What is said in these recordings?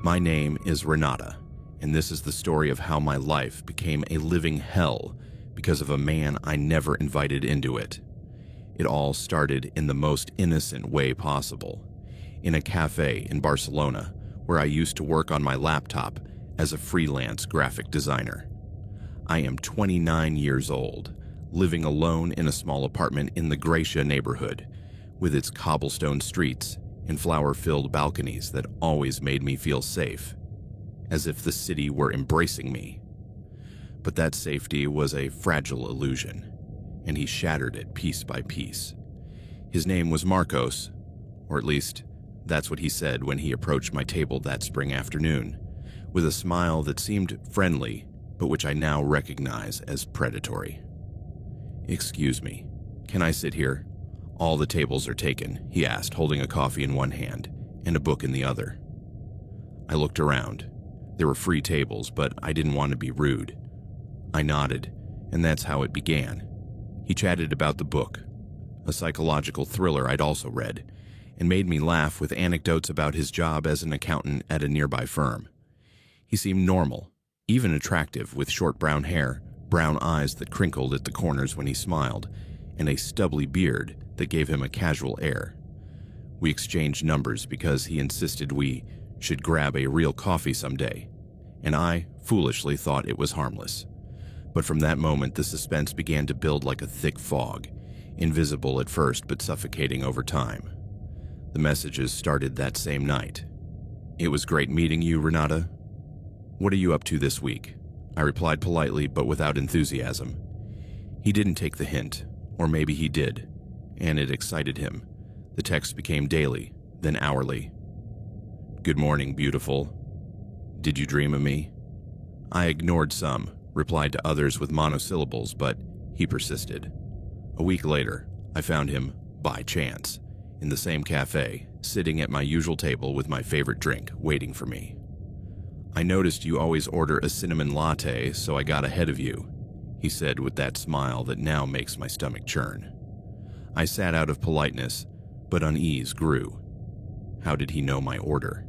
My name is Renata, and this is the story of how my life became a living hell because of a man I never invited into it. It all started in the most innocent way possible, in a cafe in Barcelona where I used to work on my laptop as a freelance graphic designer. I am 29 years old, living alone in a small apartment in the Gracia neighborhood, with its cobblestone streets and flower-filled balconies that always made me feel safe, as if the city were embracing me. But that safety was a fragile illusion, and he shattered it piece by piece. His name was Marcos, or at least that's what he said when he approached my table that spring afternoon, with a smile that seemed friendly, but which I now recognize as predatory. "Excuse me, can I sit here? All the tables are taken," he asked, holding a coffee in one hand and a book in the other. I looked around. There were free tables, but I didn't want to be rude. I nodded, and that's how it began. He chatted about the book, a psychological thriller I'd also read, and made me laugh with anecdotes about his job as an accountant at a nearby firm. He seemed normal, even attractive, with short brown hair, brown eyes that crinkled at the corners when he smiled, and a stubbly beard that gave him a casual air. We exchanged numbers because he insisted we should grab a real coffee someday, and I foolishly thought it was harmless. But from that moment, the suspense began to build like a thick fog, invisible at first but suffocating over time. The messages started that same night. "It was great meeting you, Renata. What are you up to this week?" I replied politely but without enthusiasm. He didn't take the hint, or maybe he did, and it excited him. The text became daily, then hourly. "Good morning, beautiful. Did you dream of me?" I ignored some, replied to others with monosyllables, but he persisted. A week later, I found him, by chance, in the same cafe, sitting at my usual table with my favorite drink, waiting for me. "I noticed you always order a cinnamon latte, so I got ahead of you," he said with that smile that now makes my stomach churn. I sat out of politeness, but unease grew. How did he know my order?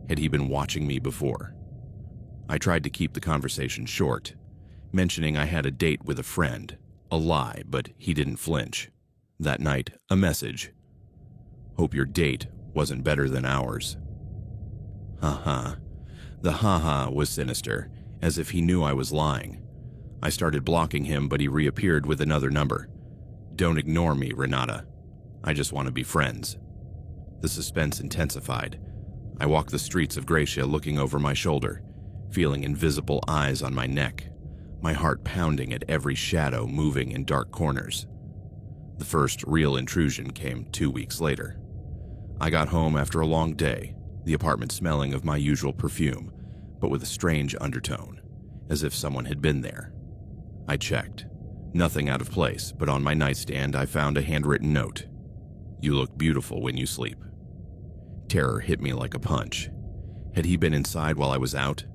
Had he been watching me before? I tried to keep the conversation short, mentioning I had a date with a friend, a lie, but he didn't flinch. That night, a message. "Hope your date wasn't better than ours." Ha-ha. The ha-ha was sinister, as if he knew I was lying. I started blocking him, but he reappeared with another number. "Don't ignore me, Renata. I just want to be friends." The suspense intensified. I walked the streets of Gracia looking over my shoulder, feeling invisible eyes on my neck, my heart pounding at every shadow moving in dark corners. The first real intrusion came 2 weeks later. I got home after a long day, the apartment smelling of my usual perfume, but with a strange undertone, as if someone had been there. I checked. Nothing out of place, but on my nightstand I found a handwritten note. "You look beautiful when you sleep." Terror hit me like a punch. Had he been inside while I was out?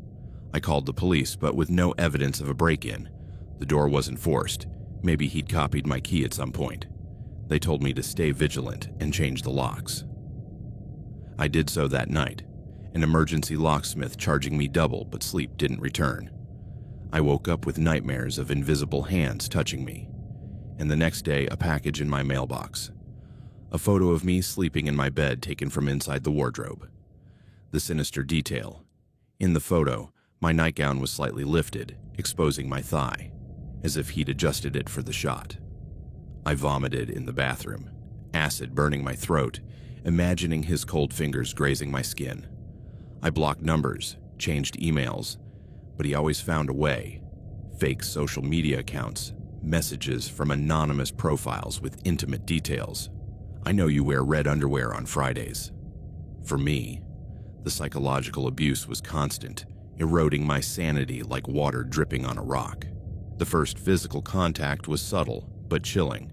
I called the police, but with no evidence of a break-in. The door wasn't forced. Maybe he'd copied my key at some point. They told me to stay vigilant and change the locks. I did so that night, an emergency locksmith charging me double, but sleep didn't return. I woke up with nightmares of invisible hands touching me, and the next day a package in my mailbox. A photo of me sleeping in my bed taken from inside the wardrobe. The sinister detail. In the photo, my nightgown was slightly lifted, exposing my thigh, as if he'd adjusted it for the shot. I vomited in the bathroom, acid burning my throat, imagining his cold fingers grazing my skin. I blocked numbers, changed emails, but he always found a way. Fake social media accounts, messages from anonymous profiles with intimate details. "I know you wear red underwear on Fridays." For me, the psychological abuse was constant, eroding my sanity like water dripping on a rock. The first physical contact was subtle, but chilling.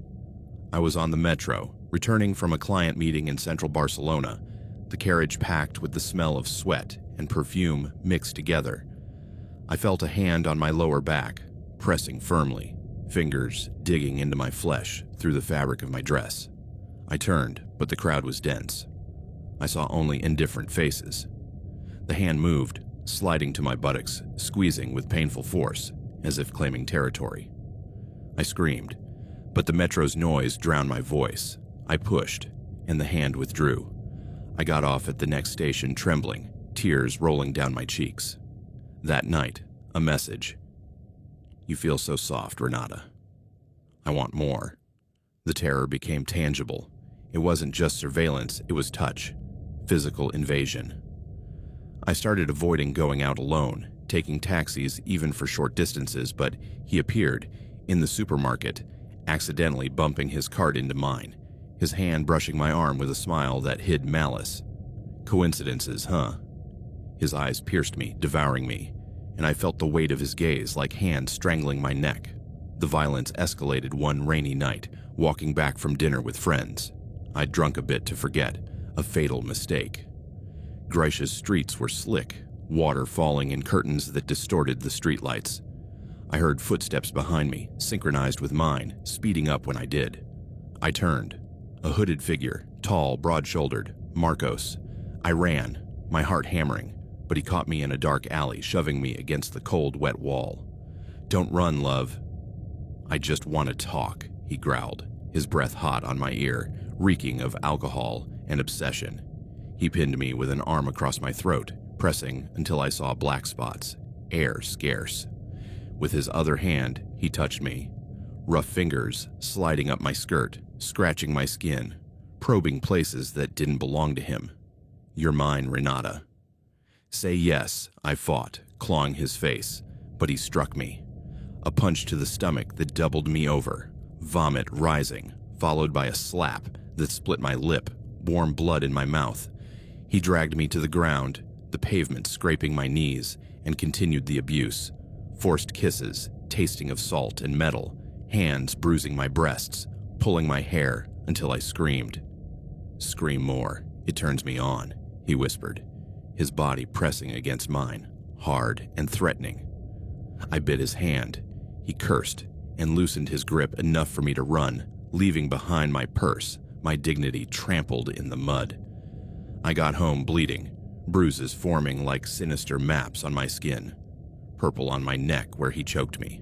I was on the metro, returning from a client meeting in central Barcelona, the carriage packed with the smell of sweat and perfume mixed together. I felt a hand on my lower back, pressing firmly, fingers digging into my flesh through the fabric of my dress. I turned, but the crowd was dense. I saw only indifferent faces. The hand moved, sliding to my buttocks, squeezing with painful force, as if claiming territory. I screamed, but the metro's noise drowned my voice. I pushed, and the hand withdrew. I got off at the next station trembling, tears rolling down my cheeks. That night, a message. "You feel so soft, Renata. I want more." The terror became tangible. It wasn't just surveillance, it was touch, physical invasion. I started avoiding going out alone, taking taxis even for short distances, but he appeared, in the supermarket, accidentally bumping his cart into mine, his hand brushing my arm with a smile that hid malice. Coincidences, huh? His eyes pierced me, devouring me, and I felt the weight of his gaze like hands strangling my neck. The violence escalated one rainy night, walking back from dinner with friends. I'd drunk a bit to forget, a fatal mistake. Greich's streets were slick, water falling in curtains that distorted the streetlights. I heard footsteps behind me, synchronized with mine, speeding up when I did. I turned. A hooded figure, tall, broad-shouldered, Marcos. I ran, my heart hammering, but he caught me in a dark alley, shoving me against the cold, wet wall. "Don't run, love." "I just want to talk," he growled, his breath hot on my ear, reeking of alcohol and obsession. He pinned me with an arm across my throat, pressing until I saw black spots, air scarce. With his other hand, he touched me. Rough fingers sliding up my skirt, scratching my skin, probing places that didn't belong to him. "You're mine, Renata." "Say yes," I fought, clawing his face, but he struck me. A punch to the stomach that doubled me over, vomit rising, followed by a slap that split my lip, warm blood in my mouth. He dragged me to the ground, the pavement scraping my knees, and continued the abuse. Forced kisses, tasting of salt and metal, hands bruising my breasts, pulling my hair until I screamed. "Scream more, it turns me on," he whispered, his body pressing against mine, hard and threatening. I bit his hand. He cursed and loosened his grip enough for me to run, leaving behind my purse, my dignity trampled in the mud. I got home bleeding, bruises forming like sinister maps on my skin, purple on my neck where he choked me,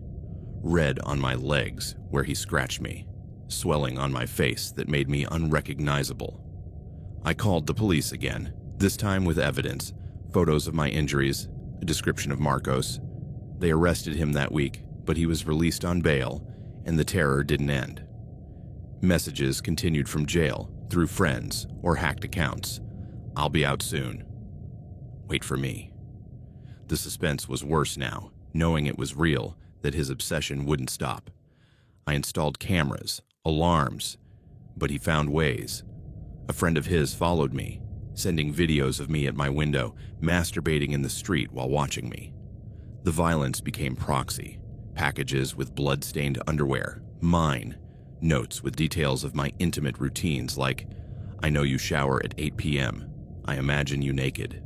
red on my legs where he scratched me, swelling on my face that made me unrecognizable. I called the police again, this time with evidence, photos of my injuries, a description of Marcos. They arrested him that week, but he was released on bail, and the terror didn't end. Messages continued from jail, through friends, or hacked accounts. "I'll be out soon. Wait for me." The suspense was worse now, knowing it was real, that his obsession wouldn't stop. I installed cameras, alarms, but he found ways. A friend of his followed me, sending videos of me at my window, masturbating in the street while watching me. The violence became proxy. Packages with blood-stained underwear, mine, notes with details of my intimate routines like, "I know you shower at 8 p.m. I imagine you naked."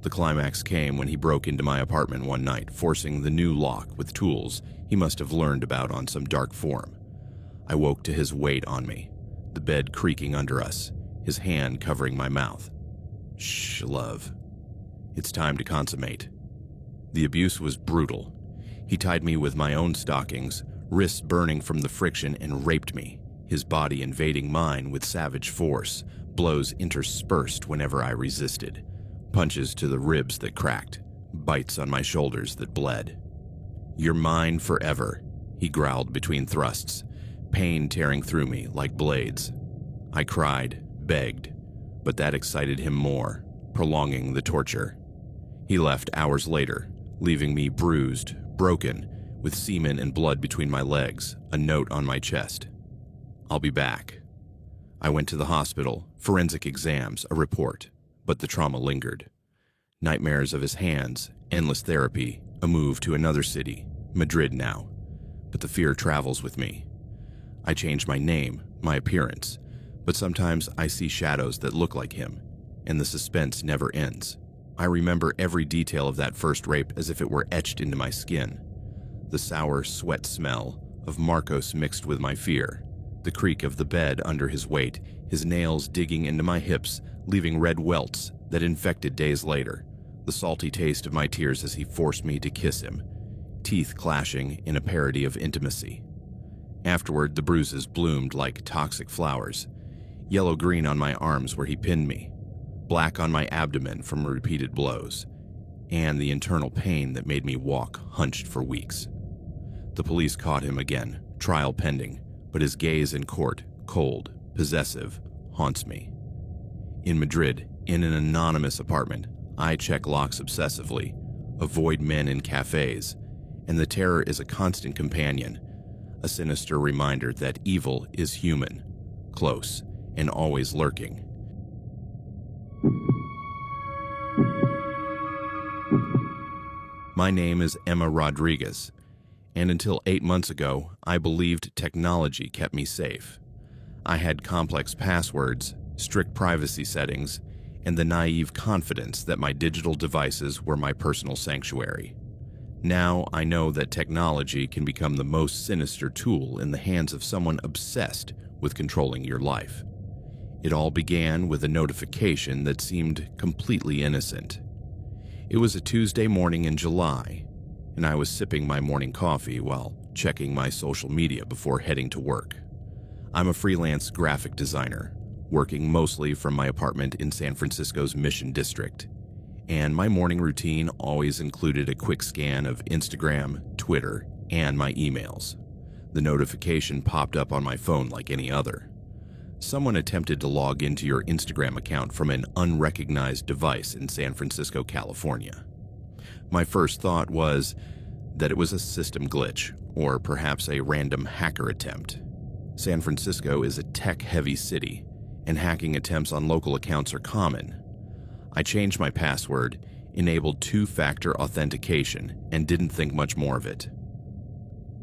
The climax came when he broke into my apartment one night, forcing the new lock with tools he must have learned about on some dark forum. I woke to his weight on me, the bed creaking under us, his hand covering my mouth. "Shh, love. It's time to consummate." The abuse was brutal. He tied me with my own stockings, wrists burning from the friction, and raped me, his body invading mine with savage force, blows interspersed whenever I resisted, punches to the ribs that cracked, bites on my shoulders that bled. "You're mine forever," he growled between thrusts, pain tearing through me like blades. I cried, begged, but that excited him more, prolonging the torture. He left hours later, leaving me bruised, broken, with semen and blood between my legs, a note on my chest. "I'll be back." I went to the hospital, forensic exams, a report, but the trauma lingered. Nightmares of his hands, endless therapy, a move to another city, Madrid now. But the fear travels with me. I change my name, my appearance, but sometimes I see shadows that look like him, and the suspense never ends. I remember every detail of that first rape as if it were etched into my skin. The sour sweat smell of Marcos mixed with my fear, the creak of the bed under his weight, his nails digging into my hips leaving red welts that infected days later, the salty taste of my tears as he forced me to kiss him, teeth clashing in a parody of intimacy. Afterward, the bruises bloomed like toxic flowers, yellow-green on my arms where he pinned me, black on my abdomen from repeated blows, and the internal pain that made me walk hunched for weeks. The police caught him again, trial pending, but his gaze in court, cold, possessive, haunts me. In Madrid, in an anonymous apartment, I check locks obsessively, avoid men in cafes, and the terror is a constant companion, a sinister reminder that evil is human, close, and always lurking. My name is Emma Rodriguez, and until 8 months ago, I believed technology kept me safe. I had complex passwords, strict privacy settings, and the naive confidence that my digital devices were my personal sanctuary. Now I know that technology can become the most sinister tool in the hands of someone obsessed with controlling your life. It all began with a notification that seemed completely innocent. It was a Tuesday morning in July, and I was sipping my morning coffee while checking my social media before heading to work. I'm a freelance graphic designer, working mostly from my apartment in San Francisco's Mission District, and my morning routine always included a quick scan of Instagram, Twitter, and my emails. The notification popped up on my phone like any other. Someone attempted to log into your Instagram account from an unrecognized device in San Francisco, California. My first thought was that it was a system glitch, or perhaps a random hacker attempt. San Francisco is a tech-heavy city, and hacking attempts on local accounts are common. I changed my password, enabled two-factor authentication, and didn't think much more of it.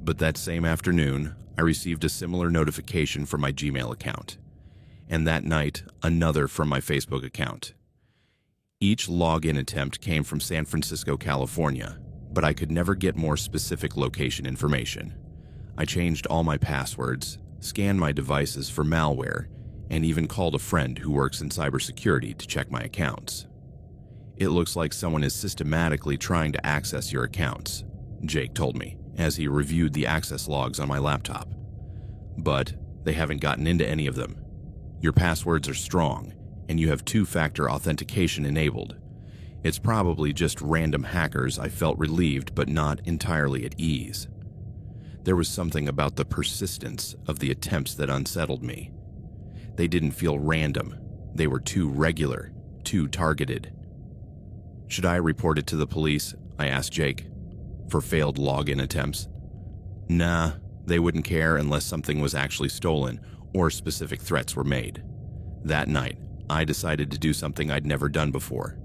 But that same afternoon, I received a similar notification from my Gmail account, and that night, another from my Facebook account. Each login attempt came from San Francisco, California, but I could never get more specific location information. I changed all my passwords, scanned my devices for malware, and even called a friend who works in cybersecurity to check my accounts. It looks like someone is systematically trying to access your accounts, Jake told me as he reviewed the access logs on my laptop. But they haven't gotten into any of them. Your passwords are strong, and you have two-factor authentication enabled. It's probably just random hackers. I felt relieved but not entirely at ease. There was something about the persistence of the attempts that unsettled me. They didn't feel random. They were too regular, too targeted. Should I report it to the police? I asked Jake. For failed login attempts? Nah, they wouldn't care unless something was actually stolen or specific threats were made. That night, I decided to do something I'd never done before.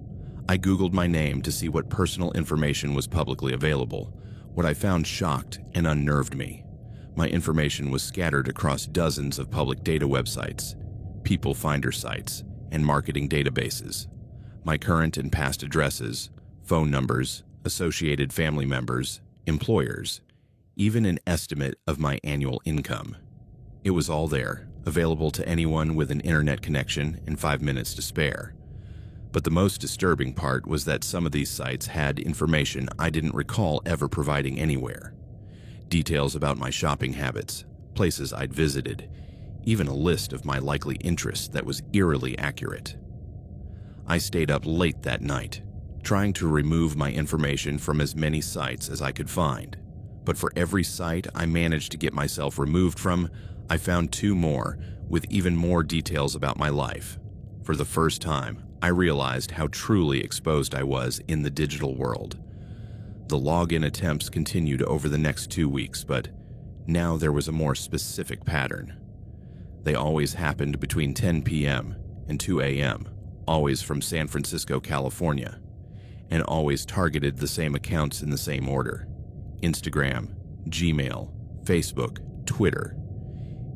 I Googled my name to see what personal information was publicly available. What I found shocked and unnerved me. My information was scattered across dozens of public data websites, people finder sites, and marketing databases. My current and past addresses, phone numbers, associated family members, employers, even an estimate of my annual income. It was all there, available to anyone with an internet connection and 5 minutes to spare. But the most disturbing part was that some of these sites had information I didn't recall ever providing anywhere. Details about my shopping habits, places I'd visited, even a list of my likely interests that was eerily accurate. I stayed up late that night, trying to remove my information from as many sites as I could find. But for every site I managed to get myself removed from, I found 2 more with even more details about my life. For the first time, I realized how truly exposed I was in the digital world. The login attempts continued over the next 2 weeks, but now there was a more specific pattern. They always happened between 10 p.m. and 2 a.m., always from San Francisco, California, and always targeted the same accounts in the same order: Instagram, Gmail, Facebook, Twitter.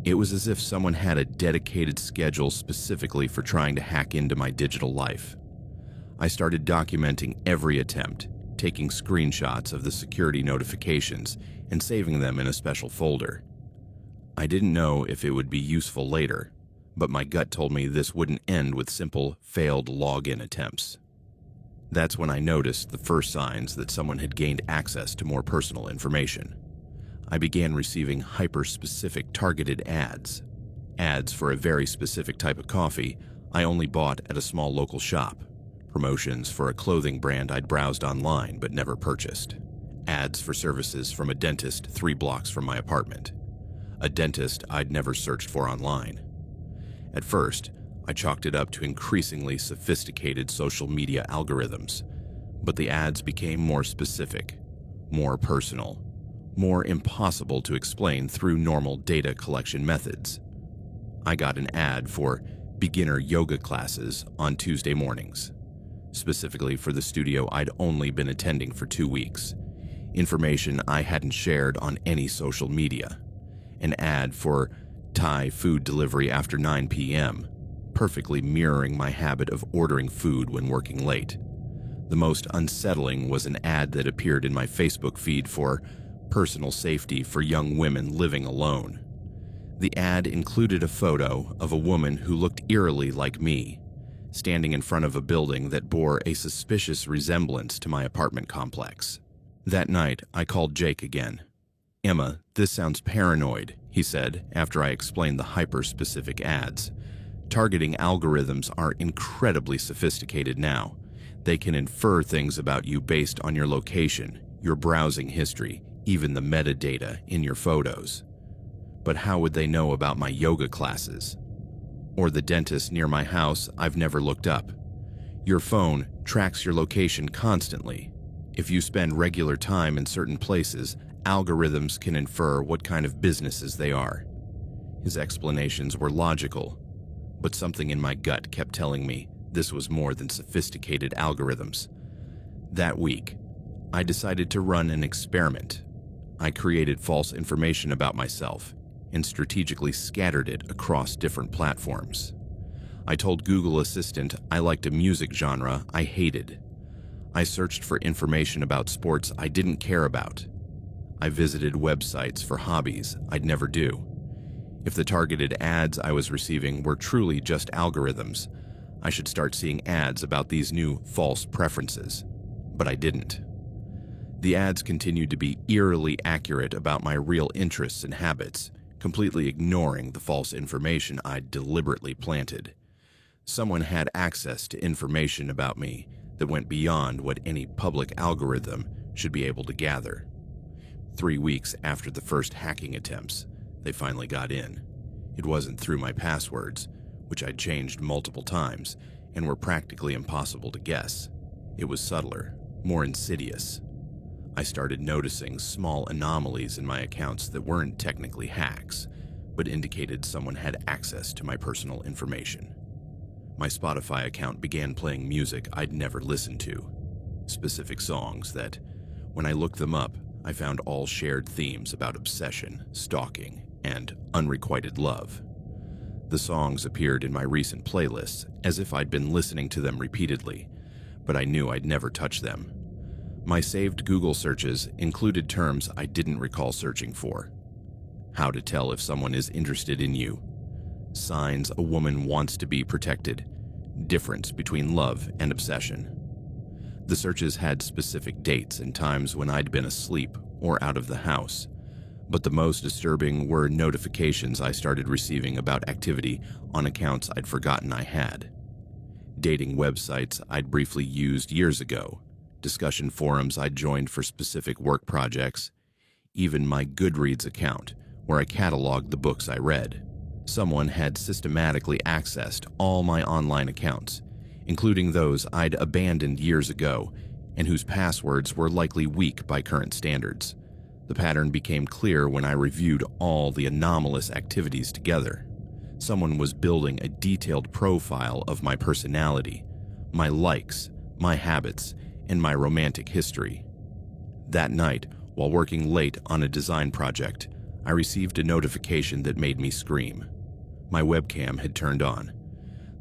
It was as if someone had a dedicated schedule specifically for trying to hack into my digital life. I started documenting every attempt, taking screenshots of the security notifications and saving them in a special folder. I didn't know if it would be useful later, but my gut told me this wouldn't end with simple, failed login attempts. That's when I noticed the first signs that someone had gained access to more personal information. I began receiving hyper-specific targeted ads. Ads for a very specific type of coffee I only bought at a small local shop. Promotions for a clothing brand I'd browsed online but never purchased. Ads for services from a dentist 3 blocks from my apartment. A dentist I'd never searched for online. At first, I chalked it up to increasingly sophisticated social media algorithms, but the ads became more specific, more personal, more impossible to explain through normal data collection methods. I got an ad for beginner yoga classes on Tuesday mornings, specifically for the studio I'd only been attending for 2 weeks, information I hadn't shared on any social media, an ad for Thai food delivery after 9 p.m., perfectly mirroring my habit of ordering food when working late. The most unsettling was an ad that appeared in my Facebook feed for personal safety for young women living alone. The ad included a photo of a woman who looked eerily like me, standing in front of a building that bore a suspicious resemblance to my apartment complex. That night, I called Jake again. "Emma, this sounds paranoid," he said after I explained the hyper-specific ads. "Targeting algorithms are incredibly sophisticated now. They can infer things about you based on your location, your browsing history, even the metadata in your photos. But how would they know about my yoga classes? Or the dentist near my house I've never looked up? Your phone tracks your location constantly. If you spend regular time in certain places, algorithms can infer what kind of businesses they are." His explanations were logical, but something in my gut kept telling me this was more than sophisticated algorithms. That week, I decided to run an experiment. I created false information about myself and strategically scattered it across different platforms. I told Google Assistant I liked a music genre I hated. I searched for information about sports I didn't care about. I visited websites for hobbies I'd never do. If the targeted ads I was receiving were truly just algorithms, I should start seeing ads about these new false preferences. But I didn't. The ads continued to be eerily accurate about my real interests and habits, completely ignoring the false information I'd deliberately planted. Someone had access to information about me that went beyond what any public algorithm should be able to gather. 3 weeks after the first hacking attempts, they finally got in. It wasn't through my passwords, which I'd changed multiple times and were practically impossible to guess. It was subtler, more insidious. I started noticing small anomalies in my accounts that weren't technically hacks, but indicated someone had access to my personal information. My Spotify account began playing music I'd never listened to, specific songs that, when I looked them up, I found all shared themes about obsession, stalking, and unrequited love. The songs appeared in my recent playlists as if I'd been listening to them repeatedly, but I knew I'd never touch them. My saved Google searches included terms I didn't recall searching for. How to tell if someone is interested in you. Signs a woman wants to be protected. Difference between love and obsession. The searches had specific dates and times when I'd been asleep or out of the house, but the most disturbing were notifications I started receiving about activity on accounts I'd forgotten I had. Dating websites I'd briefly used years ago, discussion forums I'd joined for specific work projects, even my Goodreads account where I cataloged the books I read. Someone had systematically accessed all my online accounts, including those I'd abandoned years ago and whose passwords were likely weak by current standards. The pattern became clear when I reviewed all the anomalous activities together. Someone was building a detailed profile of my personality, my likes, my habits, and my romantic history. That night, while working late on a design project, I received a notification that made me scream. My webcam had turned on.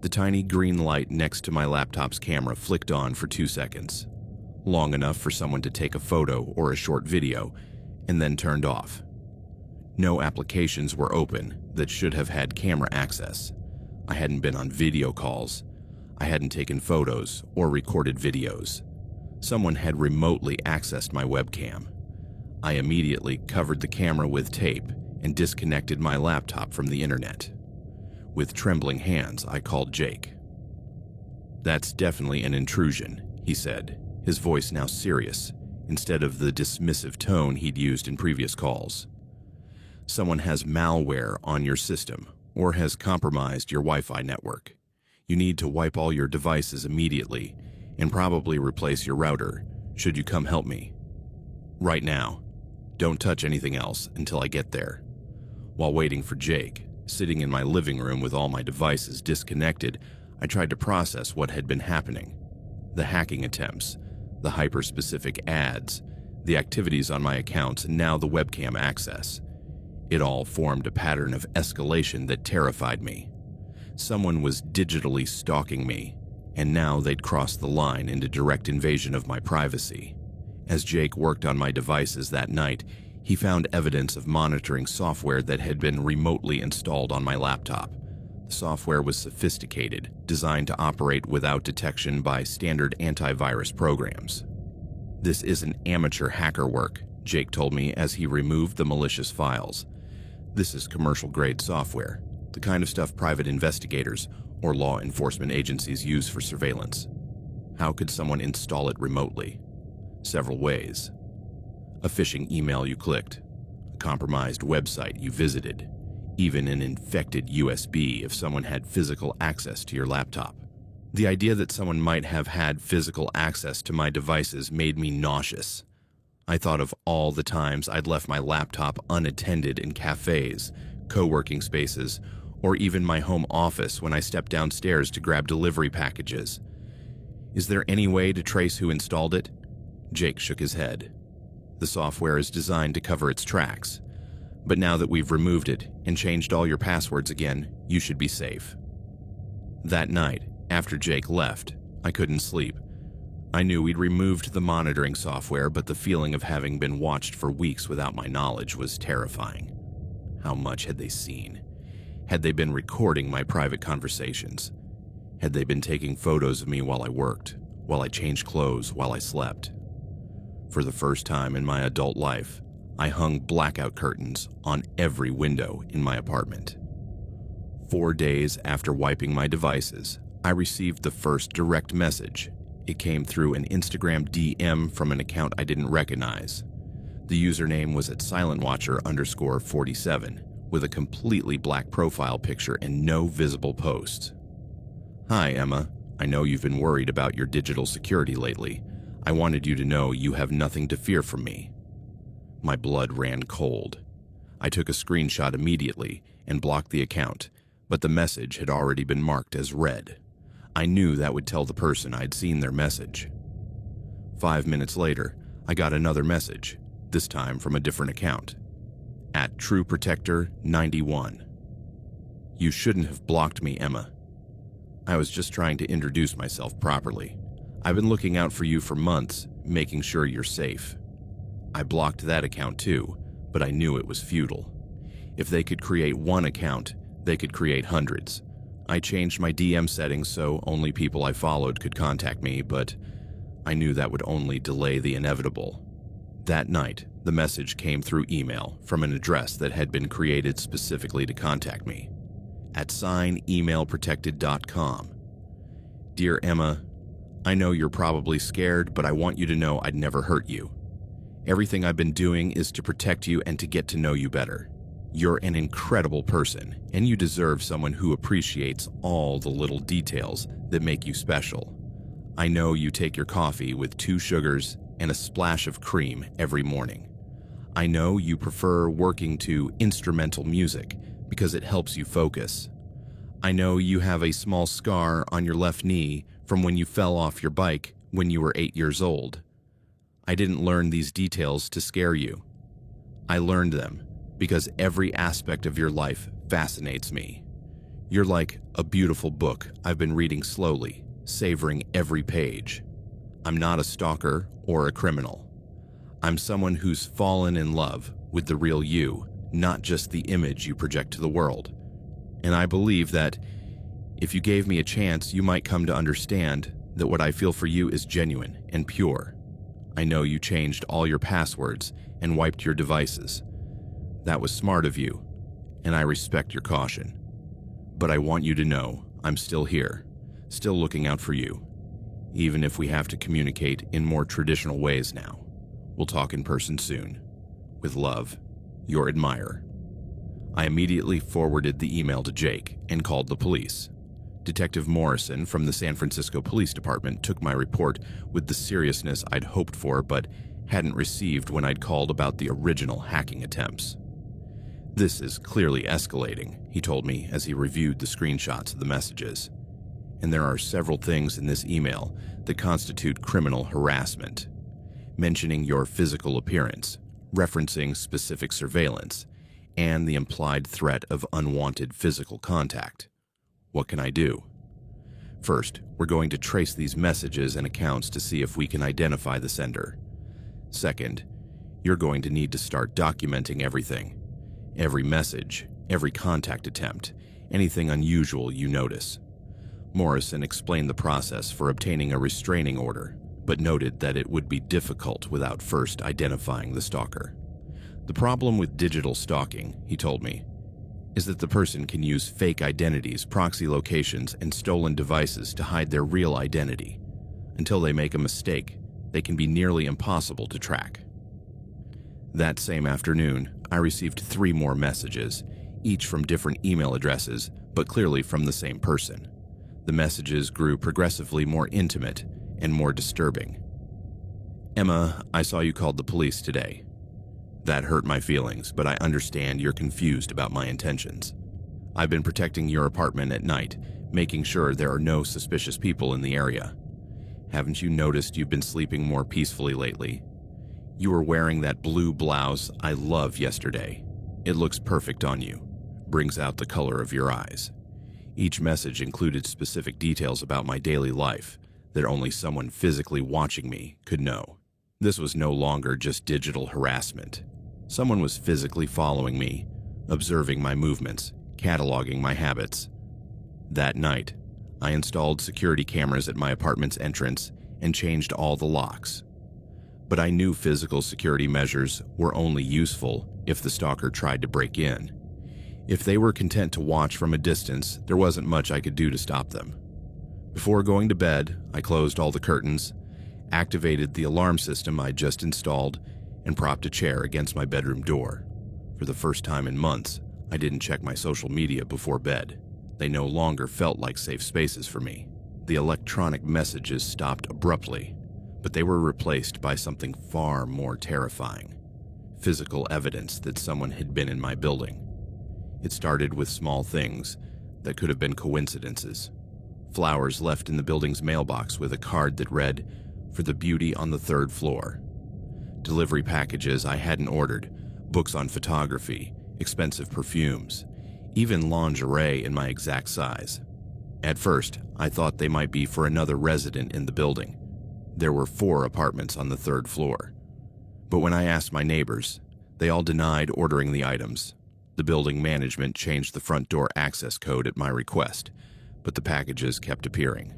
The tiny green light next to my laptop's camera flicked on for 2 seconds, long enough for someone to take a photo or a short video, and then turned off. No applications were open that should have had camera access. I hadn't been on video calls. I hadn't taken photos or recorded videos. Someone had remotely accessed my webcam. I immediately covered the camera with tape and disconnected my laptop from the internet. With trembling hands, I called Jake. "That's definitely an intrusion," he said, his voice now serious, instead of the dismissive tone he'd used in previous calls. "Someone has malware on your system or has compromised your Wi-Fi network. You need to wipe all your devices immediately and probably replace your router. Should you come help me? Right now. Don't touch anything else until I get there." While waiting for Jake, sitting in my living room with all my devices disconnected, I tried to process what had been happening. The hacking attempts, the hyper-specific ads, the activities on my accounts, and now the webcam access. It all formed a pattern of escalation that terrified me. Someone was digitally stalking me, and now they'd crossed the line into direct invasion of my privacy. As Jake worked on my devices that night, he found evidence of monitoring software that had been remotely installed on my laptop. The software was sophisticated, designed to operate without detection by standard antivirus programs. "This isn't amateur hacker work," Jake told me as he removed the malicious files. "This is commercial-grade software, the kind of stuff private investigators or law enforcement agencies use for surveillance. How could someone install it remotely? Several ways. A phishing email you clicked, a compromised website you visited, even an infected USB if someone had physical access to your laptop." The idea that someone might have had physical access to my devices made me nauseous. I thought of all the times I'd left my laptop unattended in cafes, co-working spaces, or even my home office when I stepped downstairs to grab delivery packages. "Is there any way to trace who installed it?" Jake shook his head. "The software is designed to cover its tracks. But now that we've removed it and changed all your passwords again, you should be safe." That night, after Jake left, I couldn't sleep. I knew we'd removed the monitoring software, but the feeling of having been watched for weeks without my knowledge was terrifying. How much had they seen? Had they been recording my private conversations? Had they been taking photos of me while I worked, while I changed clothes, while I slept? For the first time in my adult life, I hung blackout curtains on every window in my apartment. 4 days after wiping my devices, I received the first direct message. It came through an Instagram DM from an account I didn't recognize. The username was at silentwatcher_47, with a completely black profile picture and no visible posts. "Hi, Emma. I know you've been worried about your digital security lately. I wanted you to know you have nothing to fear from me." My blood ran cold. I took a screenshot immediately and blocked the account, but the message had already been marked as read. I knew that would tell the person I'd seen their message. 5 minutes later, I got another message, this time from a different account. At TrueProtector91. "You shouldn't have blocked me, Emma. I was just trying to introduce myself properly. I've been looking out for you for months, making sure you're safe." I blocked that account too, but I knew it was futile. If they could create one account, they could create hundreds. I changed my DM settings so only people I followed could contact me, but I knew that would only delay the inevitable. That night, the message came through email from an address that had been created specifically to contact me. At emailprotected.com. "Dear Emma, I know you're probably scared, but I want you to know I'd never hurt you. Everything I've been doing is to protect you and to get to know you better. You're an incredible person, and you deserve someone who appreciates all the little details that make you special. I know you take your coffee with 2 sugars and a splash of cream every morning. I know you prefer working to instrumental music because it helps you focus. I know you have a small scar on your left knee from when you fell off your bike when you were 8 years old. I didn't learn these details to scare you. I learned them because every aspect of your life fascinates me. You're like a beautiful book I've been reading slowly, savoring every page. I'm not a stalker or a criminal. I'm someone who's fallen in love with the real you, not just the image you project to the world. And I believe that If you gave me a chance, you might come to understand that what I feel for you is genuine and pure. I know you changed all your passwords and wiped your devices. That was smart of you, and I respect your caution. But I want you to know I'm still here, still looking out for you, even if we have to communicate in more traditional ways now. We'll talk in person soon. With love, your admirer. I immediately forwarded the email to Jake and called the police. Detective Morrison from the San Francisco Police Department took my report with the seriousness I'd hoped for but hadn't received when I'd called about the original hacking attempts. "This is clearly escalating," he told me as he reviewed the screenshots of the messages. "And there are several things in this email that constitute criminal harassment, mentioning your physical appearance, referencing specific surveillance, and the implied threat of unwanted physical contact. What can I do?" "First, we're going to trace these messages and accounts to see if we can identify the sender. Second, you're going to need to start documenting everything. Every message, every contact attempt, anything unusual you notice." Morrison explained the process for obtaining a restraining order, but noted that it would be difficult without first identifying the stalker. "The problem with digital stalking," he told me, "is that the person can use fake identities, proxy locations, and stolen devices to hide their real identity. Until they make a mistake, they can be nearly impossible to track." That same afternoon, I received 3 more messages, each from different email addresses, but clearly from the same person. The messages grew progressively more intimate and more disturbing. "Emma, I saw you called the police today. That hurt my feelings, but I understand you're confused about my intentions. I've been protecting your apartment at night, making sure there are no suspicious people in the area. Haven't you noticed you've been sleeping more peacefully lately? You were wearing that blue blouse I love yesterday. It looks perfect on you, brings out the color of your eyes." Each message included specific details about my daily life that only someone physically watching me could know. This was no longer just digital harassment. Someone was physically following me, observing my movements, cataloging my habits. That night, I installed security cameras at my apartment's entrance and changed all the locks. But I knew physical security measures were only useful if the stalker tried to break in. If they were content to watch from a distance, there wasn't much I could do to stop them. Before going to bed, I closed all the curtains, activated the alarm system I'd just installed, and propped a chair against my bedroom door. For the first time in months, I didn't check my social media before bed. They no longer felt like safe spaces for me. The electronic messages stopped abruptly, but they were replaced by something far more terrifying: physical evidence that someone had been in my building. It started with small things that could have been coincidences. Flowers left in the building's mailbox with a card that read, "For the beauty on the 3rd floor." Delivery packages I hadn't ordered, books on photography, expensive perfumes, even lingerie in my exact size. At first, I thought they might be for another resident in the building. There were 4 apartments on the 3rd floor. But when I asked my neighbors, they all denied ordering the items. The building management changed the front door access code at my request, but the packages kept appearing.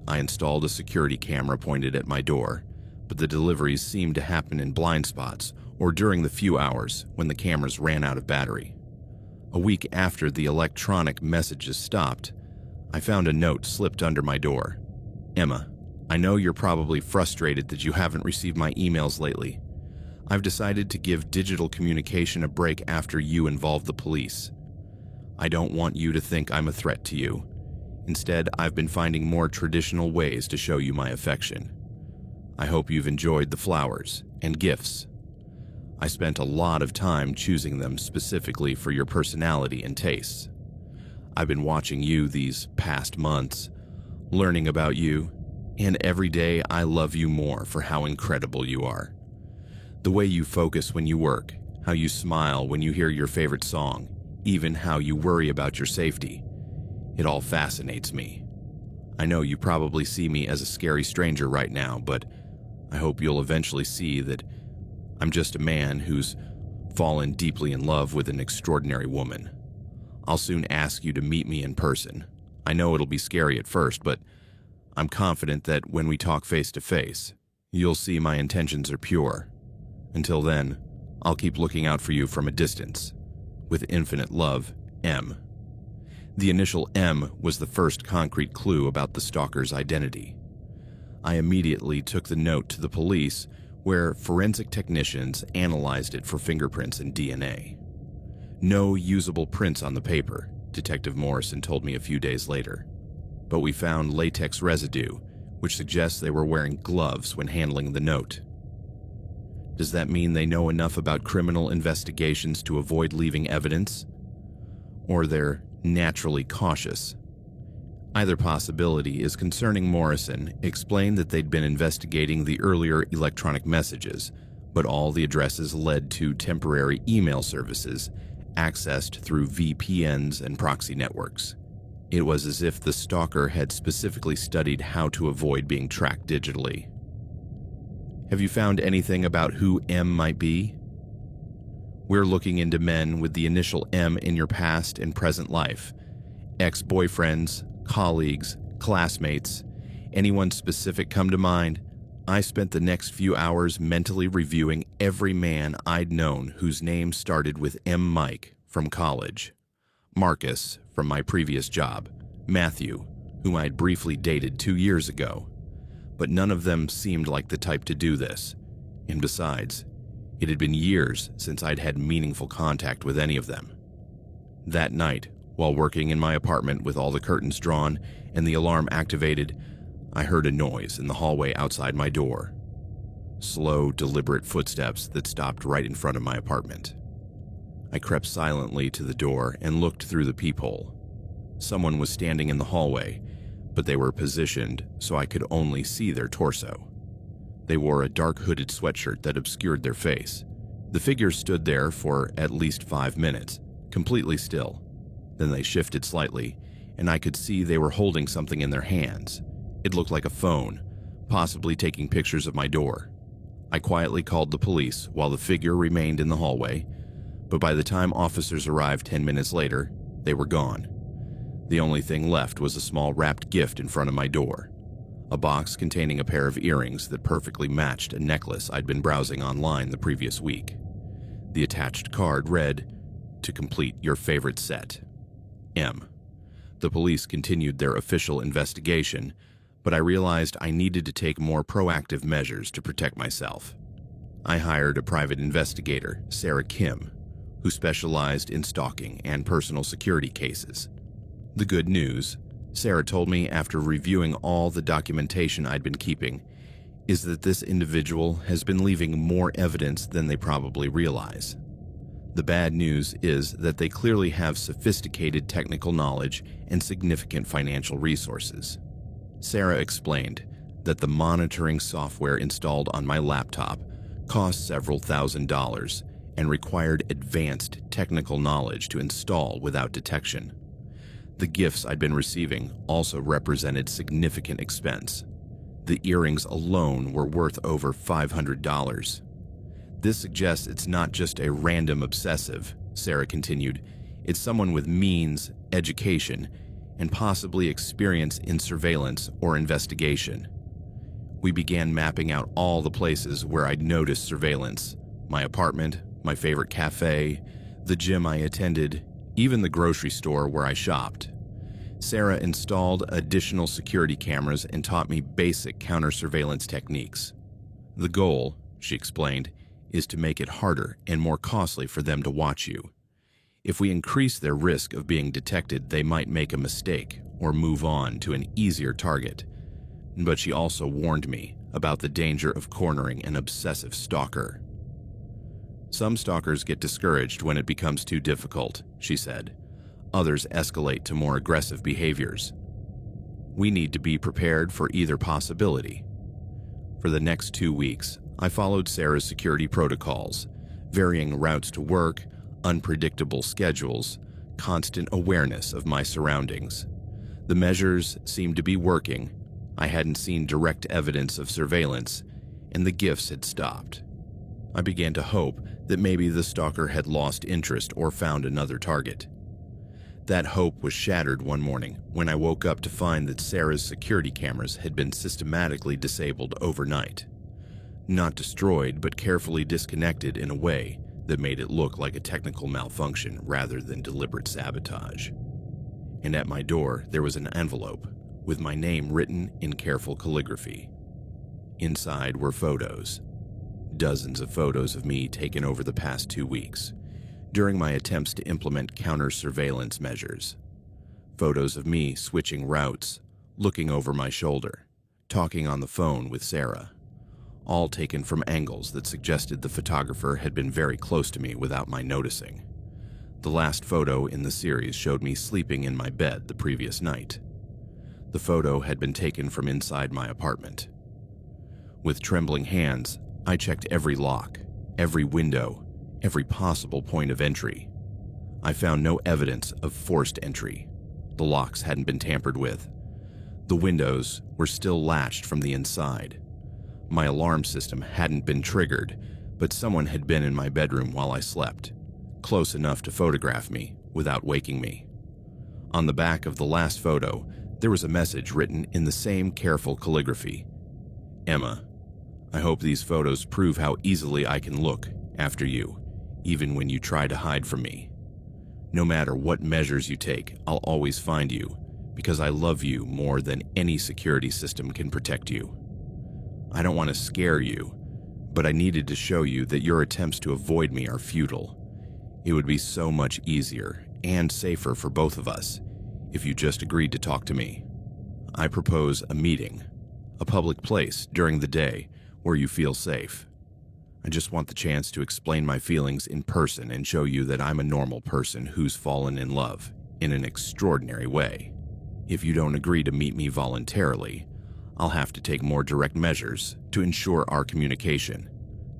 I installed a security camera pointed at my door, but the deliveries seemed to happen in blind spots or during the few hours when the cameras ran out of battery. A week after the electronic messages stopped, I found a note slipped under my door. "Emma, I know you're probably frustrated that you haven't received my emails lately. I've decided to give digital communication a break after you involved the police. I don't want you to think I'm a threat to you. Instead, I've been finding more traditional ways to show you my affection. I hope you've enjoyed the flowers and gifts. I spent a lot of time choosing them specifically for your personality and tastes. I've been watching you these past months, learning about you, and every day I love you more for how incredible you are. The way you focus when you work, how you smile when you hear your favorite song, even how you worry about your safety. It all fascinates me. I know you probably see me as a scary stranger right now, but I hope you'll eventually see that I'm just a man who's fallen deeply in love with an extraordinary woman. I'll soon ask you to meet me in person. I know it'll be scary at first, but I'm confident that when we talk face to face, you'll see my intentions are pure. Until then, I'll keep looking out for you from a distance. With infinite love, M." The initial M was the first concrete clue about the stalker's identity. I immediately took the note to the police, where forensic technicians analyzed it for fingerprints and DNA. No usable prints on the paper, Detective Morrison told me a few days later. But we found latex residue, which suggests they were wearing gloves when handling the note. Does that mean they know enough about criminal investigations to avoid leaving evidence? Or they're naturally cautious? Either possibility is concerning. Morrison explained that they'd been investigating the earlier electronic messages, but all the addresses led to temporary email services accessed through VPNs and proxy networks. It was as if the stalker had specifically studied how to avoid being tracked digitally. Have you found anything about who M might be? We're looking into men with the initial M in your past and present life. Ex-boyfriends, colleagues, classmates. Anyone specific come to mind? I spent the next few hours mentally reviewing every man I'd known whose name started with M. Mike from college, Marcus from my previous job, Matthew, whom I'd briefly dated 2 years ago. But none of them seemed like the type to do this. And besides, it had been years since I'd had meaningful contact with any of them. That night, while working in my apartment with all the curtains drawn and the alarm activated, I heard a noise in the hallway outside my door. Slow, deliberate footsteps that stopped right in front of my apartment. I crept silently to the door and looked through the peephole. Someone was standing in the hallway, but they were positioned so I could only see their torso. They wore a dark hooded sweatshirt that obscured their face. The figure stood there for at least 5 minutes, completely still. Then they shifted slightly, and I could see they were holding something in their hands. It looked like a phone, possibly taking pictures of my door. I quietly called the police while the figure remained in the hallway, but by the time officers arrived 10 minutes later, they were gone. The only thing left was a small wrapped gift in front of my door, a box containing a pair of earrings that perfectly matched a necklace I'd been browsing online the previous week. The attached card read, "To complete your favorite set, M." The police continued their official investigation, but I realized I needed to take more proactive measures to protect myself. I hired a private investigator, Sarah Kim, who specialized in stalking and personal security cases. The good news, Sarah told me after reviewing all the documentation I'd been keeping, is that this individual has been leaving more evidence than they probably realize. The bad news is that they clearly have sophisticated technical knowledge and significant financial resources. Sarah explained that the monitoring software installed on my laptop cost several $1,000s and required advanced technical knowledge to install without detection. The gifts I'd been receiving also represented significant expense. The earrings alone were worth over $500. This suggests it's not just a random obsessive, Sarah continued. It's someone with means, education, and possibly experience in surveillance or investigation. We began mapping out all the places where I'd noticed surveillance: my apartment, my favorite cafe, the gym I attended, even the grocery store where I shopped. Sarah installed additional security cameras and taught me basic counter-surveillance techniques. The goal, she explained, is to make it harder and more costly for them to watch you. If we increase their risk of being detected, they might make a mistake or move on to an easier target. But she also warned me about the danger of cornering an obsessive stalker. Some stalkers get discouraged when it becomes too difficult, she said. Others escalate to more aggressive behaviors. We need to be prepared for either possibility. For the next 2 weeks, I followed Sarah's security protocols, varying routes to work, unpredictable schedules, constant awareness of my surroundings. The measures seemed to be working. I hadn't seen direct evidence of surveillance, and the gifts had stopped. I began to hope that maybe the stalker had lost interest or found another target. That hope was shattered one morning when I woke up to find that Sarah's security cameras had been systematically disabled overnight. Not destroyed, but carefully disconnected in a way that made it look like a technical malfunction rather than deliberate sabotage. And at my door, there was an envelope with my name written in careful calligraphy. Inside were photos. Dozens of photos of me taken over the past 2 weeks, during my attempts to implement counter-surveillance measures. Photos of me switching routes, looking over my shoulder, talking on the phone with Sarah, all taken from angles that suggested the photographer had been very close to me without my noticing. The last photo in the series showed me sleeping in my bed the previous night. The photo had been taken from inside my apartment. With trembling hands, I checked every lock, every window, every possible point of entry. I found no evidence of forced entry. The locks hadn't been tampered with. The windows were still latched from the inside. My alarm system hadn't been triggered, but someone had been in my bedroom while I slept, close enough to photograph me without waking me. On the back of the last photo, there was a message written in the same careful calligraphy. Emma, I hope these photos prove how easily I can look after you, even when you try to hide from me. No matter what measures you take, I'll always find you, because I love you more than any security system can protect you. I don't want to scare you, but I needed to show you that your attempts to avoid me are futile. It would be so much easier and safer for both of us if you just agreed to talk to me. I propose a meeting, a public place during the day where you feel safe. I just want the chance to explain my feelings in person and show you that I'm a normal person who's fallen in love in an extraordinary way. If you don't agree to meet me voluntarily, I'll have to take more direct measures to ensure our communication.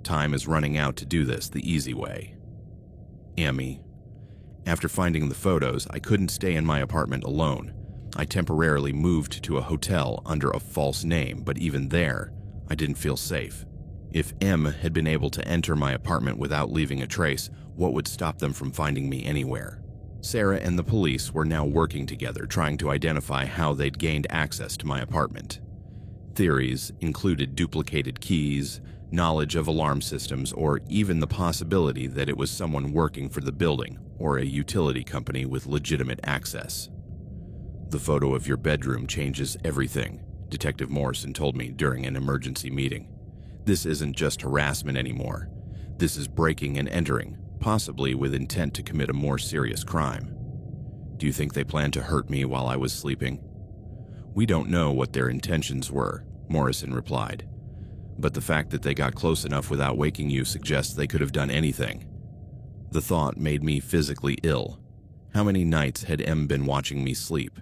Time is running out to do this the easy way. Amy, after finding the photos, I couldn't stay in my apartment alone. I temporarily moved to a hotel under a false name, but even there, I didn't feel safe. If M had been able to enter my apartment without leaving a trace, what would stop them from finding me anywhere? Sarah and the police were now working together, trying to identify how they'd gained access to my apartment. Theories included duplicated keys, knowledge of alarm systems, or even the possibility that it was someone working for the building or a utility company with legitimate access. The photo of your bedroom changes everything, Detective Morrison told me during an emergency meeting. This isn't just harassment anymore. This is breaking and entering, possibly with intent to commit a more serious crime. Do you think they planned to hurt me while I was sleeping? We don't know what their intentions were, Morrison replied. But the fact that they got close enough without waking you suggests they could have done anything. The thought made me physically ill. How many nights had M been watching me sleep?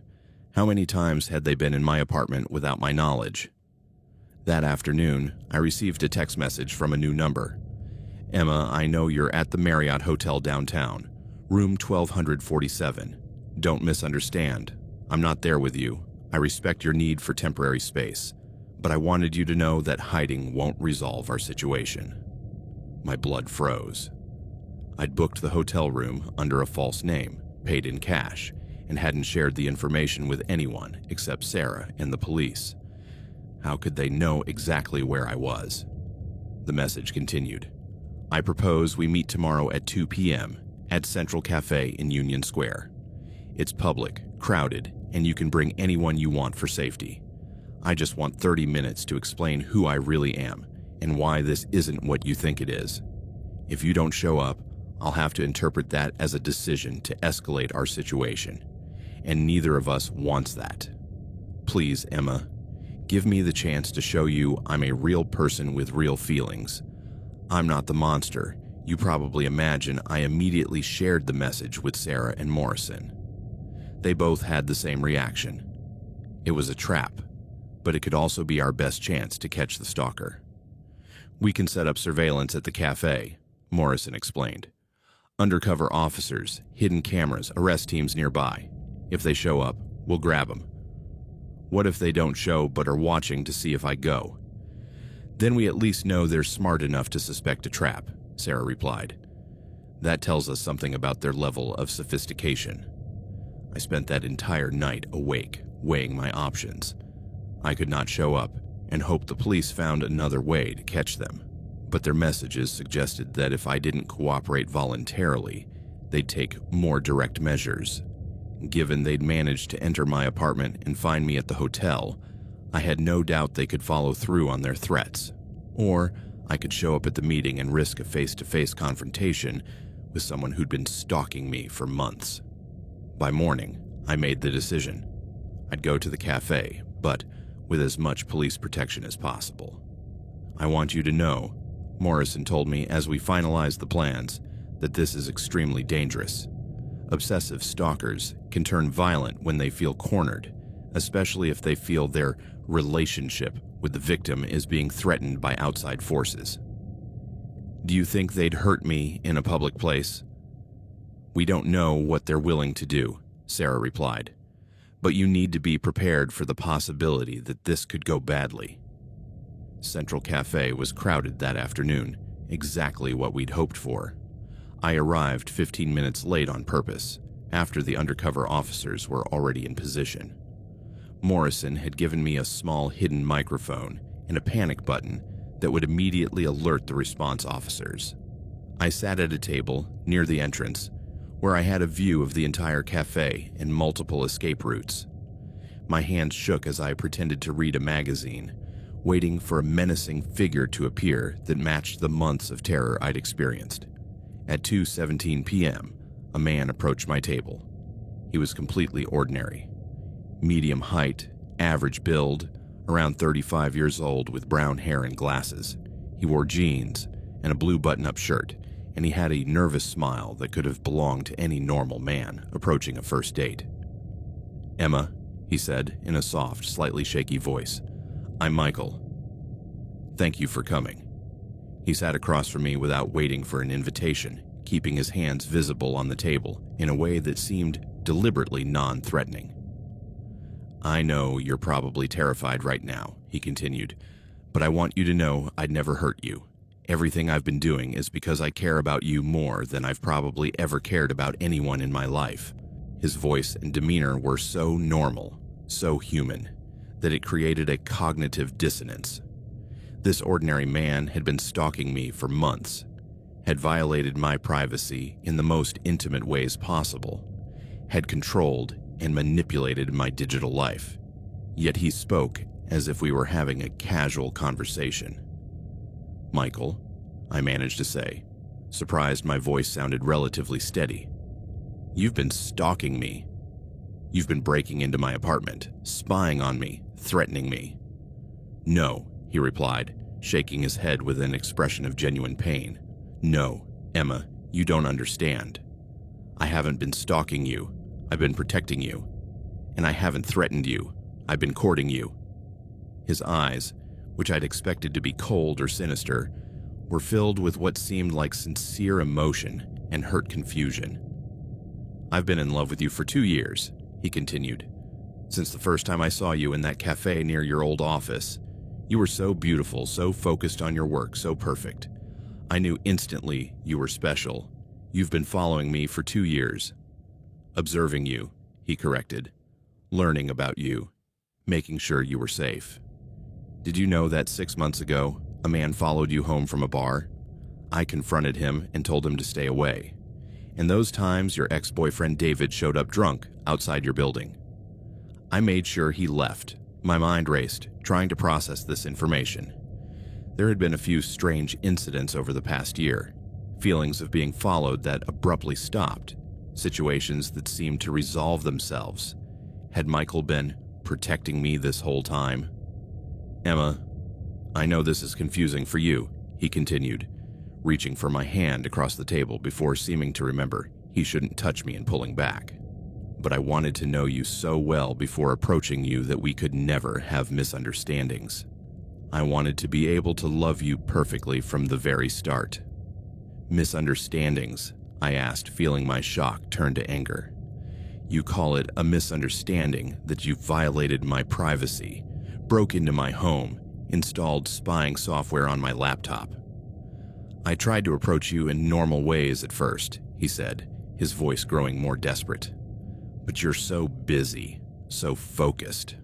How many times had they been in my apartment without my knowledge? That afternoon, I received a text message from a new number. Emma, I know you're at the Marriott Hotel downtown, room 1247. Don't misunderstand. I'm not there with you. I respect your need for temporary space, but I wanted you to know that hiding won't resolve our situation. My blood froze. I'd booked the hotel room under a false name, paid in cash, and hadn't shared the information with anyone except Sarah and the police. How could they know exactly where I was? The message continued. I propose we meet tomorrow at 2 p.m. at Central Cafe in Union Square. It's public, crowded, and you can bring anyone you want for safety. I just want 30 minutes to explain who I really am and why this isn't what you think it is. If you don't show up, I'll have to interpret that as a decision to escalate our situation, and neither of us wants that. Please, Emma, give me the chance to show you I'm a real person with real feelings. I'm not the monster. You probably imagine I immediately shared the message with Sarah and Morrison. They both had the same reaction. It was a trap, but it could also be our best chance to catch the stalker. We can set up surveillance at the cafe, Morrison explained. Undercover officers, hidden cameras, arrest teams nearby. If they show up, we'll grab them. What if they don't show but are watching to see if I go? Then we at least know they're smart enough to suspect a trap, Sarah replied. That tells us something about their level of sophistication. I spent that entire night awake, weighing my options. I could not show up and hope the police found another way to catch them, but their messages suggested that if I didn't cooperate voluntarily, they'd take more direct measures. Given they'd managed to enter my apartment and find me at the hotel, I had no doubt they could follow through on their threats. Or I could show up at the meeting and risk a face-to-face confrontation with someone who'd been stalking me for months. By morning, I made the decision. I'd go to the cafe, but with as much police protection as possible. I want you to know, Morrison told me as we finalized the plans, that this is extremely dangerous. Obsessive stalkers can turn violent when they feel cornered, especially if they feel their relationship with the victim is being threatened by outside forces. Do you think they'd hurt me in a public place? We don't know what they're willing to do, Sarah replied, but you need to be prepared for the possibility that this could go badly. Central Cafe was crowded that afternoon, exactly what we'd hoped for. I arrived 15 minutes late on purpose, after the undercover officers were already in position. Morrison had given me a small hidden microphone and a panic button that would immediately alert the response officers. I sat at a table near the entrance, where I had a view of the entire cafe and multiple escape routes. My hands shook as I pretended to read a magazine, waiting for a menacing figure to appear that matched the months of terror I'd experienced. At 2:17 p.m., a man approached my table. He was completely ordinary. Medium height, average build, around 35 years old with brown hair and glasses. He wore jeans and a blue button-up shirt, and he had a nervous smile that could have belonged to any normal man approaching a first date. "Emma," he said in a soft, slightly shaky voice, "I'm Michael. Thank you for coming." He sat across from me without waiting for an invitation, keeping his hands visible on the table in a way that seemed deliberately non-threatening. "I know you're probably terrified right now," he continued, "but I want you to know I'd never hurt you. Everything I've been doing is because I care about you more than I've probably ever cared about anyone in my life." His voice and demeanor were so normal, so human, that it created a cognitive dissonance. This ordinary man had been stalking me for months, had violated my privacy in the most intimate ways possible, had controlled and manipulated my digital life. Yet he spoke as if we were having a casual conversation. "Michael," I managed to say, surprised my voice sounded relatively steady. "You've been stalking me. You've been breaking into my apartment, spying on me, threatening me." "No," he replied, shaking his head with an expression of genuine pain. "No, Emma, you don't understand. I haven't been stalking you. I've been protecting you. And I haven't threatened you. I've been courting you." His eyes, which I'd expected to be cold or sinister, were filled with what seemed like sincere emotion and hurt confusion. "I've been in love with you for 2 years," he continued. "Since the first time I saw you in that cafe near your old office. You were so beautiful, so focused on your work, so perfect. I knew instantly you were special. You've been following me for 2 years. Observing you," he corrected. "Learning about you. Making sure you were safe. Did you know that 6 months ago, a man followed you home from a bar? I confronted him and told him to stay away. And those times your ex-boyfriend David showed up drunk outside your building. I made sure he left. My mind raced, trying to process this information. There had been a few strange incidents over the past year, feelings of being followed that abruptly stopped, situations that seemed to resolve themselves. Had Michael been protecting me this whole time? Emma, I know this is confusing for you," he continued, reaching for my hand across the table before seeming to remember he shouldn't touch me and pulling back. "But I wanted to know you so well before approaching you that we could never have misunderstandings. I wanted to be able to love you perfectly from the very start." "Misunderstandings?" I asked, feeling my shock turn to anger. "You call it a misunderstanding that you violated my privacy, broke into my home, installed spying software on my laptop. I tried to approach you in normal ways at first," he said, his voice growing more desperate. But you're so busy, so focused.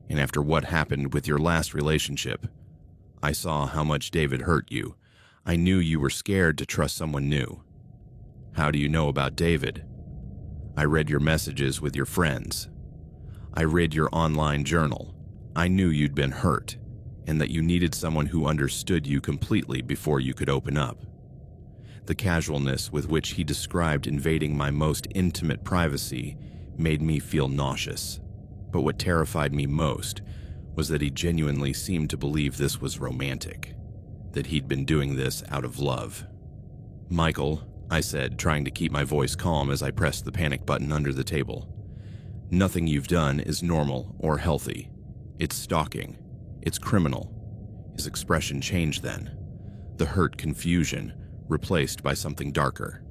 And after what happened with your last relationship, I saw how much David hurt you. I knew you were scared to trust someone new. How do you know about David? I read your messages with your friends. I read your online journal. I knew you'd been hurt, and that you needed someone who understood you completely before you could open up. The casualness with which he described invading my most intimate privacy made me feel nauseous. But what terrified me most was that he genuinely seemed to believe this was romantic, that he'd been doing this out of love. Michael, I said, trying to keep my voice calm as I pressed the panic button under the table. Nothing you've done is normal or healthy. It's stalking. It's criminal. His expression changed then. The hurt confusion replaced by something darker.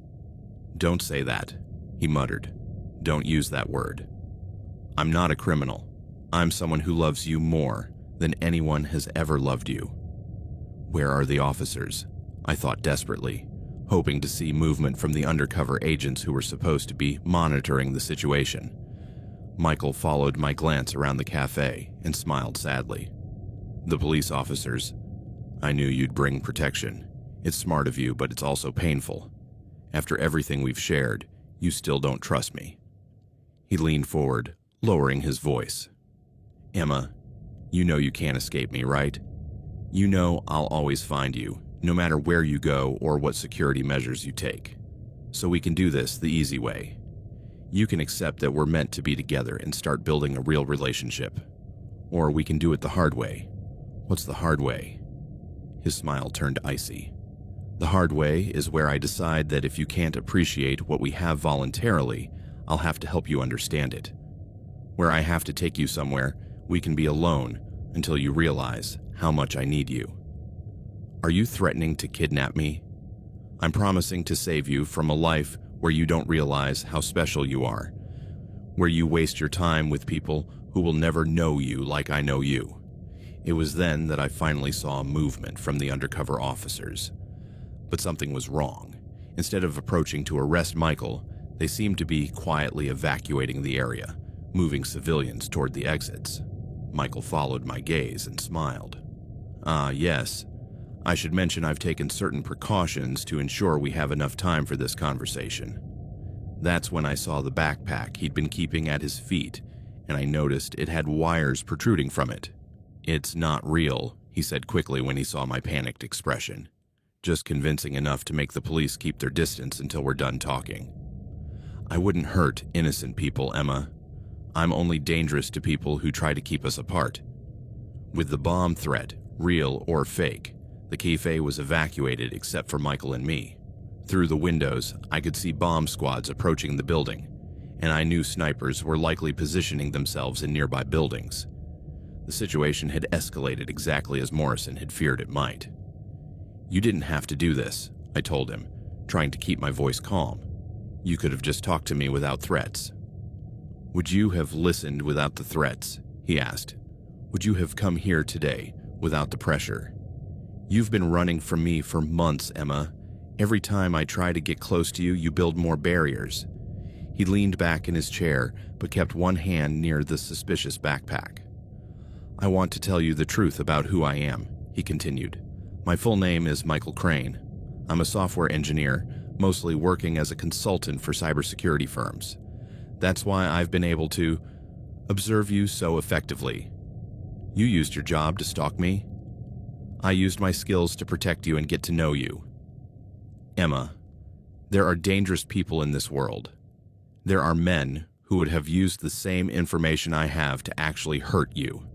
Don't say that, he muttered. Don't use that word. I'm not a criminal. I'm someone who loves you more than anyone has ever loved you. Where are the officers? I thought desperately, hoping to see movement from the undercover agents who were supposed to be monitoring the situation. Michael followed my glance around the cafe and smiled sadly. The police officers. I knew you'd bring protection. It's smart of you, but it's also painful. After everything we've shared, you still don't trust me. He leaned forward, lowering his voice. Emma, you know you can't escape me, right? You know I'll always find you, no matter where you go or what security measures you take. So we can do this the easy way. You can accept that we're meant to be together and start building a real relationship. Or we can do it the hard way. What's the hard way? His smile turned icy. The hard way is where I decide that if you can't appreciate what we have voluntarily, I'll have to help you understand it. Where I have to take you somewhere we can be alone until you realize how much I need you. Are you threatening to kidnap me? I'm promising to save you from a life where you don't realize how special you are, where you waste your time with people who will never know you like I know you. It was then that I finally saw a movement from the undercover officers. But something was wrong. Instead of approaching to arrest Michael, they seemed to be quietly evacuating the area, moving civilians toward the exits. Michael followed my gaze and smiled. Ah, yes. I should mention I've taken certain precautions to ensure we have enough time for this conversation. That's when I saw the backpack he'd been keeping at his feet, and I noticed it had wires protruding from it. It's not real, he said quickly when he saw my panicked expression. Just convincing enough to make the police keep their distance until we're done talking. I wouldn't hurt innocent people, Emma. I'm only dangerous to people who try to keep us apart. With the bomb threat, real or fake, the cafe was evacuated except for Michael and me. Through the windows, I could see bomb squads approaching the building, and I knew snipers were likely positioning themselves in nearby buildings. The situation had escalated exactly as Morrison had feared it might. You didn't have to do this, I told him, trying to keep my voice calm. You could have just talked to me without threats. Would you have listened without the threats? He asked. Would you have come here today without the pressure? You've been running from me for months, Emma. Every time I try to get close to you, you build more barriers. He leaned back in his chair, but kept one hand near the suspicious backpack. I want to tell you the truth about who I am, he continued. My full name is Michael Crane. I'm a software engineer, mostly working as a consultant for cybersecurity firms. That's why I've been able to observe you so effectively. You used your job to stalk me. I used my skills to protect you and get to know you. Emma, there are dangerous people in this world. There are men who would have used the same information I have to actually hurt you.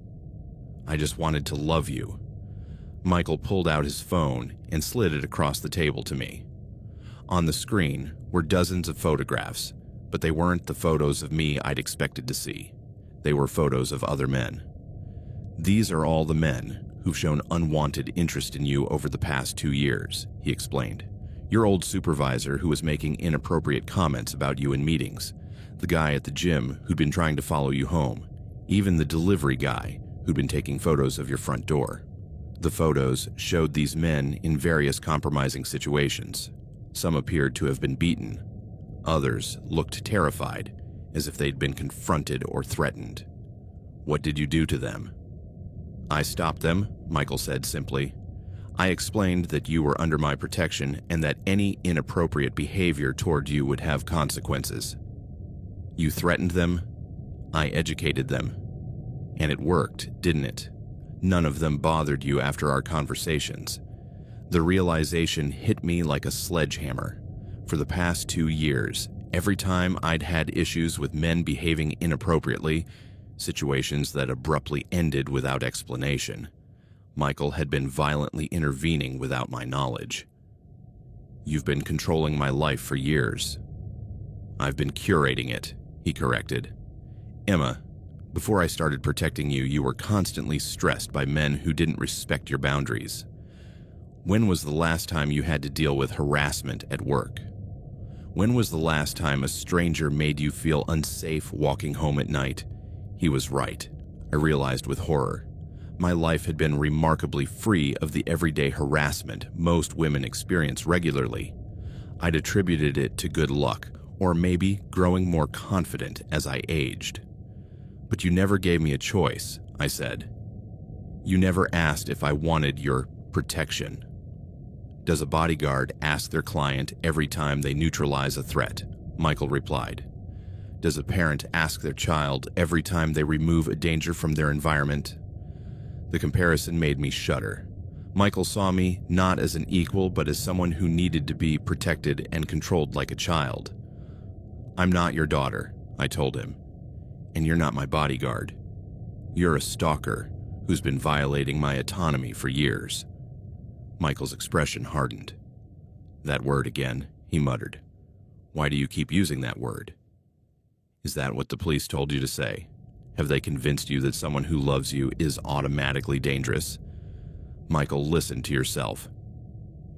I just wanted to love you. Michael pulled out his phone and slid it across the table to me. On the screen were dozens of photographs, but they weren't the photos of me I'd expected to see. They were photos of other men. These are all the men who've shown unwanted interest in you over the past 2 years, he explained. Your old supervisor who was making inappropriate comments about you in meetings, the guy at the gym who'd been trying to follow you home, even the delivery guy who'd been taking photos of your front door. The photos showed these men in various compromising situations. Some appeared to have been beaten. Others looked terrified, as if they'd been confronted or threatened. "What did you do to them?" "I stopped them," Michael said simply. "I explained that you were under my protection and that any inappropriate behavior toward you would have consequences." "You threatened them?" "I educated them." "And it worked, didn't it? None of them bothered you after our conversations." The realization hit me like a sledgehammer. For the past 2 years, every time I'd had issues with men behaving inappropriately, situations that abruptly ended without explanation, Michael had been violently intervening without my knowledge. "You've been controlling my life for years." "I've been curating it," he corrected. "Emma, before I started protecting you, you were constantly stressed by men who didn't respect your boundaries. When was the last time you had to deal with harassment at work? When was the last time a stranger made you feel unsafe walking home at night?" He was right, I realized with horror. My life had been remarkably free of the everyday harassment most women experience regularly. I'd attributed it to good luck, or maybe growing more confident as I aged. "But you never gave me a choice," I said. "You never asked if I wanted your protection." "Does a bodyguard ask their client every time they neutralize a threat?" Michael replied. "Does a parent ask their child every time they remove a danger from their environment?" The comparison made me shudder. Michael saw me not as an equal, but as someone who needed to be protected and controlled like a child. "I'm not your daughter," I told him. "And you're not my bodyguard. You're a stalker who's been violating my autonomy for years." Michael's expression hardened. "That word again," he muttered. "Why do you keep using that word? Is that what the police told you to say? Have they convinced you that someone who loves you is automatically dangerous?" "Michael, listen to yourself.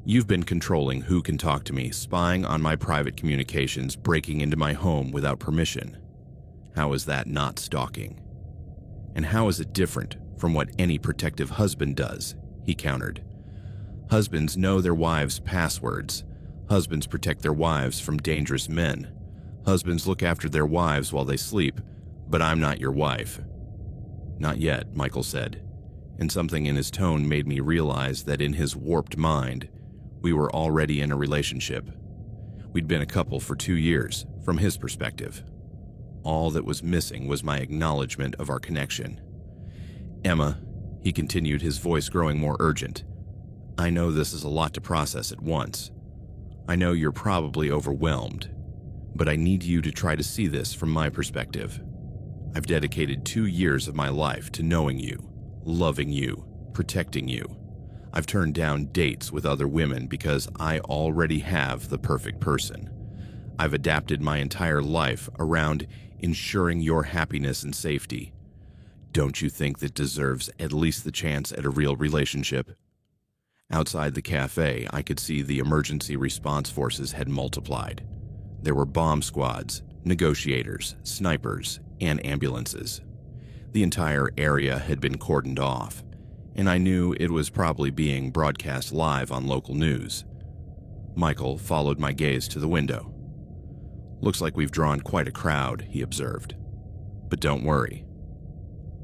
You've been controlling who can talk to me, spying on my private communications, breaking into my home without permission. How is that not stalking? And how is it different from what any protective husband does?" he countered. "Husbands know their wives' passwords. Husbands protect their wives from dangerous men. Husbands look after their wives while they sleep, but I'm not your wife." "Not yet," Michael said, and something in his tone made me realize that in his warped mind, we were already in a relationship. We'd been a couple for 2 years, from his perspective. All that was missing was my acknowledgement of our connection. "Emma," he continued, his voice growing more urgent, "I know this is a lot to process at once. I know you're probably overwhelmed, but I need you to try to see this from my perspective. I've dedicated 2 years of my life to knowing you, loving you, protecting you. I've turned down dates with other women because I already have the perfect person. I've adapted my entire life around ensuring your happiness and safety. Don't you think that deserves at least the chance at a real relationship?" Outside the cafe, I could see the emergency response forces had multiplied. There were bomb squads, negotiators, snipers, and ambulances. The entire area had been cordoned off, and I knew it was probably being broadcast live on local news. Michael followed my gaze to the window. "Looks like we've drawn quite a crowd," he observed. "But don't worry.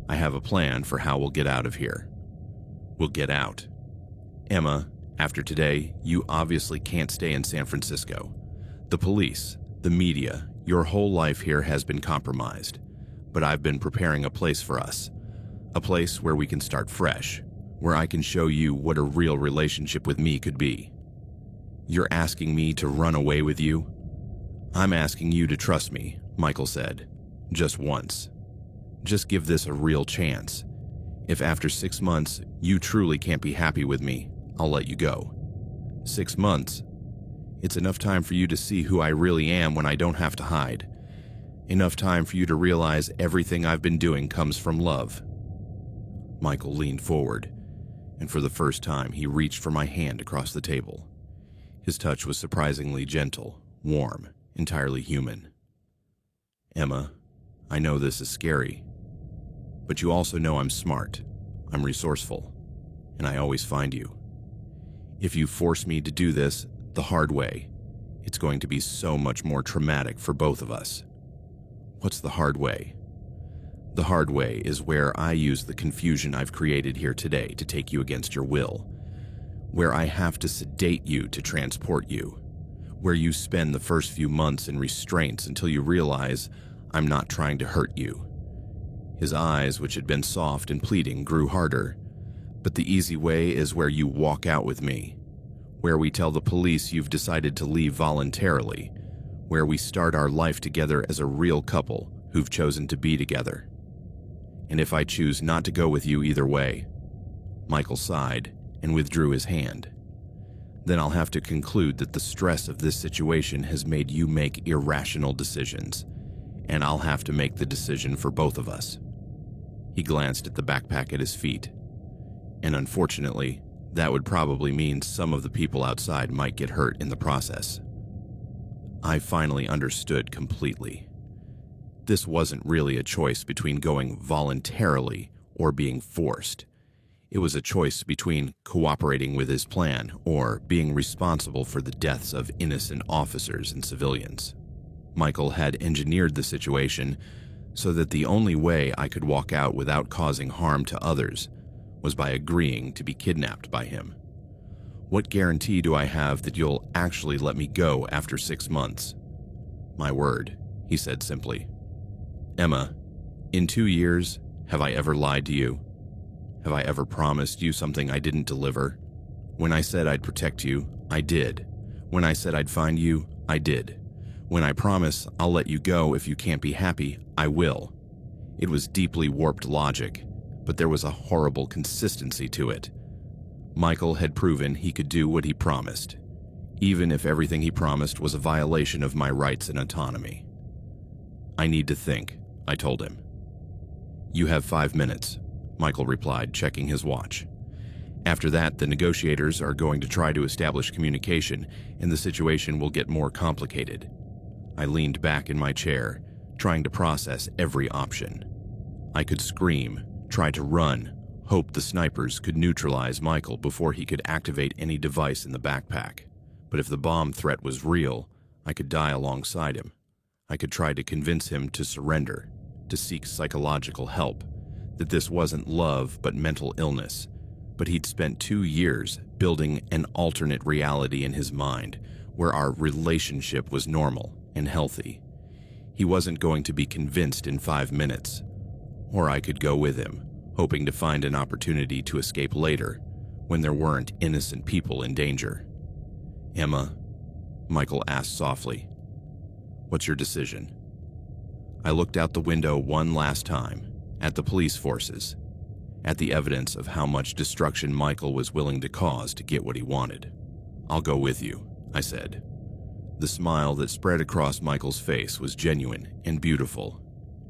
I have a plan for how we'll get out of here. We'll get out. Emma, after today, you obviously can't stay in San Francisco. The police, the media, your whole life here has been compromised. But I've been preparing a place for us. A place where we can start fresh, where I can show you what a real relationship with me could be. You're asking me to run away with you? I'm asking you to trust me," Michael said. "Just once. Just give this a real chance. If after 6 months you truly can't be happy with me, I'll let you go. 6 months? It's enough time for you to see who I really am when I don't have to hide. Enough time for you to realize everything I've been doing comes from love." Michael leaned forward, and for the first time he reached for my hand across the table. His touch was surprisingly gentle, warm, entirely human. "Emma, I know this is scary, but you also know I'm smart, I'm resourceful, and I always find you. If you force me to do this the hard way, it's going to be so much more traumatic for both of us. What's the hard way? The hard way is where I use the confusion I've created here today to take you against your will, where I have to sedate you to transport you, where you spend the first few months in restraints until you realize I'm not trying to hurt you. His eyes, which had been soft and pleading, grew harder. But the easy way is where you walk out with me, where we tell the police you've decided to leave voluntarily, where we start our life together as a real couple who've chosen to be together. And if I choose not to go with you either way, Michael sighed and withdrew his hand, then I'll have to conclude that the stress of this situation has made you make irrational decisions, and I'll have to make the decision for both of us. He glanced at the backpack at his feet, and unfortunately, that would probably mean some of the people outside might get hurt in the process. I finally understood completely. This wasn't really a choice between going voluntarily or being forced. It was a choice between cooperating with his plan or being responsible for the deaths of innocent officers and civilians. Michael had engineered the situation so that the only way I could walk out without causing harm to others was by agreeing to be kidnapped by him. What guarantee do I have that you'll actually let me go after 6 months? My word, he said simply. Emma, in 2 years, have I ever lied to you? Have I ever promised you something I didn't deliver? When I said I'd protect you, I did. When I said I'd find you, I did. When I promise I'll let you go if you can't be happy, I will. It was deeply warped logic, but there was a horrible consistency to it. Michael had proven he could do what he promised, even if everything he promised was a violation of my rights and autonomy. I need to think, I told him. You have 5 minutes, Michael replied, checking his watch. After that, the negotiators are going to try to establish communication, and the situation will get more complicated. I leaned back in my chair, trying to process every option. I could scream, try to run, hope the snipers could neutralize Michael before he could activate any device in the backpack. But if the bomb threat was real, I could die alongside him. I could try to convince him to surrender, to seek psychological help, that this wasn't love but mental illness. But he'd spent 2 years building an alternate reality in his mind where our relationship was normal and healthy. He wasn't going to be convinced in 5 minutes. Or I could go with him, hoping to find an opportunity to escape later when there weren't innocent people in danger. Emma, Michael asked softly, what's your decision? I looked out the window one last time, at the police forces, at the evidence of how much destruction Michael was willing to cause to get what he wanted. I'll go with you, I said. The smile that spread across Michael's face was genuine and beautiful,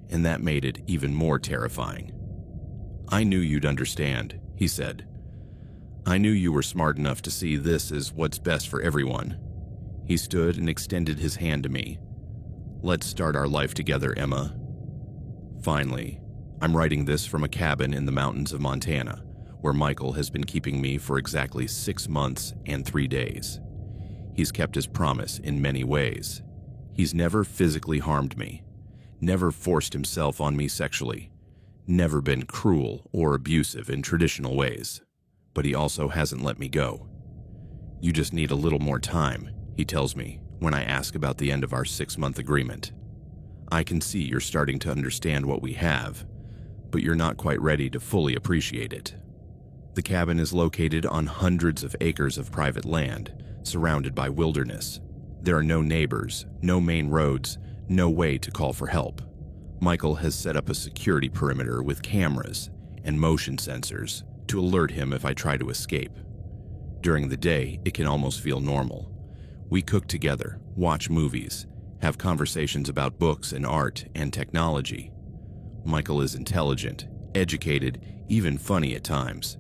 and that made it even more terrifying. I knew you'd understand, he said. I knew you were smart enough to see this as what's best for everyone. He stood and extended his hand to me. Let's start our life together, Emma. Finally, I'm writing this from a cabin in the mountains of Montana, where Michael has been keeping me for exactly 6 months and 3 days. He's kept his promise in many ways. He's never physically harmed me, never forced himself on me sexually, never been cruel or abusive in traditional ways, but he also hasn't let me go. You just need a little more time, he tells me when I ask about the end of our 6-month agreement. I can see you're starting to understand what we have, but you're not quite ready to fully appreciate it. The cabin is located on hundreds of acres of private land, surrounded by wilderness. There are no neighbors, no main roads, no way to call for help. Michael has set up a security perimeter with cameras and motion sensors to alert him if I try to escape. During the day, it can almost feel normal. We cook together, watch movies, have conversations about books and art and technology. Michael is intelligent, educated, even funny at times.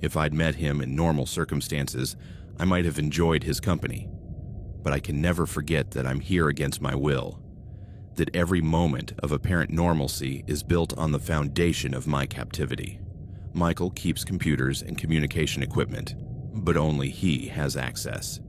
If I'd met him in normal circumstances, I might have enjoyed his company. But I can never forget that I'm here against my will, that every moment of apparent normalcy is built on the foundation of my captivity. Michael keeps computers and communication equipment, but only he has access.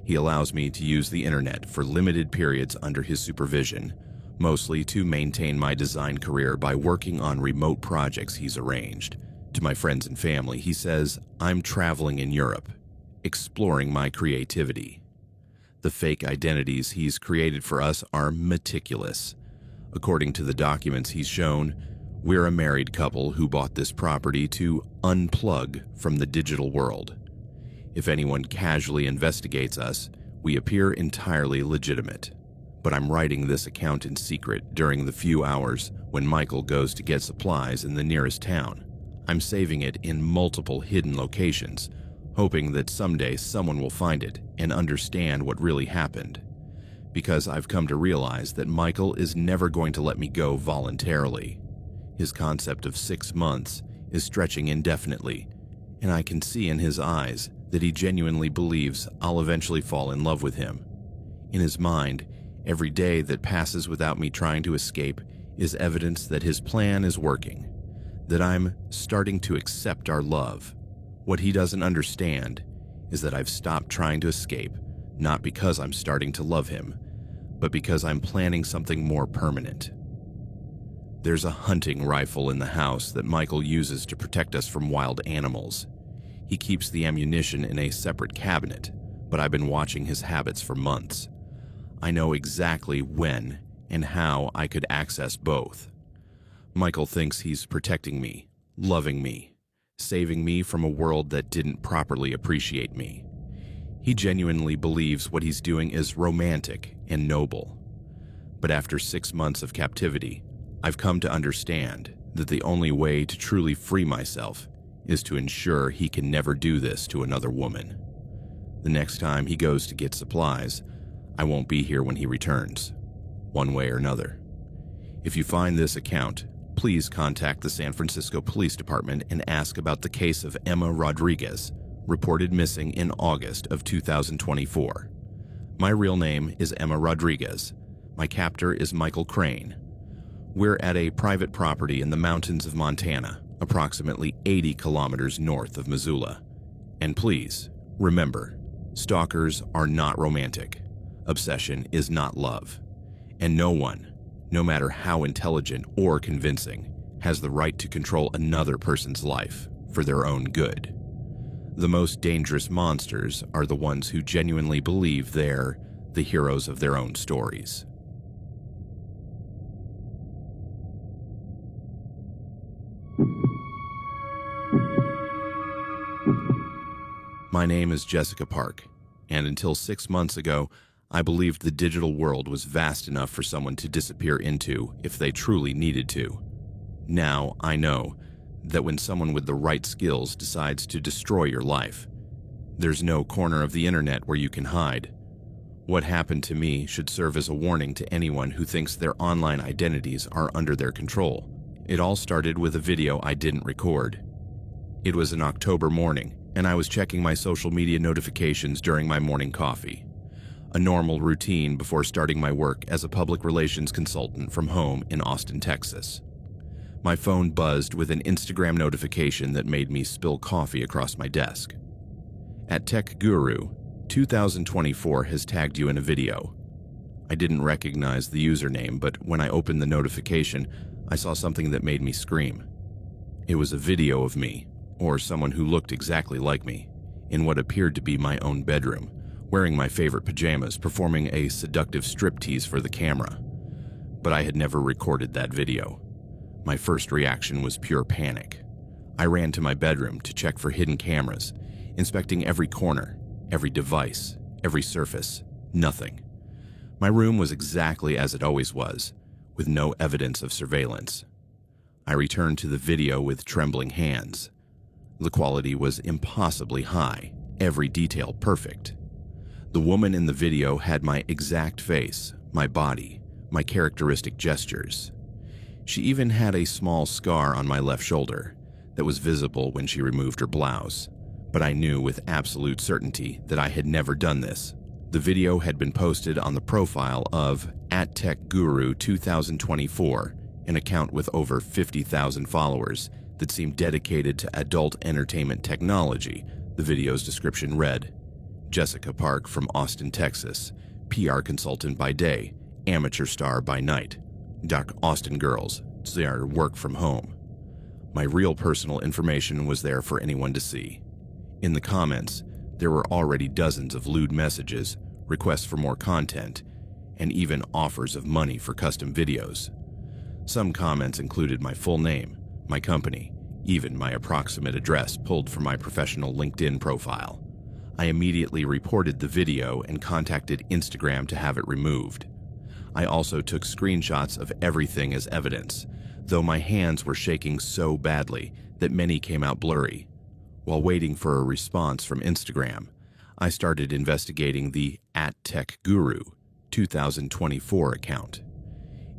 He allows me to use the internet for limited periods under his supervision, mostly to maintain my design career by working on remote projects he's arranged. To my friends and family, he says I'm traveling in Europe, exploring my creativity. The fake identities he's created for us are meticulous. According to the documents he's shown, we're a married couple who bought this property to unplug from the digital world. If anyone casually investigates us, we appear entirely legitimate. But I'm writing this account in secret during the few hours when Michael goes to get supplies in the nearest town. I'm saving it in multiple hidden locations, hoping that someday someone will find it and understand what really happened. Because I've come to realize that Michael is never going to let me go voluntarily. His concept of 6 months is stretching indefinitely, and I can see in his eyes that he genuinely believes I'll eventually fall in love with him. In his mind, every day that passes without me trying to escape is evidence that his plan is working, that I'm starting to accept our love. What he doesn't understand is that I've stopped trying to escape, not because I'm starting to love him, but because I'm planning something more permanent. There's a hunting rifle in the house that Michael uses to protect us from wild animals. He keeps the ammunition in a separate cabinet, but I've been watching his habits for months. I know exactly when and how I could access both. Michael thinks he's protecting me, loving me, saving me from a world that didn't properly appreciate me. He genuinely believes what he's doing is romantic and noble. But after 6 months of captivity, I've come to understand that the only way to truly free myself is to ensure he can never do this to another woman. The next time he goes to get supplies, I won't be here when he returns, one way or another. If you find this account, please contact the San Francisco Police Department and ask about the case of Emma Rodriguez, reported missing in August of 2024. My real name is Emma Rodriguez. My captor is Michael Crane. We're at a private property in the mountains of Montana, approximately 80 kilometers north of Missoula. And please, remember, stalkers are not romantic. Obsession is not love. And no one, no matter how intelligent or convincing, has the right to control another person's life for their own good. The most dangerous monsters are the ones who genuinely believe they're the heroes of their own stories. My name is Jessica Park, and until 6 months ago, I believed the digital world was vast enough for someone to disappear into if they truly needed to. Now I know that when someone with the right skills decides to destroy your life, there's no corner of the internet where you can hide. What happened to me should serve as a warning to anyone who thinks their online identities are under their control. It all started with a video I didn't record. It was an October morning, and I was checking my social media notifications during my morning coffee. A normal routine before starting my work as a public relations consultant from home in Austin, Texas. My phone buzzed with an Instagram notification that made me spill coffee across my desk. At Tech Guru, 2024 has tagged you in a video. I didn't recognize the username, but when I opened the notification, I saw something that made me scream. It was a video of me, or someone who looked exactly like me, in what appeared to be my own bedroom, wearing my favorite pajamas, performing a seductive striptease for the camera. But I had never recorded that video. My first reaction was pure panic. I ran to my bedroom to check for hidden cameras, inspecting every corner, every device, every surface. Nothing. My room was exactly as it always was, with no evidence of surveillance. I returned to the video with trembling hands. The quality was impossibly high, every detail perfect. The woman in the video had my exact face, my body, my characteristic gestures. She even had a small scar on my left shoulder that was visible when she removed her blouse, but I knew with absolute certainty that I had never done this. The video had been posted on the profile of @TechGuru2024, an account with over 50,000 followers that seemed dedicated to adult entertainment technology. The video's description read, "Jessica Park from Austin, Texas, PR consultant by day, amateur star by night, Austin girls, they are work from home. My real personal information was there for anyone to see. In the comments, there were already dozens of lewd messages, requests for more content, and even offers of money for custom videos. Some comments included my full name, my company, even my approximate address pulled from my professional LinkedIn profile. I immediately reported the video and contacted Instagram to have it removed. I also took screenshots of everything as evidence, though my hands were shaking so badly that many came out blurry. While waiting for a response from Instagram, I started investigating the @TechGuru 2024 account.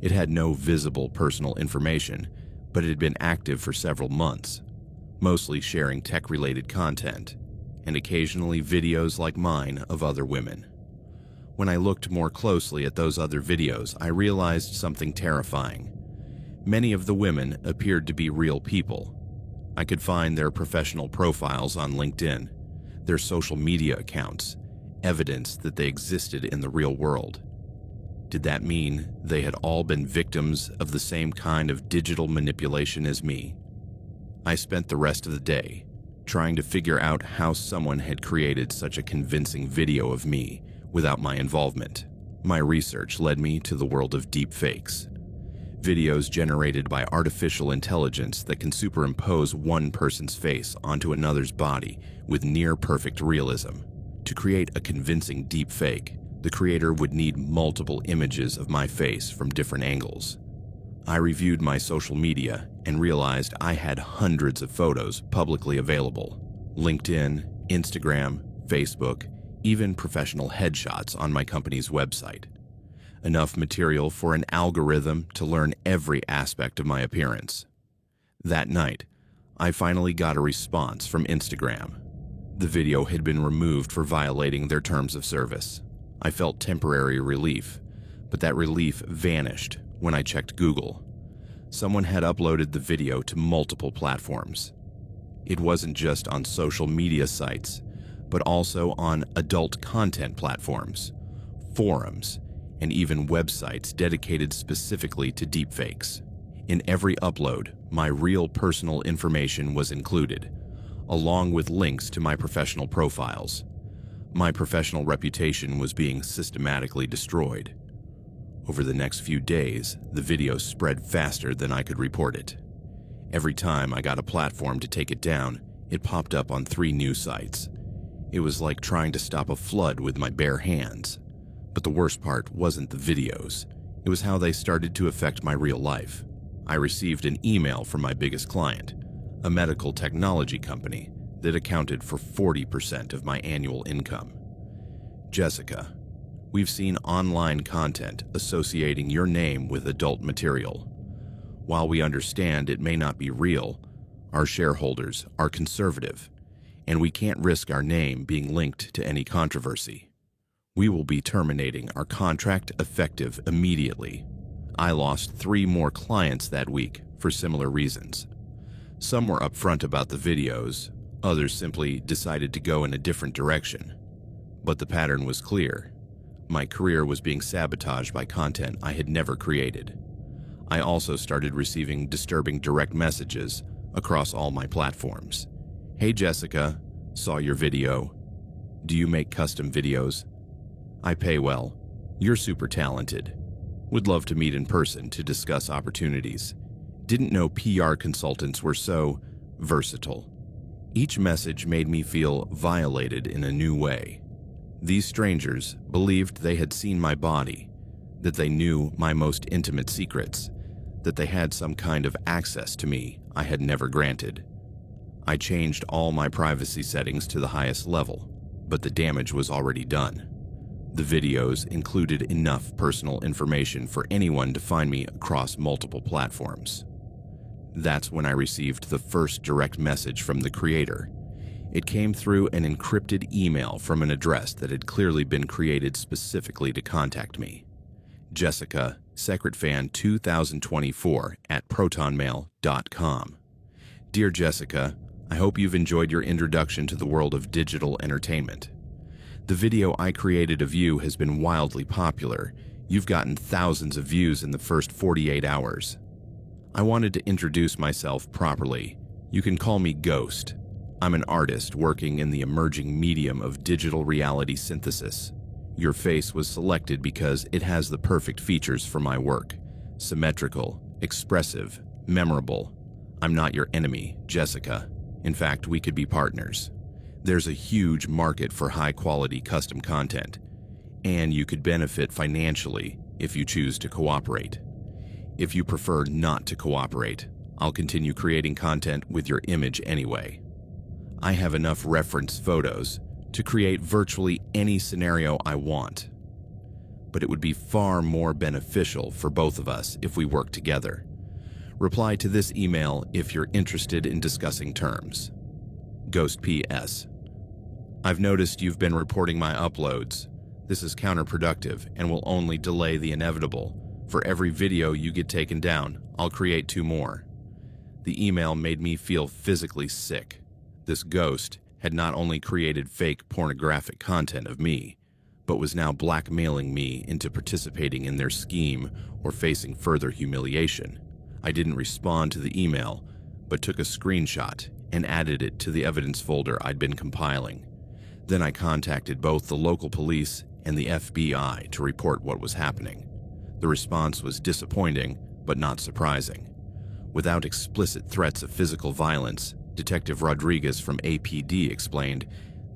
It had no visible personal information, but it had been active for several months, mostly sharing tech-related content, and occasionally videos like mine of other women. When I looked more closely at those other videos, I realized something terrifying. Many of the women appeared to be real people. I could find their professional profiles on LinkedIn, their social media accounts, evidence that they existed in the real world. Did that mean they had all been victims of the same kind of digital manipulation as me? I spent the rest of the day trying to figure out how someone had created such a convincing video of me without my involvement. My research led me to the world of deepfakes. Videos generated by artificial intelligence that can superimpose one person's face onto another's body with near-perfect realism. To create a convincing deepfake, the creator would need multiple images of my face from different angles. I reviewed my social media and realized I had hundreds of photos publicly available. LinkedIn, Instagram, Facebook, even professional headshots on my company's website. Enough material for an algorithm to learn every aspect of my appearance. That night, I finally got a response from Instagram. The video had been removed for violating their terms of service. I felt temporary relief, but that relief vanished when I checked Google. Someone had uploaded the video to multiple platforms. It wasn't just on social media sites, but also on adult content platforms, forums, and even websites dedicated specifically to deepfakes. In every upload, my real personal information was included, along with links to my professional profiles. My professional reputation was being systematically destroyed. Over the next few days, the video spread faster than I could report it. Every time I got a platform to take it down, it popped up on 3 new sites. It was like trying to stop a flood with my bare hands. But the worst part wasn't the videos. It was how they started to affect my real life. I received an email from my biggest client, a medical technology company that accounted for 40% of my annual income. Jessica, we've seen online content associating your name with adult material. While we understand it may not be real, our shareholders are conservative, and we can't risk our name being linked to any controversy. We will be terminating our contract effective immediately. I lost 3 more clients that week for similar reasons. Some were upfront about the videos, others simply decided to go in a different direction. But the pattern was clear. My career was being sabotaged by content I had never created. I also started receiving disturbing direct messages across all my platforms. "Hey Jessica, saw your video. Do you make custom videos? I pay well. You're super talented. Would love to meet in person to discuss opportunities. Didn't know PR consultants were so versatile." Each message made me feel violated in a new way. These strangers believed they had seen my body, that they knew my most intimate secrets, that they had some kind of access to me I had never granted. I changed all my privacy settings to the highest level, but the damage was already done. The videos included enough personal information for anyone to find me across multiple platforms. That's when I received the first direct message from the creator. It came through an encrypted email from an address that had clearly been created specifically to contact me. Jessica, SecretFan 2024 @protonmail.com. Dear Jessica, I hope you've enjoyed your introduction to the world of digital entertainment. The video I created of you has been wildly popular. You've gotten thousands of views in the first 48 hours. I wanted to introduce myself properly. You can call me Ghost. I'm an artist working in the emerging medium of digital reality synthesis. Your face was selected because it has the perfect features for my work. Symmetrical, expressive, memorable. I'm not your enemy, Jessica. In fact, we could be partners. There's a huge market for high-quality custom content, and you could benefit financially if you choose to cooperate. If you prefer not to cooperate, I'll continue creating content with your image anyway. I have enough reference photos to create virtually any scenario I want, but it would be far more beneficial for both of us if we work together. Reply to this email if you're interested in discussing terms. Ghost PS. I've noticed you've been reporting my uploads. This is counterproductive and will only delay the inevitable. For every video you get taken down, I'll create 2 more. The email made me feel physically sick. This ghost had not only created fake pornographic content of me, but was now blackmailing me into participating in their scheme or facing further humiliation. I didn't respond to the email, but took a screenshot and added it to the evidence folder I'd been compiling. Then I contacted both the local police and the FBI to report what was happening. The response was disappointing, but not surprising. Without explicit threats of physical violence, Detective Rodriguez from APD explained,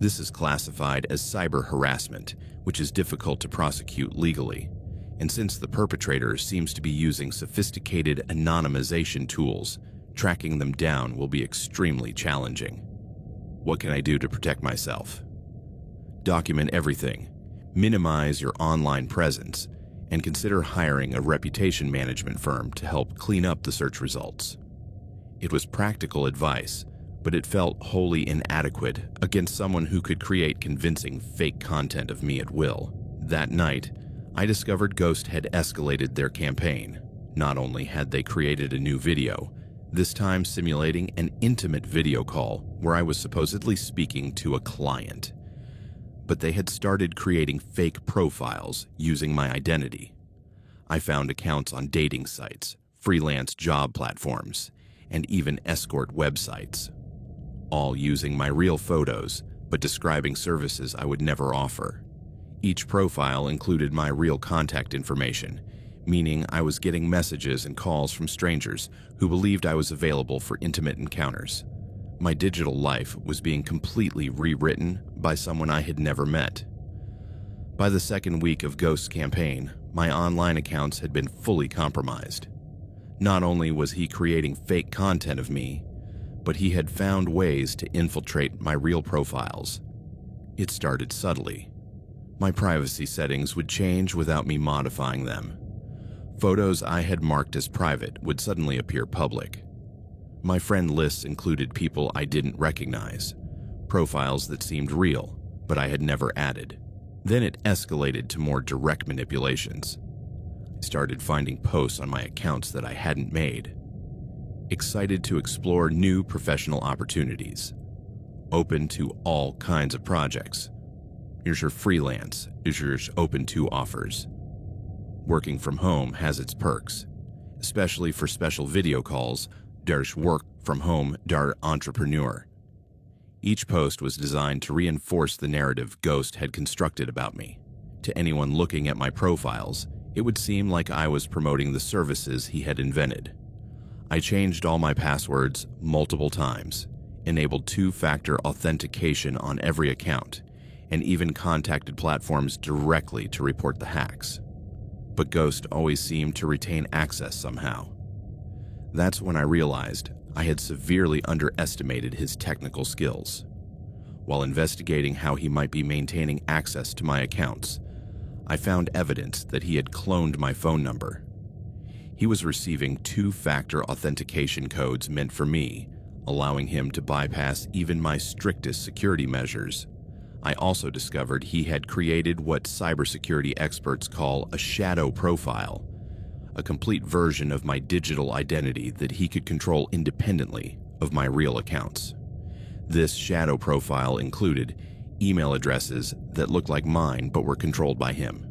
"This is classified as cyber harassment, which is difficult to prosecute legally. And since the perpetrator seems to be using sophisticated anonymization tools, tracking them down will be extremely challenging. What can I do to protect myself?" Document everything, minimize your online presence, and consider hiring a reputation management firm to help clean up the search results. It was practical advice, but it felt wholly inadequate against someone who could create convincing fake content of me at will. That night, I discovered Ghost had escalated their campaign. Not only had they created a new video, this time simulating an intimate video call where I was supposedly speaking to a client, but they had started creating fake profiles using my identity. I found accounts on dating sites, freelance job platforms, and even escort websites, all using my real photos but describing services I would never offer. Each profile included my real contact information, meaning I was getting messages and calls from strangers who believed I was available for intimate encounters. My digital life was being completely rewritten by someone I had never met. By the second week of Ghost's campaign, my online accounts had been fully compromised. Not only was he creating fake content of me, but he had found ways to infiltrate my real profiles. It started subtly. My privacy settings would change without me modifying them. Photos I had marked as private would suddenly appear public. My friend lists included people I didn't recognize, profiles that seemed real, but I had never added. Then it escalated to more direct manipulations. I started finding posts on my accounts that I hadn't made. Excited to explore new professional opportunities. Open to all kinds of projects. Here's your freelance, is yours open to offers. Working from home has its perks, especially for special video calls. There's work from home, der entrepreneur. Each post was designed to reinforce the narrative Ghost had constructed about me. To anyone looking at my profiles, it would seem like I was promoting the services he had invented. I changed all my passwords multiple times, enabled 2-factor authentication on every account, and even contacted platforms directly to report the hacks. But Ghost always seemed to retain access somehow. That's when I realized I had severely underestimated his technical skills. While investigating how he might be maintaining access to my accounts, I found evidence that he had cloned my phone number. He was receiving 2-factor authentication codes meant for me, allowing him to bypass even my strictest security measures. I also discovered he had created what cybersecurity experts call a shadow profile, a complete version of my digital identity that he could control independently of my real accounts. This shadow profile included email addresses that looked like mine but were controlled by him,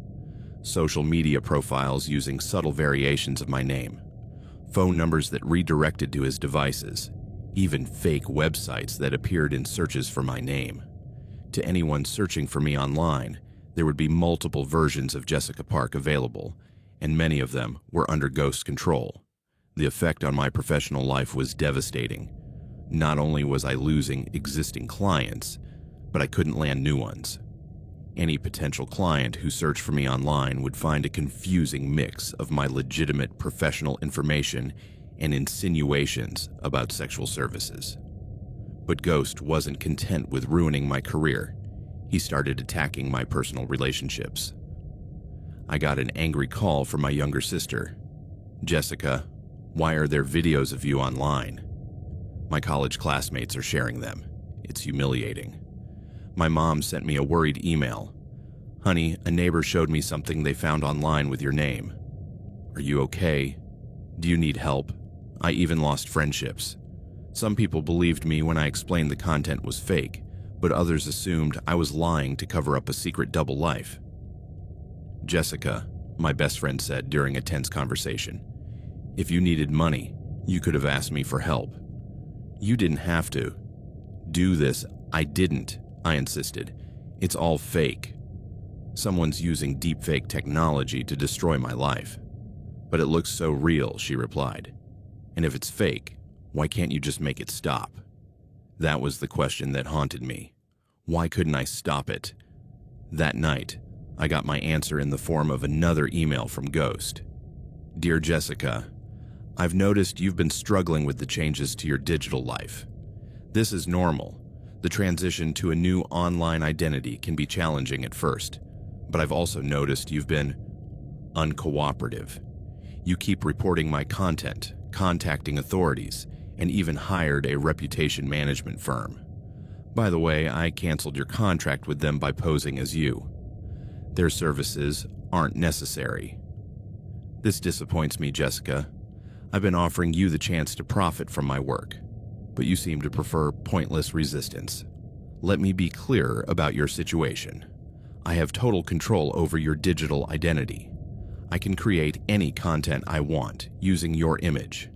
social media profiles using subtle variations of my name, phone numbers that redirected to his devices, even fake websites that appeared in searches for my name. To anyone searching for me online, there would be multiple versions of Jessica Park available, and many of them were under Ghost control. The effect on my professional life was devastating. Not only was I losing existing clients, but I couldn't land new ones. Any potential client who searched for me online would find a confusing mix of my legitimate professional information and insinuations about sexual services. But Ghost wasn't content with ruining my career. He started attacking my personal relationships. I got an angry call from my younger sister. "Jessica, why are there videos of you online? My college classmates are sharing them. It's humiliating." My mom sent me a worried email. "Honey, a neighbor showed me something they found online with your name. Are you okay? Do you need help? I even lost friendships. Some people believed me when I explained the content was fake, but others assumed I was lying to cover up a secret double life." "Jessica," my best friend said during a tense conversation, "if you needed money, you could have asked me for help. You didn't have to do this." "I didn't," I insisted. "It's all fake. Someone's using deepfake technology to destroy my life." "But it looks so real," she replied. "And if it's fake, why can't you just make it stop?" That was the question that haunted me. Why couldn't I stop it? That night, I got my answer in the form of another email from Ghost. "Dear Jessica, I've noticed you've been struggling with the changes to your digital life. This is normal. The transition to a new online identity can be challenging at first, but I've also noticed you've been uncooperative. You keep reporting my content, contacting authorities, and even hired a reputation management firm. By the way, I canceled your contract with them by posing as you. Their services aren't necessary. This disappoints me, Jessica. I've been offering you the chance to profit from my work, but you seem to prefer pointless resistance. Let me be clear about your situation. I have total control over your digital identity. I can create any content I want using your image.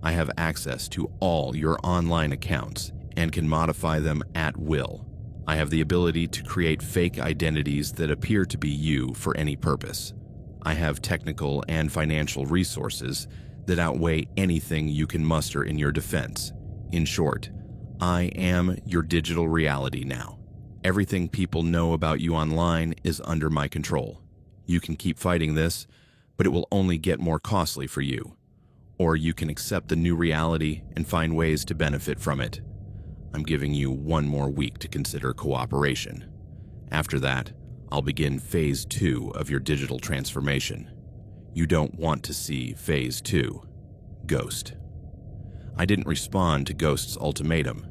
I have access to all your online accounts and can modify them at will. I have the ability to create fake identities that appear to be you for any purpose. I have technical and financial resources that outweigh anything you can muster in your defense. In short, I am your digital reality now. Everything people know about you online is under my control. You can keep fighting this, but it will only get more costly for you. Or you can accept the new reality and find ways to benefit from it. I'm giving you 1 more week to consider cooperation. After that, I'll begin Phase 2 of your digital transformation. You don't want to see Phase 2. Ghost. I didn't respond to Ghost's ultimatum,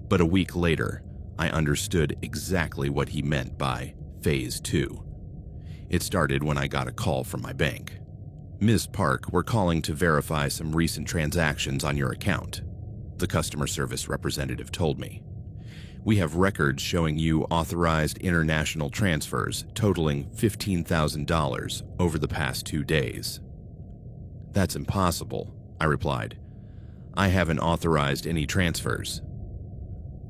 but a week later, I understood exactly what he meant by Phase 2. It started when I got a call from my bank. "Ms. Park, we're calling to verify some recent transactions on your account," the customer service representative told me. "We have records showing you authorized international transfers totaling $15,000 over the past 2 days." "That's impossible," I replied. "I haven't authorized any transfers."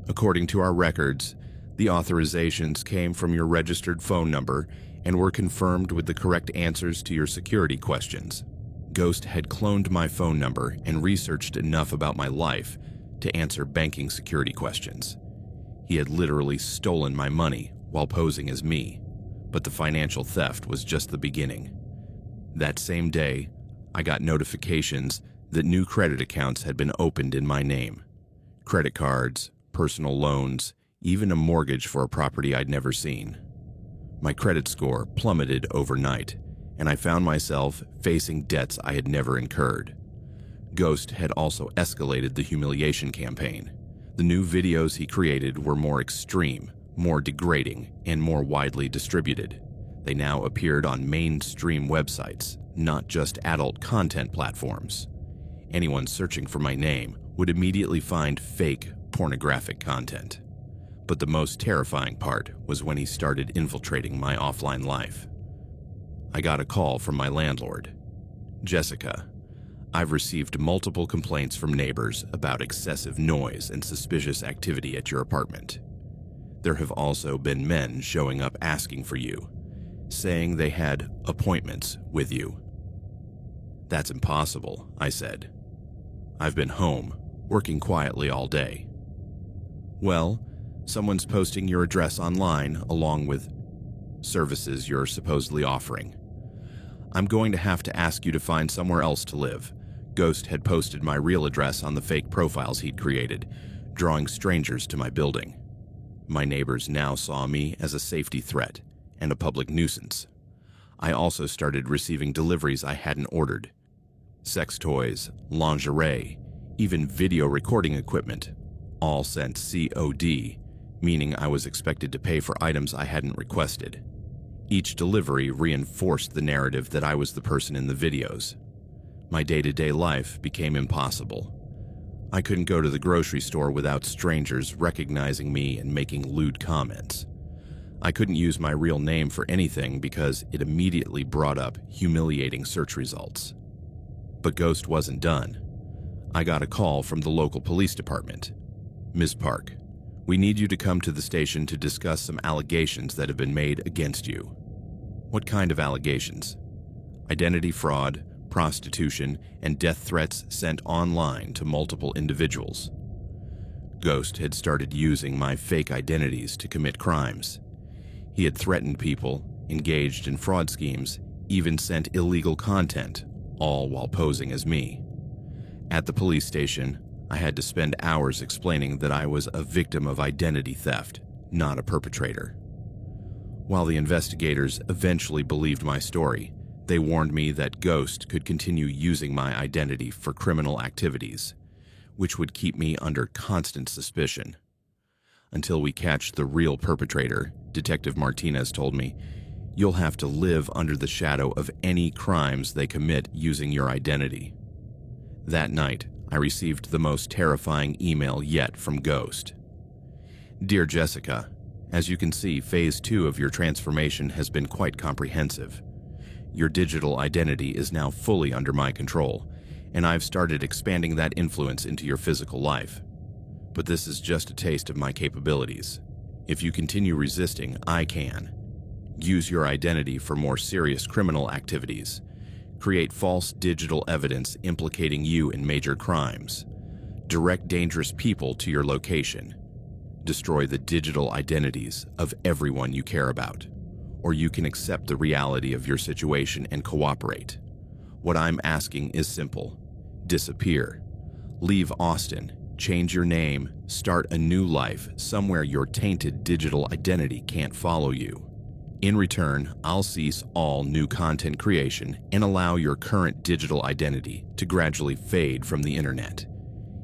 "According to our records, the authorizations came from your registered phone number and were confirmed with the correct answers to your security questions." Ghost had cloned my phone number and researched enough about my life to answer banking security questions. He had literally stolen my money while posing as me, but the financial theft was just the beginning. That same day, I got notifications that new credit accounts had been opened in my name. Credit cards, personal loans, even a mortgage for a property I'd never seen. My credit score plummeted overnight, and I found myself facing debts I had never incurred. Ghost had also escalated the humiliation campaign. The new videos he created were more extreme, more degrading, and more widely distributed. They now appeared on mainstream websites, not just adult content platforms. Anyone searching for my name would immediately find fake, pornographic content. But the most terrifying part was when he started infiltrating my offline life. I got a call from my landlord. Jessica, I've received multiple complaints from neighbors about excessive noise and suspicious activity at your apartment. There have also been men showing up asking for you, saying they had appointments with you. That's impossible, I said. I've been home, working quietly all day. Well, someone's posting your address online along with services you're supposedly offering. I'm going to have to ask you to find somewhere else to live. Ghost had posted my real address on the fake profiles he'd created, drawing strangers to my building. My neighbors now saw me as a safety threat and a public nuisance. I also started receiving deliveries I hadn't ordered. Sex toys, lingerie, even video recording equipment, all sent COD, meaning I was expected to pay for items I hadn't requested. Each delivery reinforced the narrative that I was the person in the videos. My day-to-day life became impossible. I couldn't go to the grocery store without strangers recognizing me and making lewd comments. I couldn't use my real name for anything because it immediately brought up humiliating search results. But Ghost wasn't done. I got a call from the local police department. Ms. Park, we need you to come to the station to discuss some allegations that have been made against you. What kind of allegations? Identity fraud, prostitution, and death threats sent online to multiple individuals. Ghost had started using my fake identities to commit crimes. He had threatened people, engaged in fraud schemes, even sent illegal content, all while posing as me. At the police station, I had to spend hours explaining that I was a victim of identity theft, not a perpetrator. While the investigators eventually believed my story, they warned me that Ghost could continue using my identity for criminal activities, which would keep me under constant suspicion. Until we catch the real perpetrator, Detective Martinez told me, you'll have to live under the shadow of any crimes they commit using your identity. That night, I received the most terrifying email yet from Ghost. Dear Jessica, as you can see, Phase 2 of your transformation has been quite comprehensive. Your digital identity is now fully under my control, and I've started expanding that influence into your physical life. But this is just a taste of my capabilities. If you continue resisting, I can. Use your identity for more serious criminal activities. Create false digital evidence implicating you in major crimes. Direct dangerous people to your location. Destroy the digital identities of everyone you care about. Or you can accept the reality of your situation and cooperate. What I'm asking is simple. Disappear. Leave Austin. Change your name. Start a new life somewhere your tainted digital identity can't follow you. In return, I'll cease all new content creation and allow your current digital identity to gradually fade from the internet.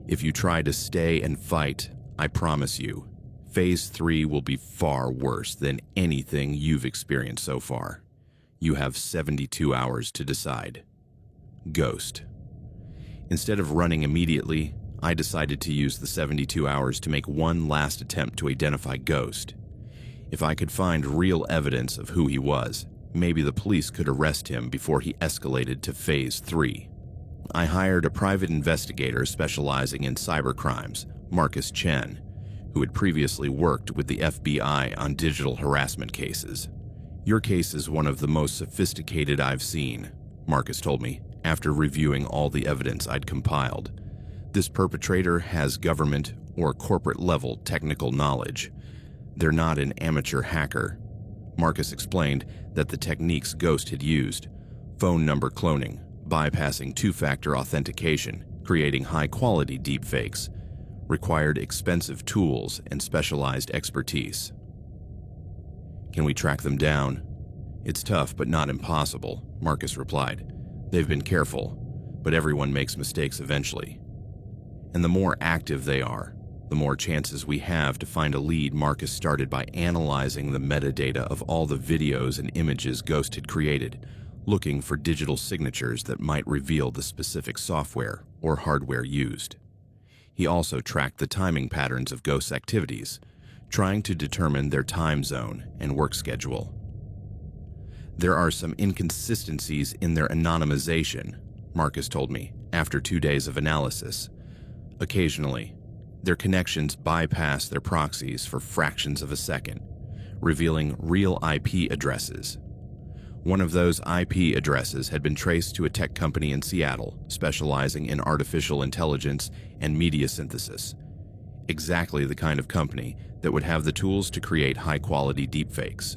If you try to stay and fight, I promise you, Phase 3 will be far worse than anything you've experienced so far. You have 72 hours to decide. Ghost. Instead of running immediately, I decided to use the 72 hours to make one last attempt to identify Ghost. If I could find real evidence of who he was, maybe the police could arrest him before he escalated to Phase 3. I hired a private investigator specializing in cybercrimes, Marcus Chen, who had previously worked with the FBI on digital harassment cases. Your case is one of the most sophisticated I've seen, Marcus told me, after reviewing all the evidence I'd compiled. This perpetrator has government or corporate-level technical knowledge. They're not an amateur hacker. Marcus explained that the techniques Ghost had used, phone number cloning, bypassing two-factor authentication, creating high-quality deepfakes, required expensive tools and specialized expertise. Can we track them down? It's tough, but not impossible, Marcus replied. They've been careful, but everyone makes mistakes eventually. And the more active they are, the more chances we have to find a lead. Marcus started by analyzing the metadata of all the videos and images Ghost had created, looking for digital signatures that might reveal the specific software or hardware used. He also tracked the timing patterns of Ghost's activities, trying to determine their time zone and work schedule. There are some inconsistencies in their anonymization, Marcus told me after 2 days of analysis. Occasionally, their connections bypass their proxies for fractions of a second, revealing real IP addresses. One of those IP addresses had been traced to a tech company in Seattle specializing in artificial intelligence and media synthesis. Exactly the kind of company that would have the tools to create high-quality deepfakes.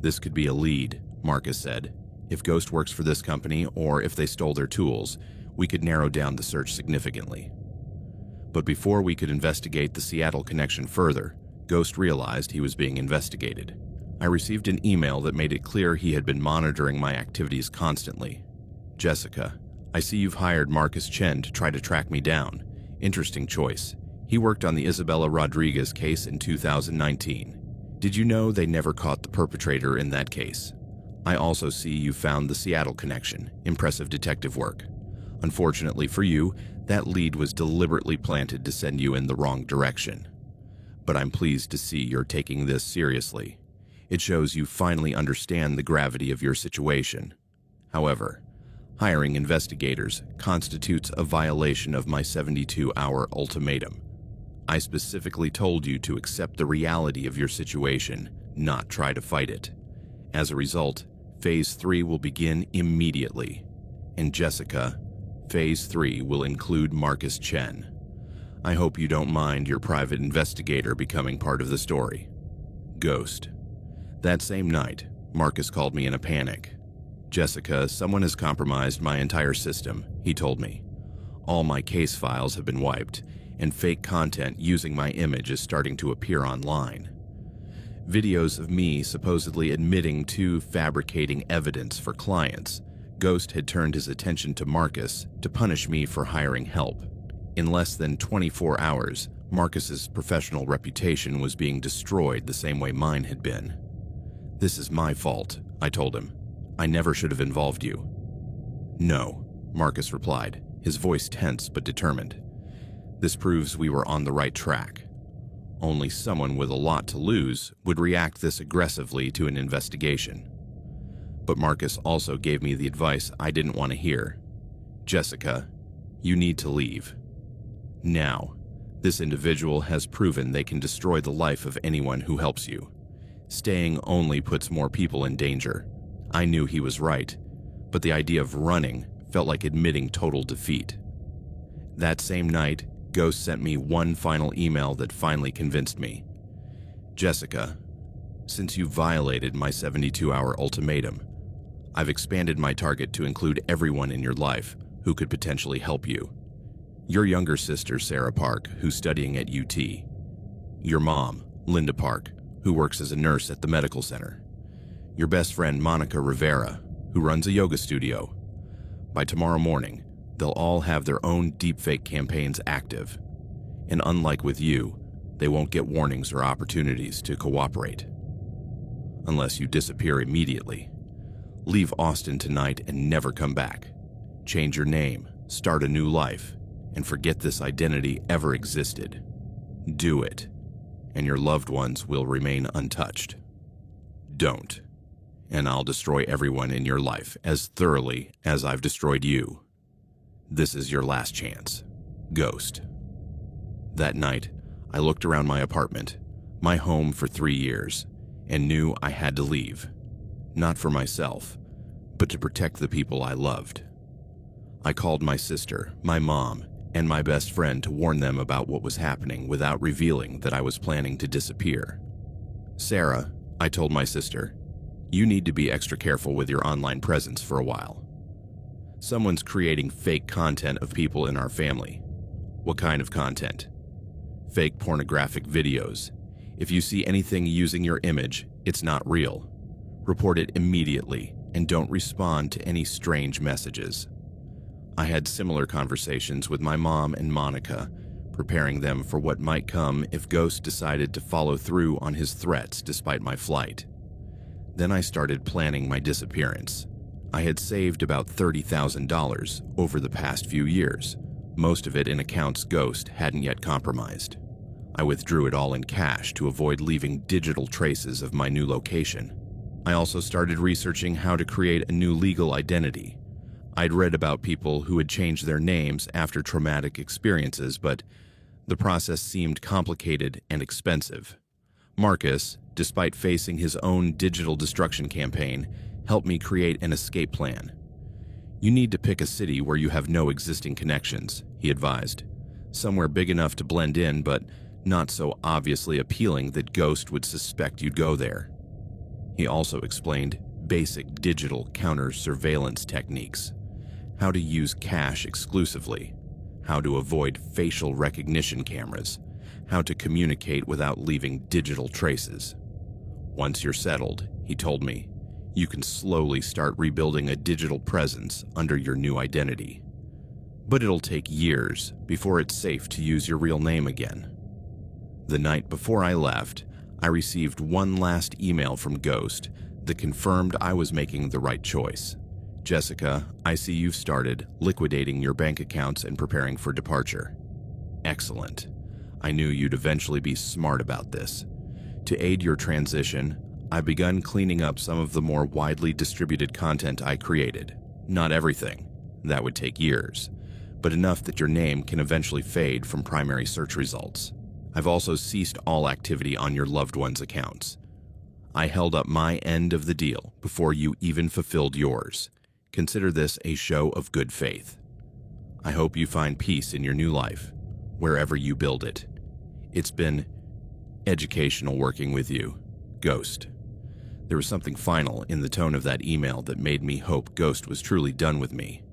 This could be a lead, Marcus said. If Ghost works for this company or if they stole their tools, we could narrow down the search significantly. But before we could investigate the Seattle connection further, Ghost realized he was being investigated. I received an email that made it clear he had been monitoring my activities constantly. Jessica, I see you've hired Marcus Chen to try to track me down. Interesting choice. He worked on the Isabella Rodriguez case in 2019. Did you know they never caught the perpetrator in that case? I also see you found the Seattle connection. Impressive detective work. Unfortunately for you, that lead was deliberately planted to send you in the wrong direction. But I'm pleased to see you're taking this seriously. It shows you finally understand the gravity of your situation. However, hiring investigators constitutes a violation of my 72-hour ultimatum. I specifically told you to accept the reality of your situation, not try to fight it. As a result, Phase 3 will begin immediately. And Jessica, Phase 3 will include Marcus Chen. I hope you don't mind your private investigator becoming part of the story. Ghost. That same night, Marcus called me in a panic. Jessica, someone has compromised my entire system, he told me. All my case files have been wiped, and fake content using my image is starting to appear online. Videos of me supposedly admitting to fabricating evidence for clients. Ghost had turned his attention to Marcus to punish me for hiring help. In less than 24 hours, Marcus's professional reputation was being destroyed the same way mine had been. This is my fault, I told him. I never should have involved you. No, Marcus replied, his voice tense but determined. This proves we were on the right track. Only someone with a lot to lose would react this aggressively to an investigation. But Marcus also gave me the advice I didn't want to hear. Jessica, you need to leave. Now, this individual has proven they can destroy the life of anyone who helps you. Staying only puts more people in danger. I knew he was right, but the idea of running felt like admitting total defeat. That same night, Ghost sent me one final email that finally convinced me. Jessica, since you violated my 72-hour ultimatum, I've expanded my target to include everyone in your life who could potentially help you. Your younger sister, Sarah Park, who's studying at UT. Your mom, Linda Park, who works as a nurse at the medical center. Your best friend, Monica Rivera, who runs a yoga studio. By tomorrow morning, they'll all have their own deepfake campaigns active. And unlike with you, they won't get warnings or opportunities to cooperate. Unless you disappear immediately. Leave Austin tonight and never come back. Change your name, start a new life, and forget this identity ever existed. Do it, and your loved ones will remain untouched. Don't, and I'll destroy everyone in your life as thoroughly as I've destroyed you. This is your last chance. Ghost. That night, I looked around my apartment, my home for 3 years, and knew I had to leave. Not for myself, but to protect the people I loved. I called my sister, my mom, and my best friend to warn them about what was happening without revealing that I was planning to disappear. Sarah, I told my sister, you need to be extra careful with your online presence for a while. Someone's creating fake content of people in our family. What kind of content? Fake pornographic videos. If you see anything using your image, it's not real. Report it immediately and don't respond to any strange messages. I had similar conversations with my mom and Monica, preparing them for what might come if Ghost decided to follow through on his threats despite my flight. Then I started planning my disappearance. I had saved about $30,000 over the past few years, most of it in accounts Ghost hadn't yet compromised. I withdrew it all in cash to avoid leaving digital traces of my new location. I also started researching how to create a new legal identity. I'd read about people who had changed their names after traumatic experiences, but the process seemed complicated and expensive. Marcus, despite facing his own digital destruction campaign, helped me create an escape plan. "You need to pick a city where you have no existing connections," he advised. "Somewhere big enough to blend in, but not so obviously appealing that Ghost would suspect you'd go there." He also explained basic digital counter-surveillance techniques, how to use cash exclusively, how to avoid facial recognition cameras, how to communicate without leaving digital traces. "Once you're settled," he told me, "you can slowly start rebuilding a digital presence under your new identity. But it'll take years before it's safe to use your real name again." The night before I left, I received one last email from Ghost that confirmed I was making the right choice. "Jessica, I see you've started liquidating your bank accounts and preparing for departure." Excellent. I knew you'd eventually be smart about this. To aid your transition, I've begun cleaning up some of the more widely distributed content I created. Not everything. That would take years. But enough that your name can eventually fade from primary search results. I've also ceased all activity on your loved ones' accounts. I held up my end of the deal before you even fulfilled yours. Consider this a show of good faith. I hope you find peace in your new life, wherever you build it. It's been educational working with you, Ghost. There was something final in the tone of that email that made me hope Ghost was truly done with me,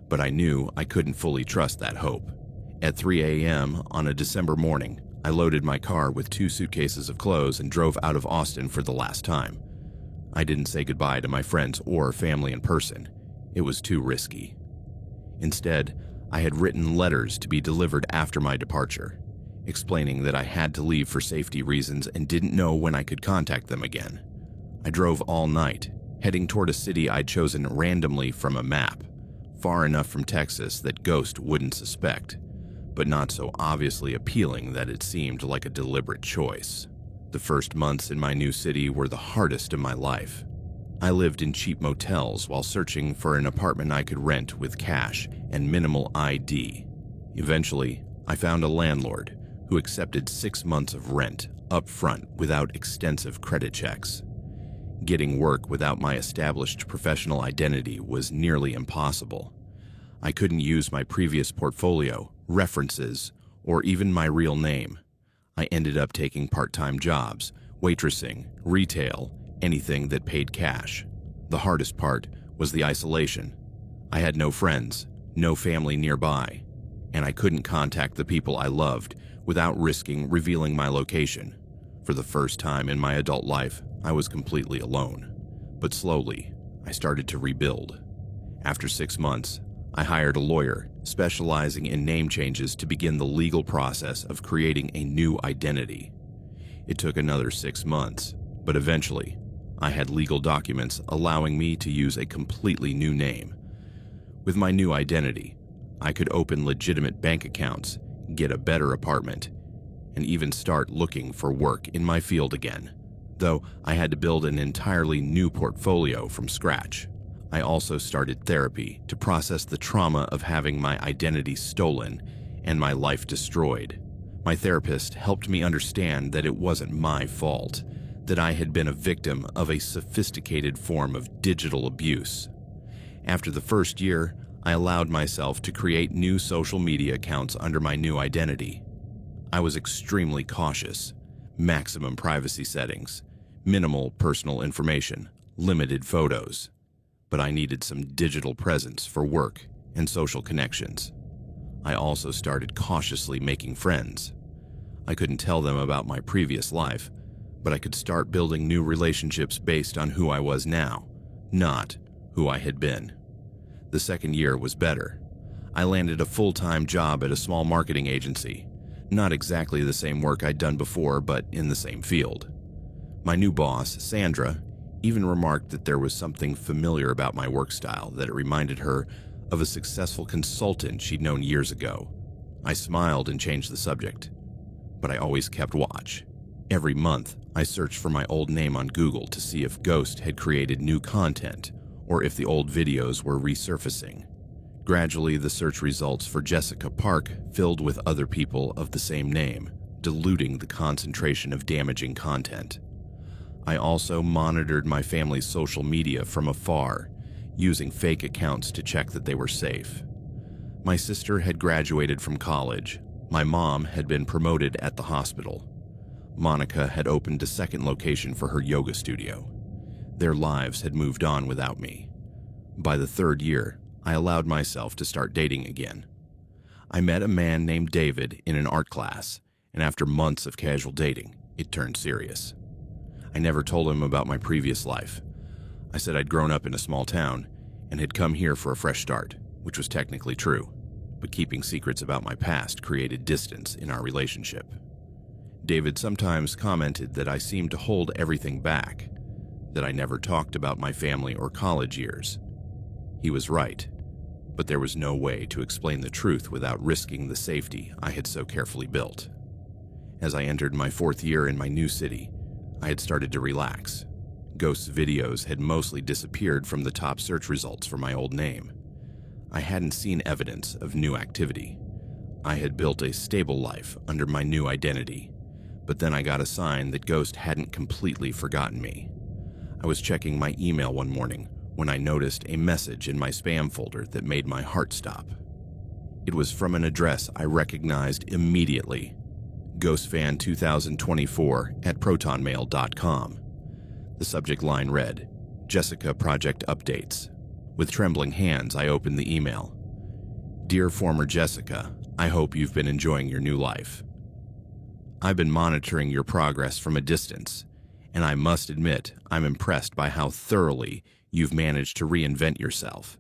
but I knew I couldn't fully trust that hope. At 3 a.m. on a December morning, I loaded my car with 2 suitcases of clothes and drove out of Austin for the last time. I didn't say goodbye to my friends or family in person. It was too risky. Instead, I had written letters to be delivered after my departure, explaining that I had to leave for safety reasons and didn't know when I could contact them again. I drove all night, heading toward a city I'd chosen randomly from a map, far enough from Texas that Ghost wouldn't suspect, but not so obviously appealing that it seemed like a deliberate choice. The first months in my new city were the hardest of my life. I lived in cheap motels while searching for an apartment I could rent with cash and minimal ID. Eventually, I found a landlord who accepted 6 months of rent up front without extensive credit checks. Getting work without my established professional identity was nearly impossible. I couldn't use my previous portfolio, references, or even my real name. I ended up taking part-time jobs, waitressing, retail, anything that paid cash. The hardest part was the isolation. I had no friends, no family nearby, and I couldn't contact the people I loved without risking revealing my location. For the first time in my adult life, I was completely alone. But slowly, I started to rebuild. After 6 months, I hired a lawyer specializing in name changes to begin the legal process of creating a new identity. It took another 6 months, but eventually, I had legal documents allowing me to use a completely new name. With my new identity, I could open legitimate bank accounts, get a better apartment, and even start looking for work in my field again, though I had to build an entirely new portfolio from scratch. I also started therapy to process the trauma of having my identity stolen and my life destroyed. My therapist helped me understand that it wasn't my fault, that I had been a victim of a sophisticated form of digital abuse. After the first year, I allowed myself to create new social media accounts under my new identity. I was extremely cautious, maximum privacy settings, minimal personal information, limited photos. But I needed some digital presence for work and social connections. I also started cautiously making friends. I couldn't tell them about my previous life, but I could start building new relationships based on who I was now, not who I had been. The second year was better. I landed a full-time job at a small marketing agency. Not exactly the same work I'd done before, but in the same field. My new boss, Sandra, even remarked that there was something familiar about my work style, that it reminded her of a successful consultant she'd known years ago. I smiled and changed the subject, but I always kept watch. Every month, I searched for my old name on Google to see if Ghost had created new content or if the old videos were resurfacing. Gradually, the search results for Jessica Park filled with other people of the same name, diluting the concentration of damaging content. I also monitored my family's social media from afar, using fake accounts to check that they were safe. My sister had graduated from college. My mom had been promoted at the hospital. Monica had opened a second location for her yoga studio. Their lives had moved on without me. By the third year, I allowed myself to start dating again. I met a man named David in an art class, and after months of casual dating, it turned serious. I never told him about my previous life. I said I'd grown up in a small town and had come here for a fresh start, which was technically true, but keeping secrets about my past created distance in our relationship. David sometimes commented that I seemed to hold everything back, that I never talked about my family or college years. He was right, but there was no way to explain the truth without risking the safety I had so carefully built. As I entered my fourth year in my new city, I had started to relax. Ghost's videos had mostly disappeared from the top search results for my old name. I hadn't seen evidence of new activity. I had built a stable life under my new identity, but then I got a sign that Ghost hadn't completely forgotten me. I was checking my email one morning when I noticed a message in my spam folder that made my heart stop. It was from an address I recognized immediately: GhostFan 2024 at protonmail.com. The subject line read, "Jessica Project Updates." With trembling hands, I opened the email. "Dear former Jessica, I hope you've been enjoying your new life. I've been monitoring your progress from a distance, and I must admit I'm impressed by how thoroughly you've managed to reinvent yourself.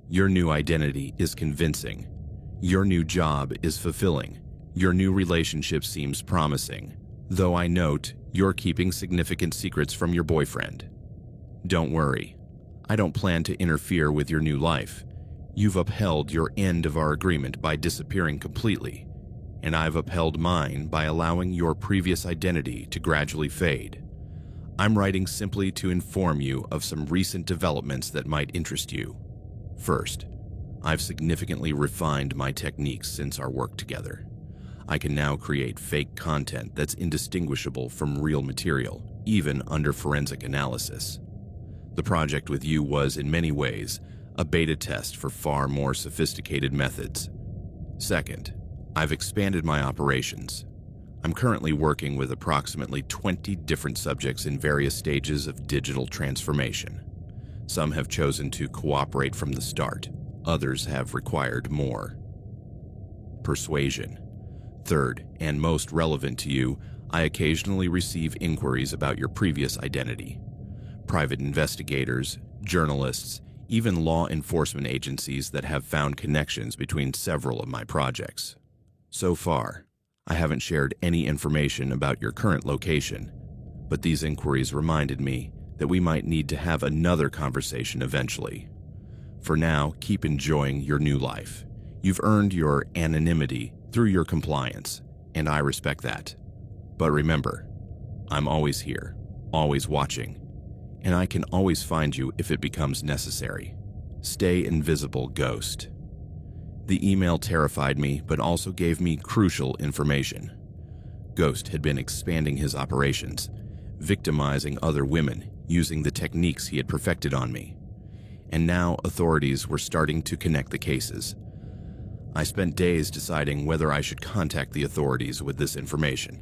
Your new identity is convincing. Your new job is fulfilling. Your new relationship seems promising, though I note you're keeping significant secrets from your boyfriend. Don't worry. I don't plan to interfere with your new life. You've upheld your end of our agreement by disappearing completely, and I've upheld mine by allowing your previous identity to gradually fade. I'm writing simply to inform you of some recent developments that might interest you. First, I've significantly refined my techniques since our work together. I can now create fake content that's indistinguishable from real material, even under forensic analysis. The project with you was, in many ways, a beta test for far more sophisticated methods. Second, I've expanded my operations. I'm currently working with approximately 20 different subjects in various stages of digital transformation. Some have chosen to cooperate from the start. Others have required more. Persuasion. Third, and most relevant to you, I occasionally receive inquiries about your previous identity. Private investigators, journalists, even law enforcement agencies that have found connections between several of my projects. So far, I haven't shared any information about your current location, but these inquiries reminded me that we might need to have another conversation eventually. For now, keep enjoying your new life. You've earned your anonymity through your compliance, and I respect that. But remember, I'm always here, always watching, and I can always find you if it becomes necessary. Stay invisible, Ghost." The email terrified me, but also gave me crucial information. Ghost had been expanding his operations, victimizing other women using the techniques he had perfected on me. And now authorities were starting to connect the cases. I spent days deciding whether I should contact the authorities with this information.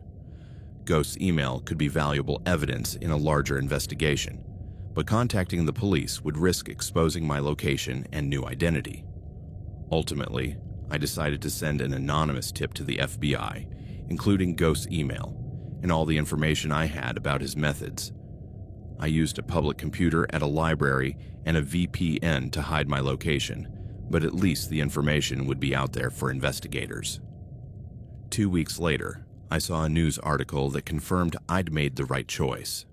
Ghost's email could be valuable evidence in a larger investigation, but contacting the police would risk exposing my location and new identity. Ultimately, I decided to send an anonymous tip to the FBI, including Ghost's email and all the information I had about his methods. I used a public computer at a library and a VPN to hide my location, but at least the information would be out there for investigators. 2 weeks later, I saw a news article that confirmed I'd made the right choice.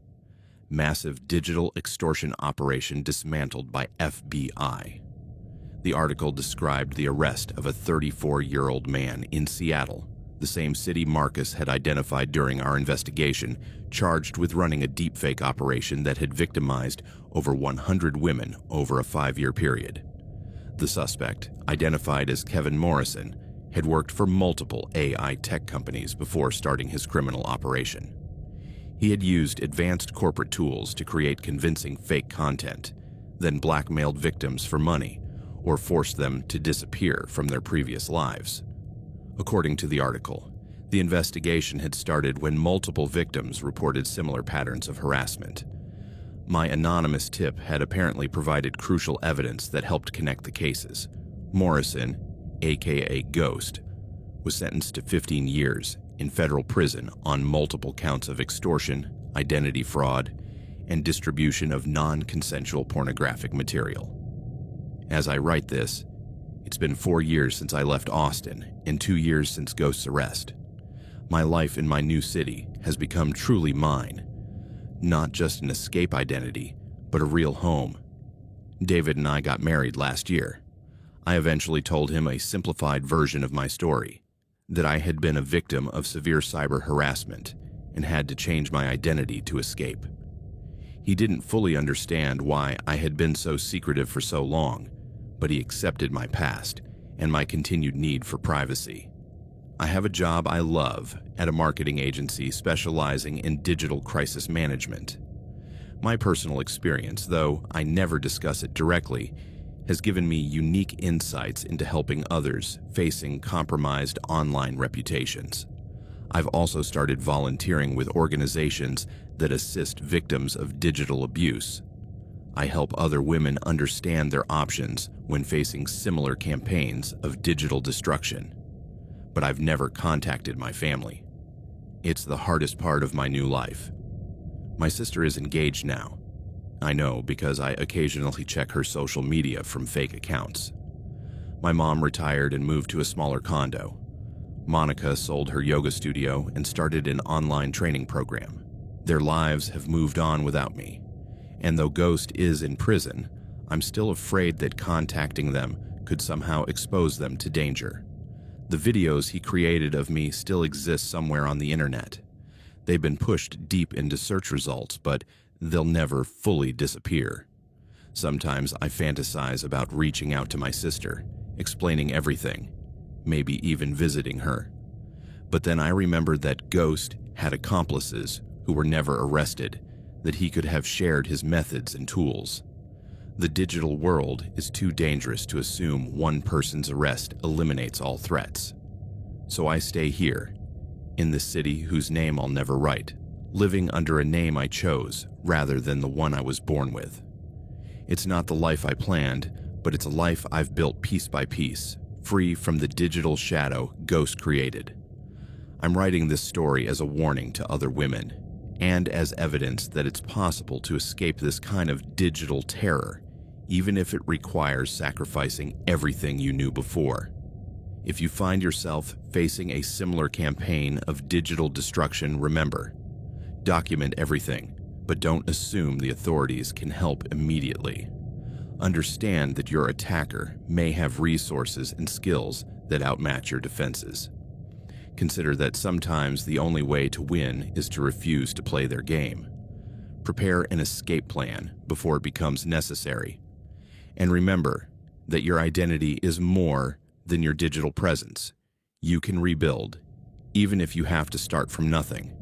Massive digital extortion operation dismantled by FBI. The article described the arrest of a 34-year-old man in Seattle, the the same city Marcus had identified during our investigation, charged with running a deepfake operation that had victimized over 100 women over a 5-year period. The suspect, identified as Kevin Morrison, had worked for multiple AI tech companies before starting his criminal operation. He had used advanced corporate tools to create convincing fake content, then blackmailed victims for money or forced them to disappear from their previous lives. According to the article, the investigation had started when multiple victims reported similar patterns of harassment. My anonymous tip had apparently provided crucial evidence that helped connect the cases. Morrison, aka Ghost, was sentenced to 15 years in federal prison on multiple counts of extortion, identity fraud, and distribution of non-consensual pornographic material. As I write this, it's been 4 years since I left Austin and 2 years since Ghost's arrest. My life in my new city has become truly mine. Not just an escape identity, but a real home. David and I got married last year. I eventually told him a simplified version of my story, that I had been a victim of severe cyber harassment and had to change my identity to escape. He didn't fully understand why I had been so secretive for so long, but he accepted my past and my continued need for privacy. I have a job I love at a marketing agency specializing in digital crisis management. My personal experience, though I never discuss it directly, has given me unique insights into helping others facing compromised online reputations. I've also started volunteering with organizations that assist victims of digital abuse. I help other women understand their options when facing similar campaigns of digital destruction. But I've never contacted my family. It's the hardest part of my new life. My sister is engaged now. I know because I occasionally check her social media from fake accounts. My mom retired and moved to a smaller condo. Monica sold her yoga studio and started an online training program. Their lives have moved on without me. And though Ghost is in prison, I'm still afraid that contacting them could somehow expose them to danger. The videos he created of me still exist somewhere on the internet. They've been pushed deep into search results, but they'll never fully disappear. Sometimes I fantasize about reaching out to my sister, explaining everything, maybe even visiting her. But then I remember that Ghost had accomplices who were never arrested, that he could have shared his methods and tools. The digital world is too dangerous to assume one person's arrest eliminates all threats. So I stay here, in the city whose name I'll never write, living under a name I chose rather than the one I was born with. It's not the life I planned, but it's a life I've built piece by piece, free from the digital shadow Ghost created. I'm writing this story as a warning to other women, and as evidence that it's possible to escape this kind of digital terror, even if it requires sacrificing everything you knew before. If you find yourself facing a similar campaign of digital destruction, remember, document everything, but don't assume the authorities can help immediately. Understand that your attacker may have resources and skills that outmatch your defenses. Consider that sometimes the only way to win is to refuse to play their game. Prepare an escape plan before it becomes necessary. And remember that your identity is more than your digital presence. You can rebuild, even if you have to start from nothing.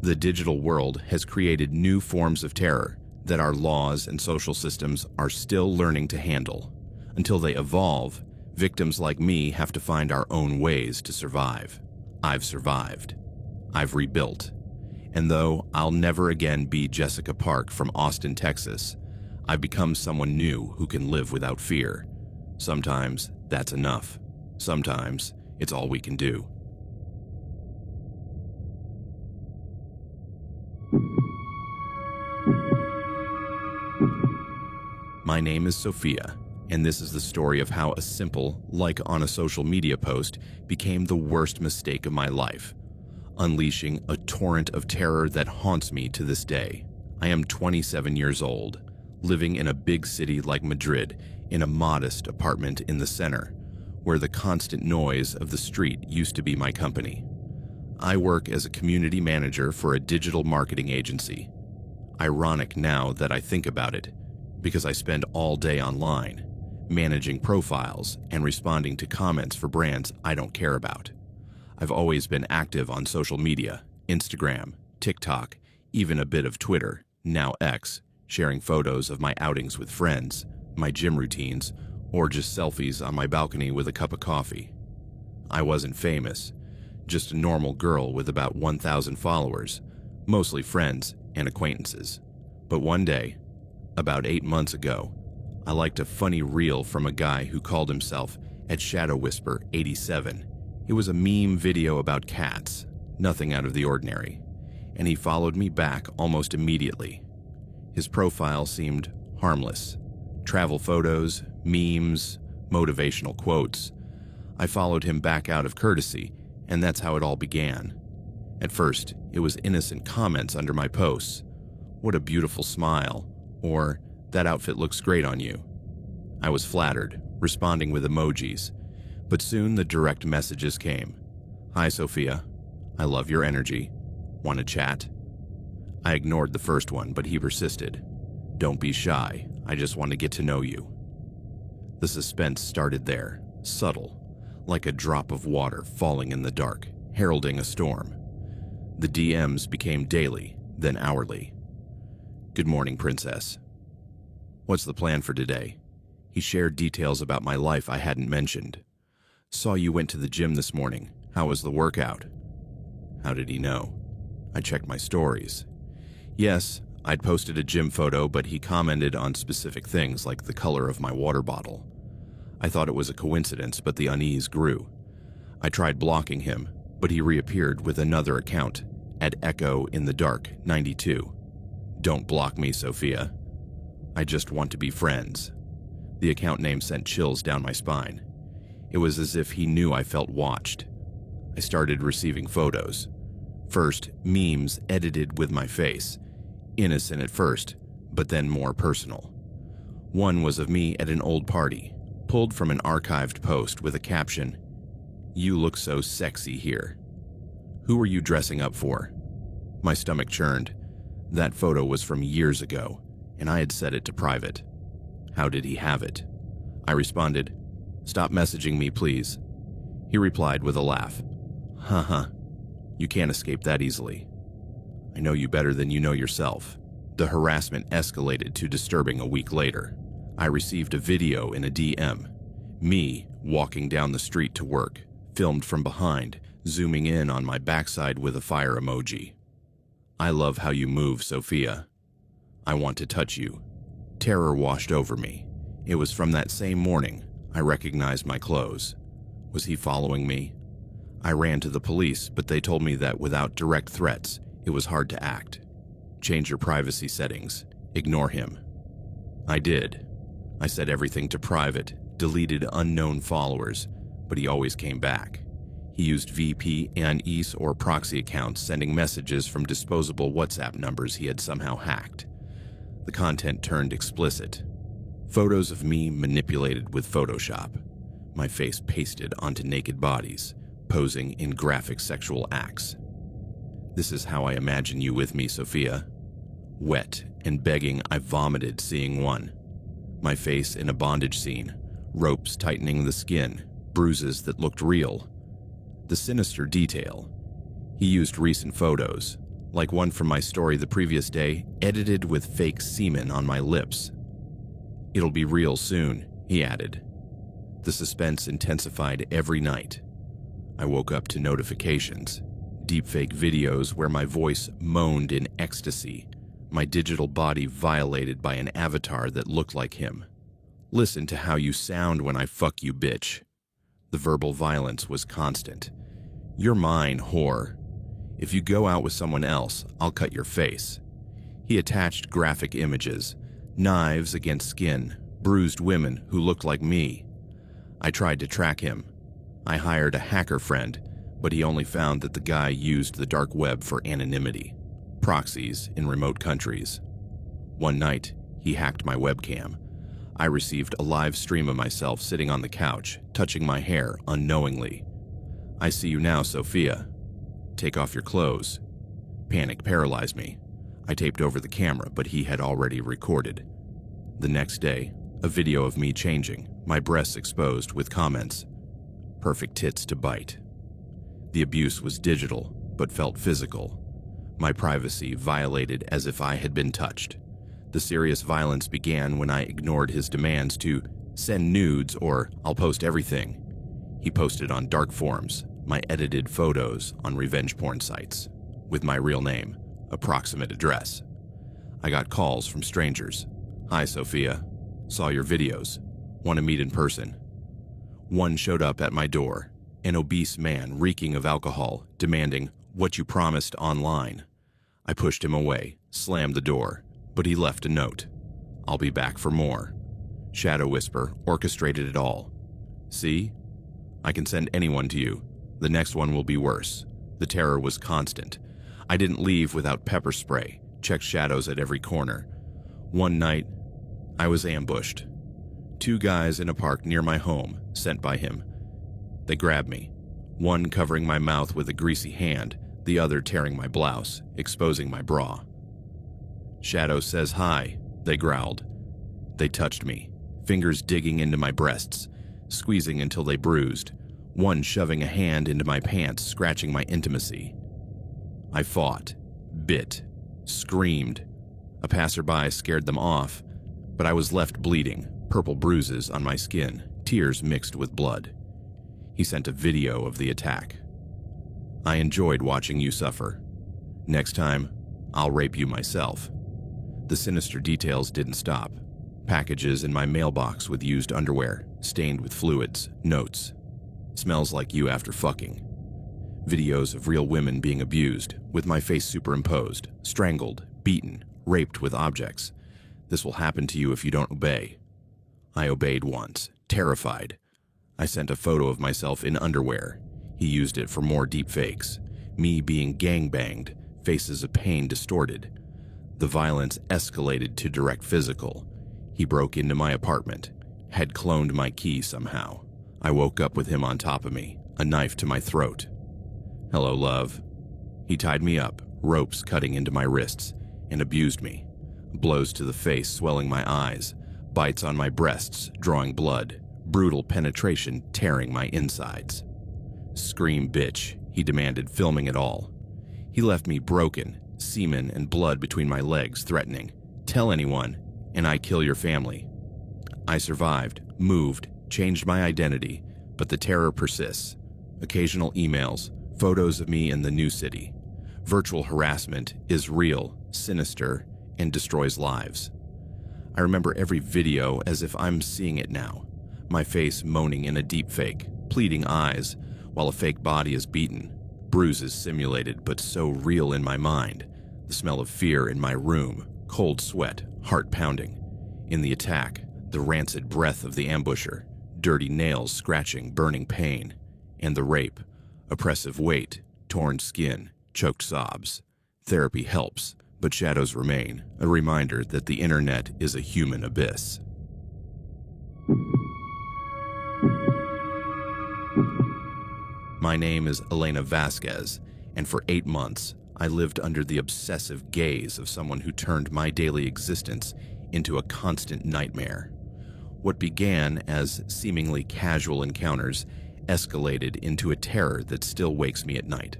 The digital world has created new forms of terror that our laws and social systems are still learning to handle. Until they evolve, victims like me have to find our own ways to survive. I've survived. I've rebuilt. And though I'll never again be Jessica Park from Austin, Texas, I've become someone new who can live without fear. Sometimes that's enough. Sometimes it's all we can do. My name is Sophia, and this is the story of how a simple like on a social media post became the worst mistake of my life, unleashing a torrent of terror that haunts me to this day. I am 27 years old, living in a big city like Madrid in a modest apartment in the center, where the constant noise of the street used to be my company. I work as a community manager for a digital marketing agency. Ironic now that I think about it, because I spend all day online, managing profiles and responding to comments for brands I don't care about. I've always been active on social media, Instagram, TikTok, even a bit of Twitter, now X, sharing photos of my outings with friends, my gym routines, or just selfies on my balcony with a cup of coffee. I wasn't famous, just a normal girl with about 1,000 followers, mostly friends and acquaintances. But one day, about 8 months ago, I liked a funny reel from a guy who called himself at Shadow Whisper 87. It was a meme video about cats, nothing out of the ordinary, and he followed me back almost immediately. His profile seemed harmless. Travel photos, memes, motivational quotes. I followed him back out of courtesy, and that's how it all began. At first, it was innocent comments under my posts. What a beautiful smile, or that outfit looks great on you. I was flattered, responding with emojis, but soon the direct messages came. Hi Sophia, I love your energy. Want to chat? I ignored the first one, but he persisted. Don't be shy, I just want to get to know you. The suspense started there, subtle, like a drop of water falling in the dark, heralding a storm. The DMs became daily, then hourly. Good morning, princess. What's the plan for today? He shared details about my life I hadn't mentioned. Saw you went to the gym this morning. How was the workout? How did he know? I checked my stories. Yes, I'd posted a gym photo, but he commented on specific things like the color of my water bottle. I thought it was a coincidence, but the unease grew. I tried blocking him, but he reappeared with another account, at Echo in the Dark 92. Don't block me, Sophia. I just want to be friends. The account name sent chills down my spine. It was as if he knew I felt watched. I started receiving photos. First, memes edited with my face. Innocent at first, but then more personal. One was of me at an old party, pulled from an archived post with a caption, "You look so sexy here." Who were you dressing up for? My stomach churned. That photo was from years ago, and I had set it to private. How did he have it? I responded, "Stop messaging me, please." He replied with a laugh. Haha, you can't escape that easily. I know you better than you know yourself. The harassment escalated to disturbing a week later. I received a video in a DM. Me walking down the street to work, filmed from behind, zooming in on my backside with a fire emoji. I love how you move, Sophia. I want to touch you. Terror washed over me. It was from that same morning I recognized my clothes. Was he following me? I ran to the police, but they told me that without direct threats, it was hard to act. Change your privacy settings. Ignore him. I did. I set everything to private, deleted unknown followers, but he always came back. He used VPNs or proxy accounts, sending messages from disposable WhatsApp numbers he had somehow hacked. The content turned explicit. Photos of me manipulated with Photoshop. My face pasted onto naked bodies, posing in graphic sexual acts. This is how I imagine you with me, Sophia. Wet and begging, I vomited seeing one. My face in a bondage scene, ropes tightening the skin, bruises that looked real. The sinister detail. He used recent photos, like one from my story the previous day, edited with fake semen on my lips. It'll be real soon, he added. The suspense intensified every night. I woke up to notifications, deepfake videos where my voice moaned in ecstasy, my digital body violated by an avatar that looked like him. Listen to how you sound when I fuck you, bitch. The verbal violence was constant. You're mine, whore. If you go out with someone else, I'll cut your face. He attached graphic images, knives against skin, bruised women who looked like me. I tried to track him. I hired a hacker friend, but he only found that the guy used the dark web for anonymity, proxies in remote countries. One night, he hacked my webcam. I received a live stream of myself sitting on the couch, touching my hair unknowingly. I see you now, Sophia. Take off your clothes. Panic paralyzed me. I taped over the camera, but he had already recorded. The next day, a video of me changing, my breasts exposed with comments, "Perfect tits to bite." The abuse was digital, but felt physical. My privacy violated as if I had been touched. The serious violence began when I ignored his demands to send nudes or I'll post everything. He posted on dark forums, my edited photos on revenge porn sites, with my real name, approximate address. I got calls from strangers. "Hi, Sophia. Saw your videos. Want to meet in person?" One showed up at my door, an obese man reeking of alcohol, demanding what you promised online. I pushed him away, slammed the door, but he left a note. "I'll be back for more." Shadow Whisper orchestrated it all. "See? I can send anyone to you. The next one will be worse." The terror was constant. I didn't leave without pepper spray, checked shadows at every corner. One night, I was ambushed. 2 guys in a park near my home, sent by him. They grabbed me, one covering my mouth with a greasy hand, the other tearing my blouse, exposing my bra. "Shadow says hi," they growled. They touched me, fingers digging into my breasts, squeezing until they bruised, one shoving a hand into my pants, scratching my intimacy. I fought, bit, screamed. A passerby scared them off, but I was left bleeding, purple bruises on my skin, tears mixed with blood. He sent a video of the attack. "I enjoyed watching you suffer. Next time, I'll rape you myself." The sinister details didn't stop. Packages in my mailbox with used underwear, stained with fluids, notes. "Smells like you after fucking." Videos of real women being abused, with my face superimposed, strangled, beaten, raped with objects. "This will happen to you if you don't obey." I obeyed once, terrified. I sent a photo of myself in underwear. He used it for more deepfakes. Me being gangbanged, faces of pain distorted. The violence escalated to direct physical. He broke into my apartment, had cloned my key somehow. I woke up with him on top of me, a knife to my throat. "Hello, love." He tied me up, ropes cutting into my wrists, and abused me. Blows to the face swelling my eyes, bites on my breasts drawing blood, brutal penetration tearing my insides. "Scream, bitch," he demanded, filming it all. He left me broken, semen and blood between my legs, threatening, "Tell anyone, and I kill your family." I survived, moved, changed my identity, but the terror persists. Occasional emails, photos of me in the new city. Virtual harassment is real, sinister, and destroys lives. I remember every video as if I'm seeing it now. My face moaning in a deep fake, pleading eyes, while a fake body is beaten. Bruises simulated but so real in my mind. The smell of fear in my room, cold sweat, heart pounding. In the attack, the rancid breath of the ambusher, dirty nails scratching, burning pain. And the rape, oppressive weight, torn skin, choked sobs. Therapy helps, but shadows remain, a reminder that the internet is a human abyss. My name is Elena Vasquez, and for 8 months, I lived under the obsessive gaze of someone who turned my daily existence into a constant nightmare. What began as seemingly casual encounters escalated into a terror that still wakes me at night,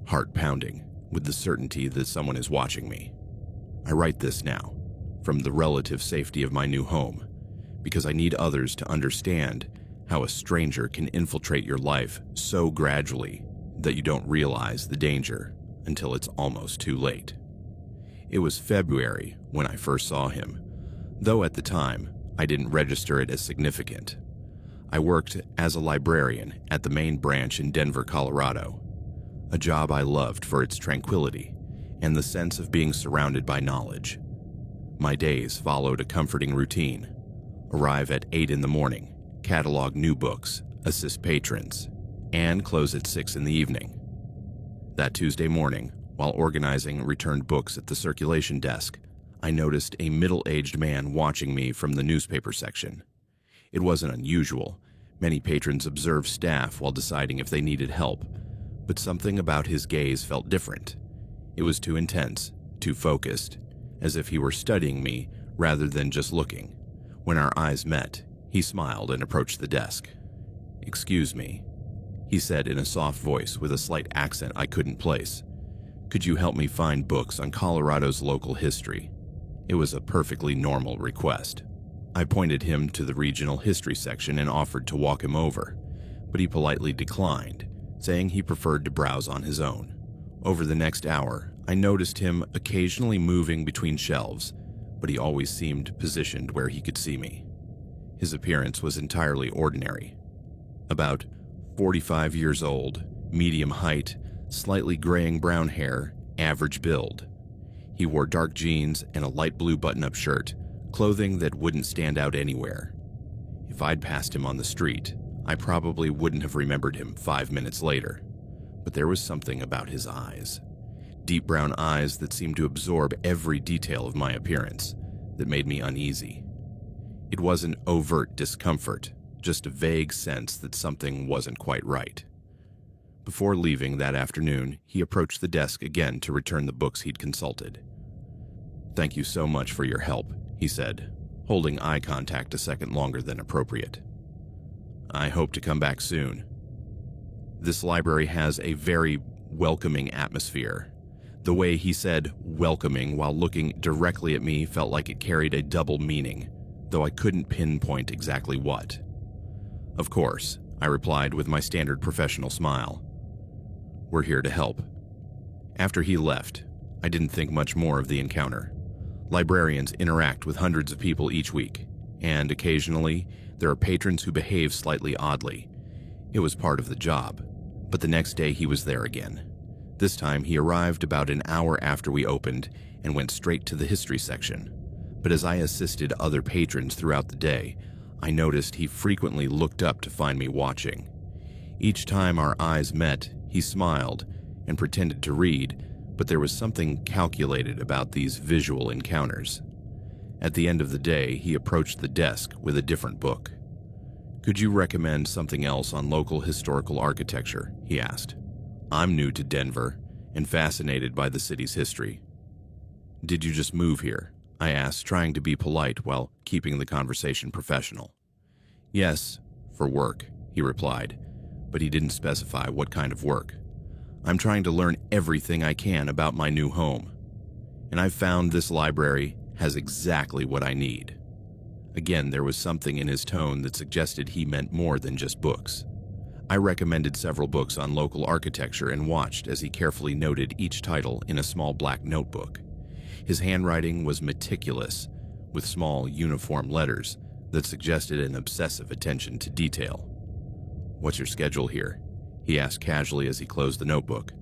heart pounding, with the certainty that someone is watching me. I write this now, from the relative safety of my new home, because I need others to understand how a stranger can infiltrate your life so gradually that you don't realize the danger until it's almost too late. It was February when I first saw him, though at the time I didn't register it as significant. I worked as a librarian at the main branch in Denver, Colorado, a job I loved for its tranquility and the sense of being surrounded by knowledge. My days followed a comforting routine. Arrive at 8 in the morning, catalog new books, assist patrons, and close at 6 in the evening. That Tuesday morning, while organizing returned books at the circulation desk, I noticed a middle-aged man watching me from the newspaper section. It wasn't unusual. Many patrons observed staff while deciding if they needed help, but something about his gaze felt different. It was too intense, too focused, as if he were studying me rather than just looking. When our eyes met, he smiled and approached the desk. "Excuse me," he said in a soft voice with a slight accent I couldn't place. "Could you help me find books on Colorado's local history?" It was a perfectly normal request. I pointed him to the regional history section and offered to walk him over, but he politely declined, saying he preferred to browse on his own. Over the next hour, I noticed him occasionally moving between shelves, but he always seemed positioned where he could see me. His appearance was entirely ordinary. About 45 years old, medium height, slightly graying brown hair, average build. He wore dark jeans and a light blue button-up shirt, clothing that wouldn't stand out anywhere. If I'd passed him on the street, I probably wouldn't have remembered him 5 minutes later. But there was something about his eyes. Deep brown eyes that seemed to absorb every detail of my appearance, that made me uneasy. It wasn't overt discomfort, just a vague sense that something wasn't quite right. Before leaving that afternoon, he approached the desk again to return the books he'd consulted. "Thank you so much for your help," he said, holding eye contact a second longer than appropriate. "I hope to come back soon." This library has a very welcoming atmosphere. The way he said welcoming while looking directly at me felt like it carried a double meaning, though I couldn't pinpoint exactly what. "Of course," I replied with my standard professional smile. "We're here to help." After he left, I didn't think much more of the encounter. Librarians interact with hundreds of people each week, and occasionally there are patrons who behave slightly oddly. It was part of the job, but the next day he was there again. This time he arrived about an hour after we opened and went straight to the history section. But as I assisted other patrons throughout the day, I noticed he frequently looked up to find me watching. Each time our eyes met, he smiled and pretended to read, but there was something calculated about these visual encounters. At the end of the day, he approached the desk with a different book. "Could you recommend something else on local historical architecture?" he asked. "I'm new to Denver and fascinated by the city's history." "Did you just move here?" I asked, trying to be polite while keeping the conversation professional. "Yes, for work," he replied, but he didn't specify what kind of work. "I'm trying to learn everything I can about my new home, and I've found this library has exactly what I need." Again, there was something in his tone that suggested he meant more than just books. I recommended several books on local architecture and watched as he carefully noted each title in a small black notebook. His handwriting was meticulous, with small, uniform letters that suggested an obsessive attention to detail. "What's your schedule here?" he asked casually as he closed the notebook.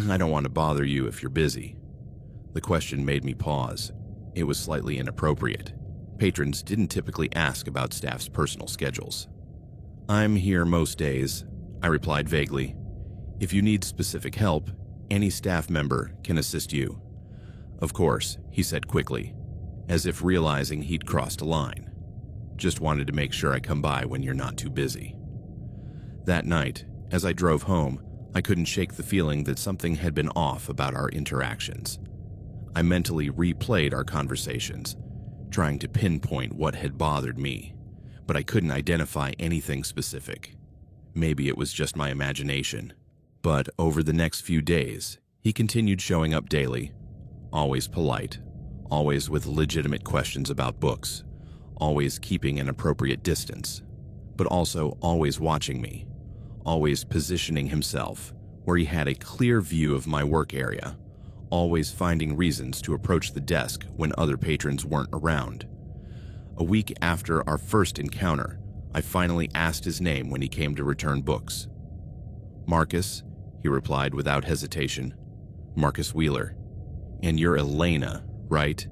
"I don't want to bother you if you're busy." The question made me pause. It was slightly inappropriate. Patrons didn't typically ask about staff's personal schedules. "I'm here most days," I replied vaguely. "If you need specific help, any staff member can assist you." "Of course," he said quickly, as if realizing he'd crossed a line. "Just wanted to make sure I come by when you're not too busy." That night, as I drove home, I couldn't shake the feeling that something had been off about our interactions. I mentally replayed our conversations, trying to pinpoint what had bothered me, but I couldn't identify anything specific. Maybe it was just my imagination. But over the next few days, he continued showing up daily, always polite, always with legitimate questions about books, always keeping an appropriate distance, but also always watching me, always positioning himself where he had a clear view of my work area, always finding reasons to approach the desk when other patrons weren't around. A week after our first encounter, I finally asked his name when he came to return books. "Marcus," he replied without hesitation. "Marcus Wheeler. And you're Elena, right?"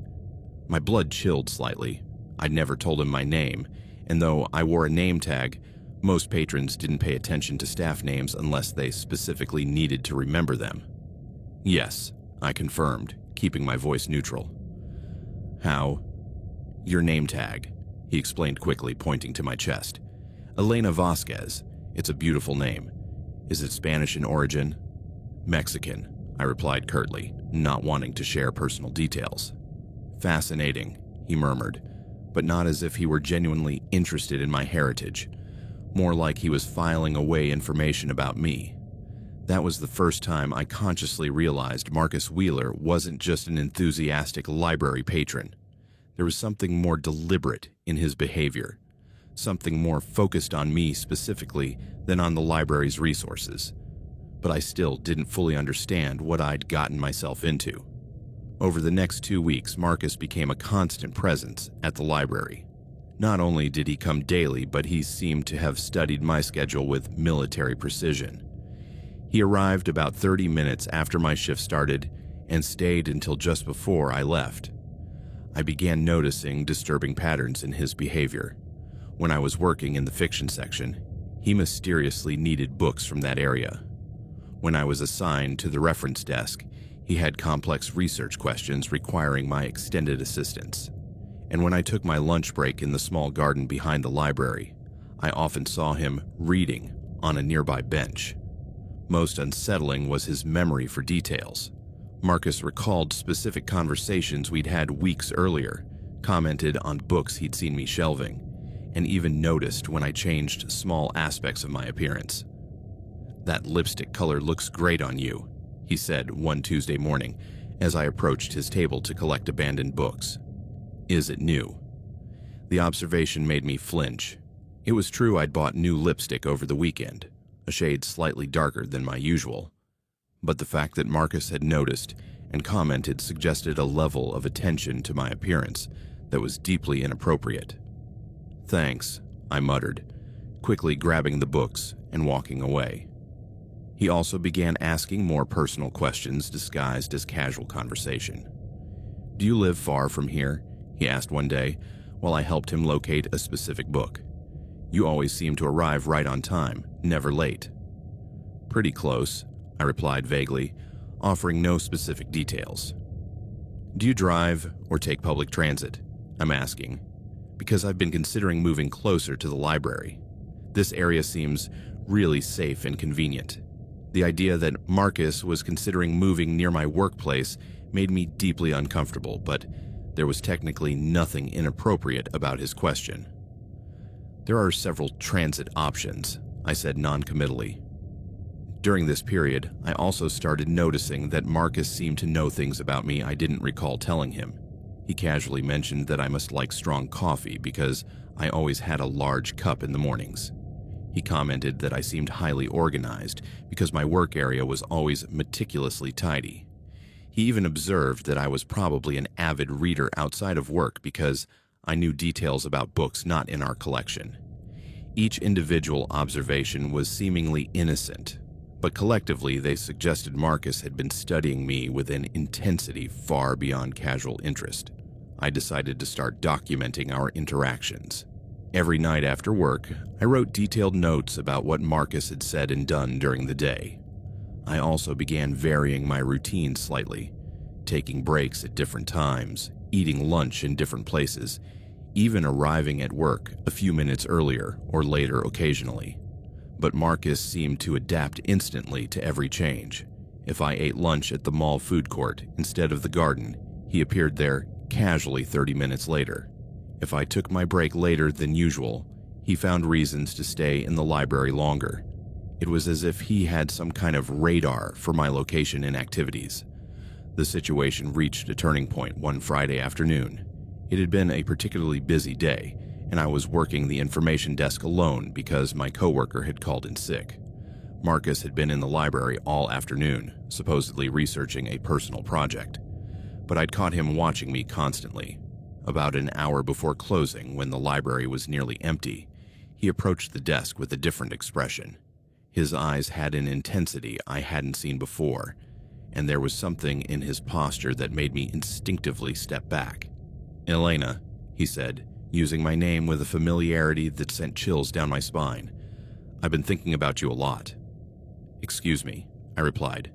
My blood chilled slightly. I'd never told him my name, and though I wore a name tag, most patrons didn't pay attention to staff names unless they specifically needed to remember them. "Yes," I confirmed, keeping my voice neutral. How? Your name tag, he explained quickly, pointing to my chest. Elena Vasquez. It's a beautiful name. Is it Spanish in origin? Mexican, I replied curtly, not wanting to share personal details. Fascinating, he murmured, but not as if he were genuinely interested in my heritage, more like he was filing away information about me. That was the first time I consciously realized Marcus Wheeler wasn't just an enthusiastic library patron. There was something more deliberate in his behavior, something more focused on me specifically than on the library's resources. But I still didn't fully understand what I'd gotten myself into. Over the next 2 weeks, Marcus became a constant presence at the library. Not only did he come daily, but he seemed to have studied my schedule with military precision. He arrived about 30 minutes after my shift started and stayed until just before I left. I began noticing disturbing patterns in his behavior. When I was working in the fiction section, he mysteriously needed books from that area. When I was assigned to the reference desk, he had complex research questions requiring my extended assistance. And when I took my lunch break in the small garden behind the library, I often saw him reading on a nearby bench. Most unsettling was his memory for details. Marcus recalled specific conversations we'd had weeks earlier, commented on books he'd seen me shelving, and even noticed when I changed small aspects of my appearance. "That lipstick color looks great on you," he said one Tuesday morning as I approached his table to collect abandoned books. "Is it new?" The observation made me flinch. It was true I'd bought new lipstick over the weekend, a shade slightly darker than my usual. But the fact that Marcus had noticed and commented suggested a level of attention to my appearance that was deeply inappropriate. "Thanks," I muttered, quickly grabbing the books and walking away. He also began asking more personal questions disguised as casual conversation. "Do you live far from here?" he asked one day while I helped him locate a specific book. "You always seem to arrive right on time, never late." "Pretty close," I replied vaguely, offering no specific details. "Do you drive or take public transit?" I'm asking, because I've been considering moving closer to the library. This area seems really safe and convenient. The idea that Marcus was considering moving near my workplace made me deeply uncomfortable, but there was technically nothing inappropriate about his question. "There are several transit options," I said non-committally. During this period, I also started noticing that Marcus seemed to know things about me I didn't recall telling him. He casually mentioned that I must like strong coffee because I always had a large cup in the mornings. He commented that I seemed highly organized because my work area was always meticulously tidy. He even observed that I was probably an avid reader outside of work because I knew details about books not in our collection. Each individual observation was seemingly innocent, but collectively they suggested Marcus had been studying me with an intensity far beyond casual interest. I decided to start documenting our interactions. Every night after work, I wrote detailed notes about what Marcus had said and done during the day. I also began varying my routine slightly, taking breaks at different times, eating lunch in different places, even arriving at work a few minutes earlier or later occasionally. But Marcus seemed to adapt instantly to every change. If I ate lunch at the mall food court instead of the garden, he appeared there casually 30 minutes later. If I took my break later than usual, he found reasons to stay in the library longer. It was as if he had some kind of radar for my location and activities. The situation reached a turning point one Friday afternoon. It had been a particularly busy day, and I was working the information desk alone because my coworker had called in sick. Marcus had been in the library all afternoon, supposedly researching a personal project. But I'd caught him watching me constantly. About an hour before closing, when the library was nearly empty, he approached the desk with a different expression. His eyes had an intensity I hadn't seen before, and there was something in his posture that made me instinctively step back. "Elena," he said, using my name with a familiarity that sent chills down my spine. "I've been thinking about you a lot." "Excuse me," I replied,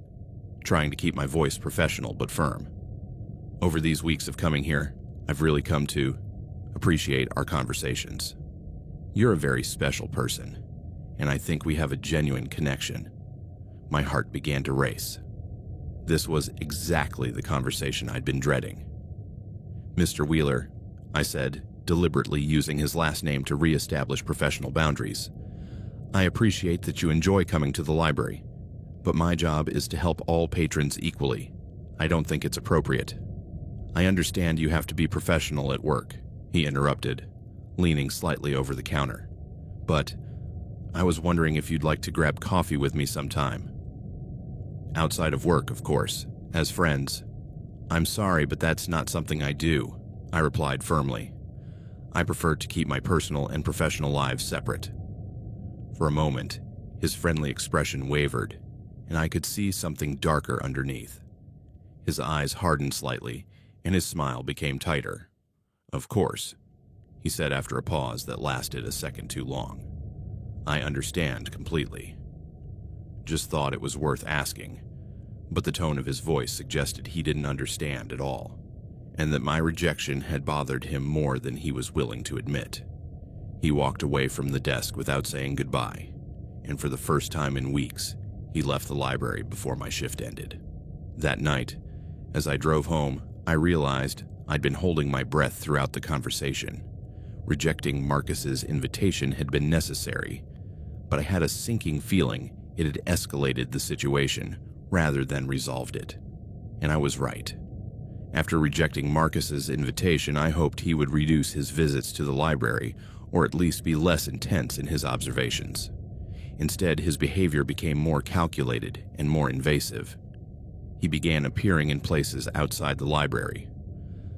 trying to keep my voice professional but firm. "Over these weeks of coming here, I've really come to appreciate our conversations. You're a very special person, and I think we have a genuine connection. My heart began to race. This was exactly the conversation I'd been dreading. Mr. Wheeler, I said, deliberately using his last name to reestablish professional boundaries. I appreciate that you enjoy coming to the library, but my job is to help all patrons equally. I don't think it's appropriate. I understand you have to be professional at work, he interrupted, leaning slightly over the counter. But I was wondering if you'd like to grab coffee with me sometime. Outside of work, of course, as friends. I'm sorry, but that's not something I do, I replied firmly. I prefer to keep my personal and professional lives separate. For a moment, his friendly expression wavered, and I could see something darker underneath. His eyes hardened slightly, and his smile became tighter. Of course, he said after a pause that lasted a second too long. I understand completely. Just thought it was worth asking, but the tone of his voice suggested he didn't understand at all, and that my rejection had bothered him more than he was willing to admit. He walked away from the desk without saying goodbye, and for the first time in weeks, he left the library before my shift ended. That night, as I drove home, I realized I'd been holding my breath throughout the conversation. Rejecting Marcus's invitation had been necessary, but I had a sinking feeling it had escalated the situation rather than resolved it. And I was right. After rejecting Marcus's invitation, I hoped he would reduce his visits to the library, or at least be less intense in his observations. Instead, his behavior became more calculated and more invasive. He began appearing in places outside the library.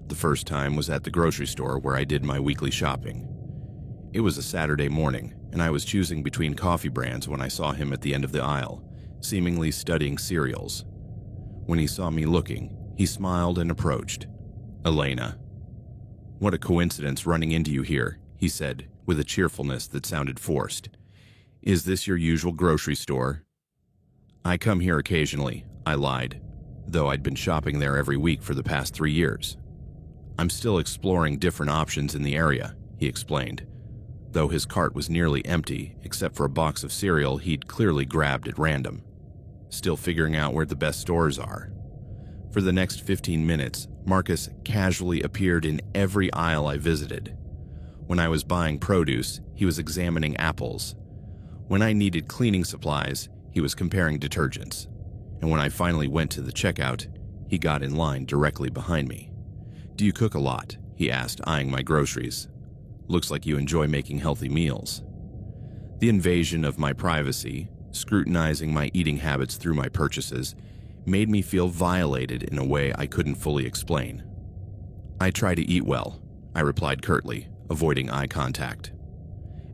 The first time was at the grocery store where I did my weekly shopping. It was a Saturday morning, and I was choosing between coffee brands when I saw him at the end of the aisle, seemingly studying cereals. When he saw me looking, he smiled and approached. "Elena." "What a coincidence running into you here," he said, with a cheerfulness that sounded forced. "Is this your usual grocery store?" "I come here occasionally," I lied, though I'd been shopping there every week for the past 3 years. "I'm still exploring different options in the area," he explained, though his cart was nearly empty except for a box of cereal he'd clearly grabbed at random. "Still figuring out where the best stores are." For the next 15 minutes, Marcus casually appeared in every aisle I visited. When I was buying produce, he was examining apples. When I needed cleaning supplies, he was comparing detergents. And when I finally went to the checkout, he got in line directly behind me. "Do you cook a lot?" he asked, eyeing my groceries. "Looks like you enjoy making healthy meals." The invasion of my privacy, scrutinizing my eating habits through my purchases, made me feel violated in a way I couldn't fully explain. "I try to eat well," I replied curtly, avoiding eye contact.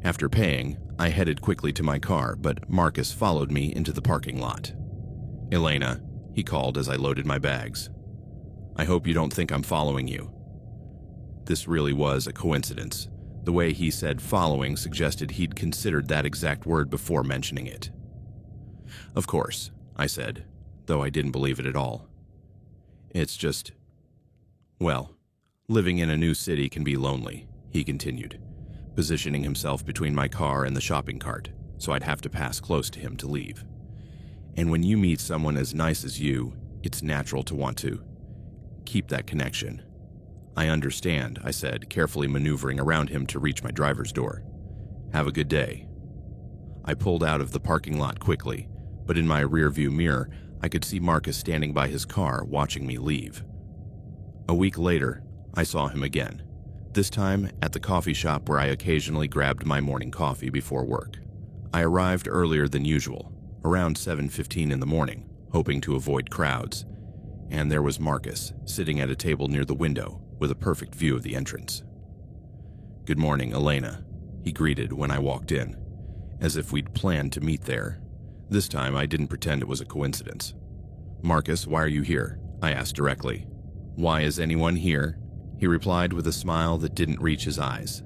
After paying, I headed quickly to my car, but Marcus followed me into the parking lot. "Elena," he called as I loaded my bags. "I hope you don't think I'm following you." This really was a coincidence. The way he said following suggested he'd considered that exact word before mentioning it. "Of course," I said, though I didn't believe it at all. "It's just, well, living in a new city can be lonely," he continued, positioning himself between my car and the shopping cart, so I'd have to pass close to him to leave. "And when you meet someone as nice as you, it's natural to want to keep that connection." "I understand," I said, carefully maneuvering around him to reach my driver's door. "Have a good day." I pulled out of the parking lot quickly, but in my rearview mirror, I could see Marcus standing by his car watching me leave. A week later, I saw him again, this time at the coffee shop where I occasionally grabbed my morning coffee before work. I arrived earlier than usual, around 7:15 in the morning, hoping to avoid crowds, and there was Marcus sitting at a table near the window with a perfect view of the entrance. "Good morning, Elena," he greeted when I walked in, as if we'd planned to meet there. This time I didn't pretend it was a coincidence. "Marcus, why are you here?" I asked directly. "Why is anyone here?" he replied with a smile that didn't reach his eyes.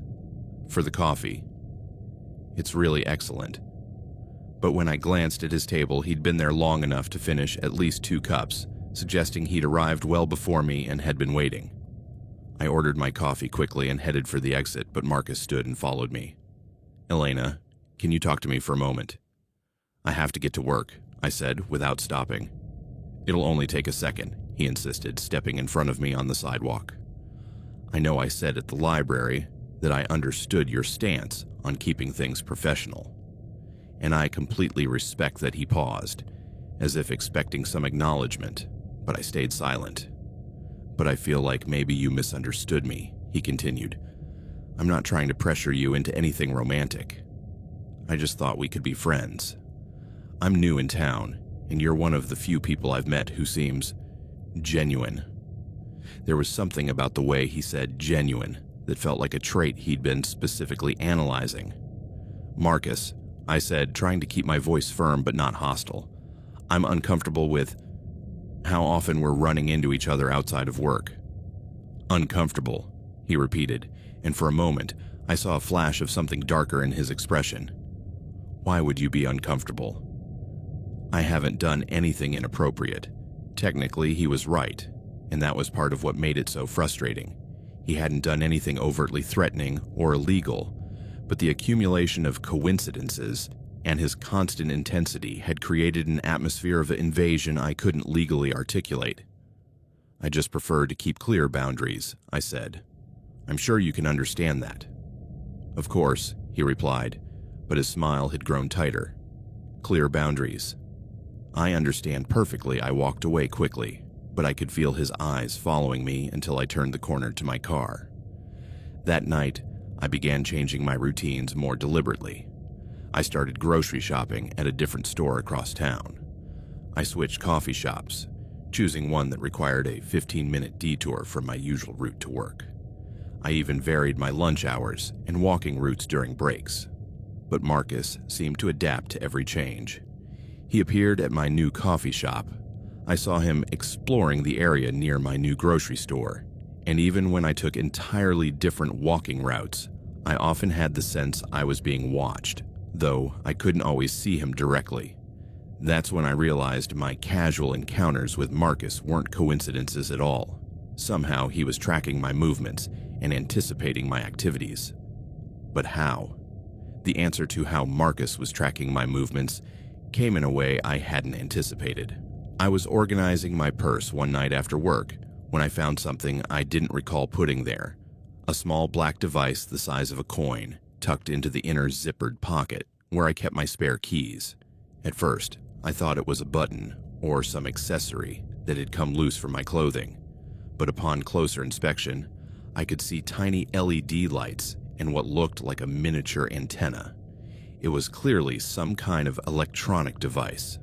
"For the coffee. It's really excellent." But when I glanced at his table, he'd been there long enough to finish at least 2 cups, suggesting he'd arrived well before me and had been waiting. I ordered my coffee quickly and headed for the exit, but Marcus stood and followed me. "Elena, can you talk to me for a moment?" "I have to get to work," I said without stopping. "It'll only take a second," he insisted, stepping in front of me on the sidewalk. I know I said at the library that I understood your stance on keeping things professional, and I completely respect that he paused, as if expecting some acknowledgement, but I stayed silent. "But I feel like maybe you misunderstood me," he continued. "I'm not trying to pressure you into anything romantic. I just thought we could be friends. I'm new in town, and you're one of the few people I've met who seems genuine." There was something about the way he said genuine that felt like a trait he'd been specifically analyzing. "Marcus," I said, trying to keep my voice firm but not hostile, "I'm uncomfortable with how often we're running into each other outside of work." "Uncomfortable," he repeated, and for a moment I saw a flash of something darker in his expression. "Why would you be uncomfortable?" I haven't done anything inappropriate. Technically, he was right, and that was part of what made it so frustrating. He hadn't done anything overtly threatening or illegal, but the accumulation of coincidences and his constant intensity had created an atmosphere of invasion I couldn't legally articulate. "I just prefer to keep clear boundaries," I said. "I'm sure you can understand that." "Of course," he replied, but his smile had grown tighter. "Clear boundaries." I understand perfectly. I walked away quickly, but I could feel his eyes following me until I turned the corner to my car. That night, I began changing my routines more deliberately. I started grocery shopping at a different store across town. I switched coffee shops, choosing one that required a 15-minute detour from my usual route to work. I even varied my lunch hours and walking routes during breaks. But Marcus seemed to adapt to every change. He appeared at my new coffee shop. I saw him exploring the area near my new grocery store, and even when I took entirely different walking routes, I often had the sense I was being watched, though I couldn't always see him directly. That's when I realized my casual encounters with Marcus weren't coincidences at all. Somehow he was tracking my movements and anticipating my activities. But how? The answer to how Marcus was tracking my movements came in a way I hadn't anticipated. I was organizing my purse one night after work when I found something I didn't recall putting there. A small black device the size of a coin tucked into the inner zippered pocket where I kept my spare keys. At first, I thought it was a button or some accessory that had come loose from my clothing, but upon closer inspection, I could see tiny LED lights and what looked like a miniature antenna. It was clearly some kind of electronic device.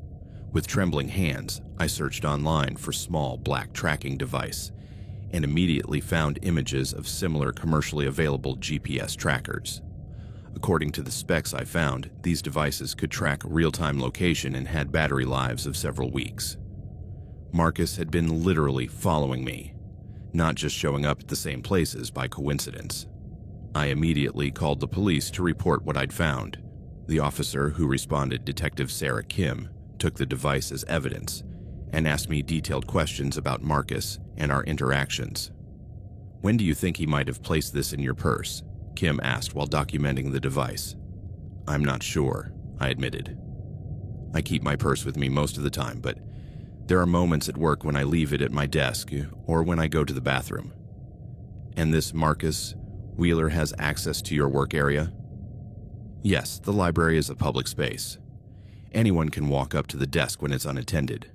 With trembling hands, I searched online for small black tracking device and immediately found images of similar commercially available GPS trackers. According to the specs I found, these devices could track real-time location and had battery lives of several weeks. Marcus had been literally following me, not just showing up at the same places by coincidence. I immediately called the police to report what I'd found. The officer who responded, Detective Sarah Kim, took the device as evidence and asked me detailed questions about Marcus and our interactions. "When do you think he might have placed this in your purse?" Kim asked while documenting the device. "I'm not sure," I admitted. "I keep my purse with me most of the time, but there are moments at work when I leave it at my desk or when I go to the bathroom." "And this Marcus Wheeler has access to your work area?" "Yes, the library is a public space. Anyone can walk up to the desk when it's unattended."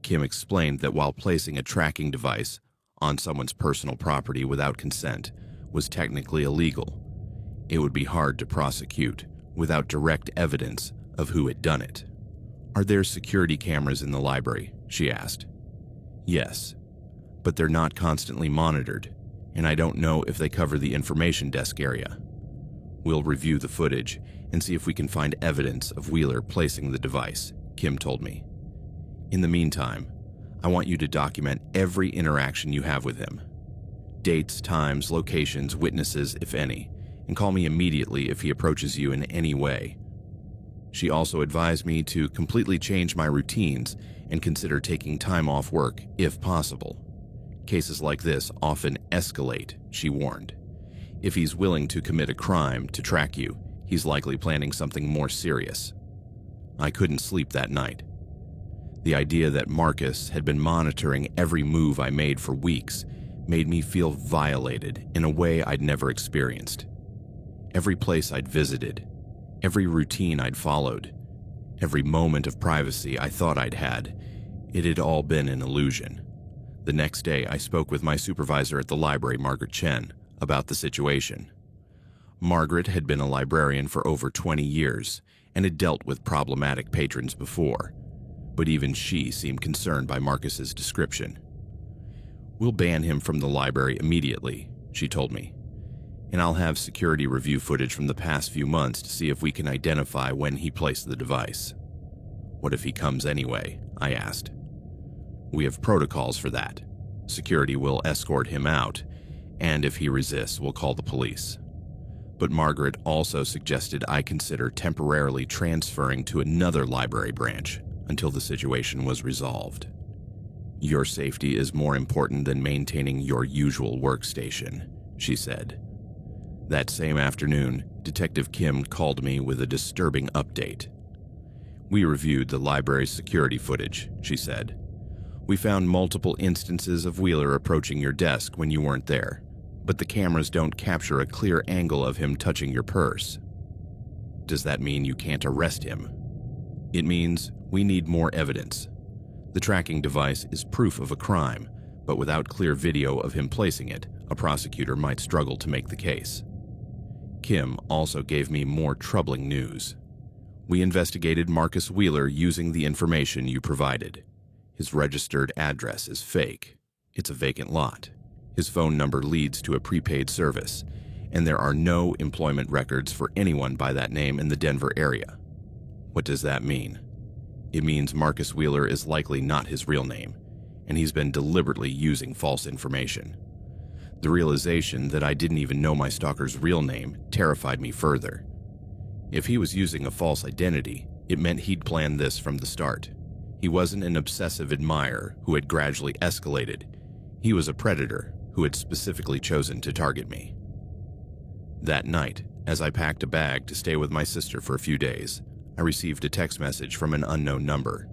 Kim explained that while placing a tracking device on someone's personal property without consent was technically illegal, it would be hard to prosecute without direct evidence of who had done it. "Are there security cameras in the library?" she asked. "Yes, but they're not constantly monitored, and I don't know if they cover the information desk area. We'll review the footage and see if we can find evidence of Wheeler placing the device," Kim told me. "In the meantime, I want you to document every interaction you have with him. Dates, times, locations, witnesses, if any, and call me immediately if he approaches you in any way." She also advised me to completely change my routines and consider taking time off work if possible. Cases like this often escalate, she warned. If he's willing to commit a crime to track you, he's likely planning something more serious. I couldn't sleep that night. The idea that Marcus had been monitoring every move I made for weeks made me feel violated in a way I'd never experienced. Every place I'd visited, every routine I'd followed, every moment of privacy I thought I'd had, it had all been an illusion. The next day, I spoke with my supervisor at the library, Margaret Chen, about the situation. Margaret had been a librarian for over 20 years and had dealt with problematic patrons before, but even she seemed concerned by Marcus's description. "We'll ban him from the library immediately," she told me, "and I'll have security review footage from the past few months to see if we can identify when he placed the device." "What if he comes anyway?" I asked. "We have protocols for that. Security will escort him out, and if he resists, we'll call the police." But Margaret also suggested I consider temporarily transferring to another library branch until the situation was resolved. "Your safety is more important than maintaining your usual workstation," she said. That same afternoon, Detective Kim called me with a disturbing update. "We reviewed the library's security footage," she said. "We found multiple instances of Wheeler approaching your desk when you weren't there, but the cameras don't capture a clear angle of him touching your purse." "Does that mean you can't arrest him?" "It means we need more evidence. The tracking device is proof of a crime, but without clear video of him placing it, a prosecutor might struggle to make the case." Kim also gave me more troubling news. "We investigated Marcus Wheeler using the information you provided. His registered address is fake. It's a vacant lot. His phone number leads to a prepaid service, and there are no employment records for anyone by that name in the Denver area." "What does that mean?" "It means Marcus Wheeler is likely not his real name, and he's been deliberately using false information." The realization that I didn't even know my stalker's real name terrified me further. If he was using a false identity, it meant he'd planned this from the start. He wasn't an obsessive admirer who had gradually escalated. He was a predator who had specifically chosen to target me. That night, as I packed a bag to stay with my sister for a few days, I received a text message from an unknown number.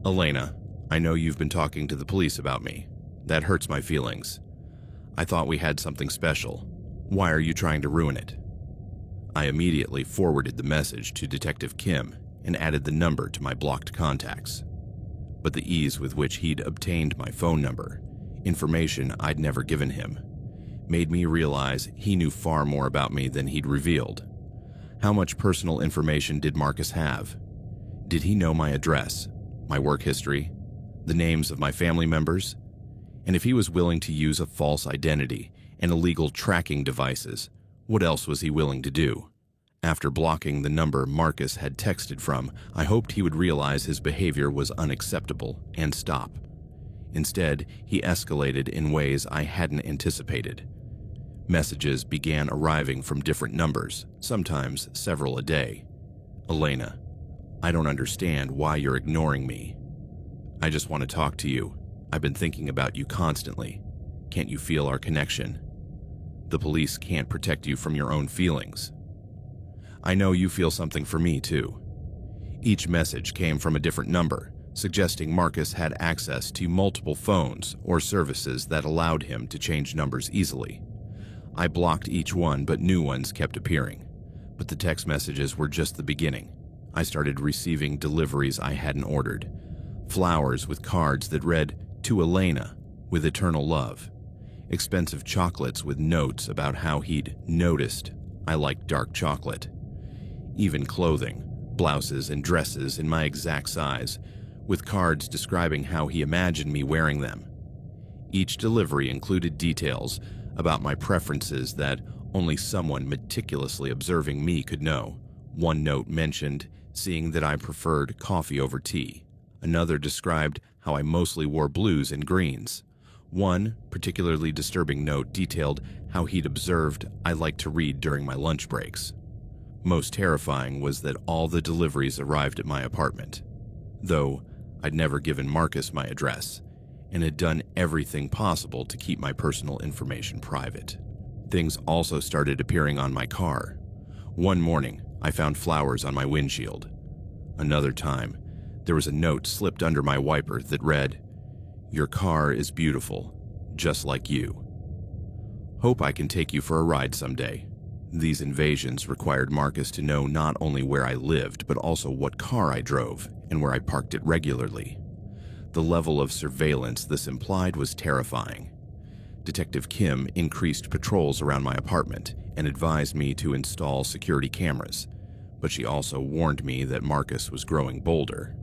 "Elena, I know you've been talking to the police about me. That hurts my feelings. I thought we had something special. Why are you trying to ruin it?" I immediately forwarded the message to Detective Kim and added the number to my blocked contacts. But the ease with which he'd obtained my phone number, information I'd never given him, made me realize he knew far more about me than he'd revealed. How much personal information did Marcus have? Did he know my address, my work history, the names of my family members? And if he was willing to use a false identity and illegal tracking devices, what else was he willing to do? After blocking the number Marcus had texted from, I hoped he would realize his behavior was unacceptable and stop. Instead, he escalated in ways I hadn't anticipated. Messages began arriving from different numbers, sometimes several a day. "Elena, I don't understand why you're ignoring me. I just want to talk to you. I've been thinking about you constantly. Can't you feel our connection? The police can't protect you from your own feelings. I know you feel something for me, too." Each message came from a different number, suggesting Marcus had access to multiple phones or services that allowed him to change numbers easily. I blocked each one, but new ones kept appearing. But the text messages were just the beginning. I started receiving deliveries I hadn't ordered. Flowers with cards that read, "To Elena, with eternal love." Expensive chocolates with notes about how he'd noticed I liked dark chocolate. Even clothing, blouses and dresses in my exact size, with cards describing how he imagined me wearing them. Each delivery included details about my preferences that only someone meticulously observing me could know. One note mentioned seeing that I preferred coffee over tea. Another described how I mostly wore blues and greens. One particularly disturbing note detailed how he'd observed I liked to read during my lunch breaks. Most terrifying was that all the deliveries arrived at my apartment. Though I'd never given Marcus my address, and had done everything possible to keep my personal information private. Things also started appearing on my car. One morning, I found flowers on my windshield. Another time, there was a note slipped under my wiper that read, "Your car is beautiful, just like you. Hope I can take you for a ride someday." These invasions required Marcus to know not only where I lived, but also what car I drove and where I parked it regularly. The level of surveillance this implied was terrifying. Detective Kim increased patrols around my apartment and advised me to install security cameras, but she also warned me that Marcus was growing bolder.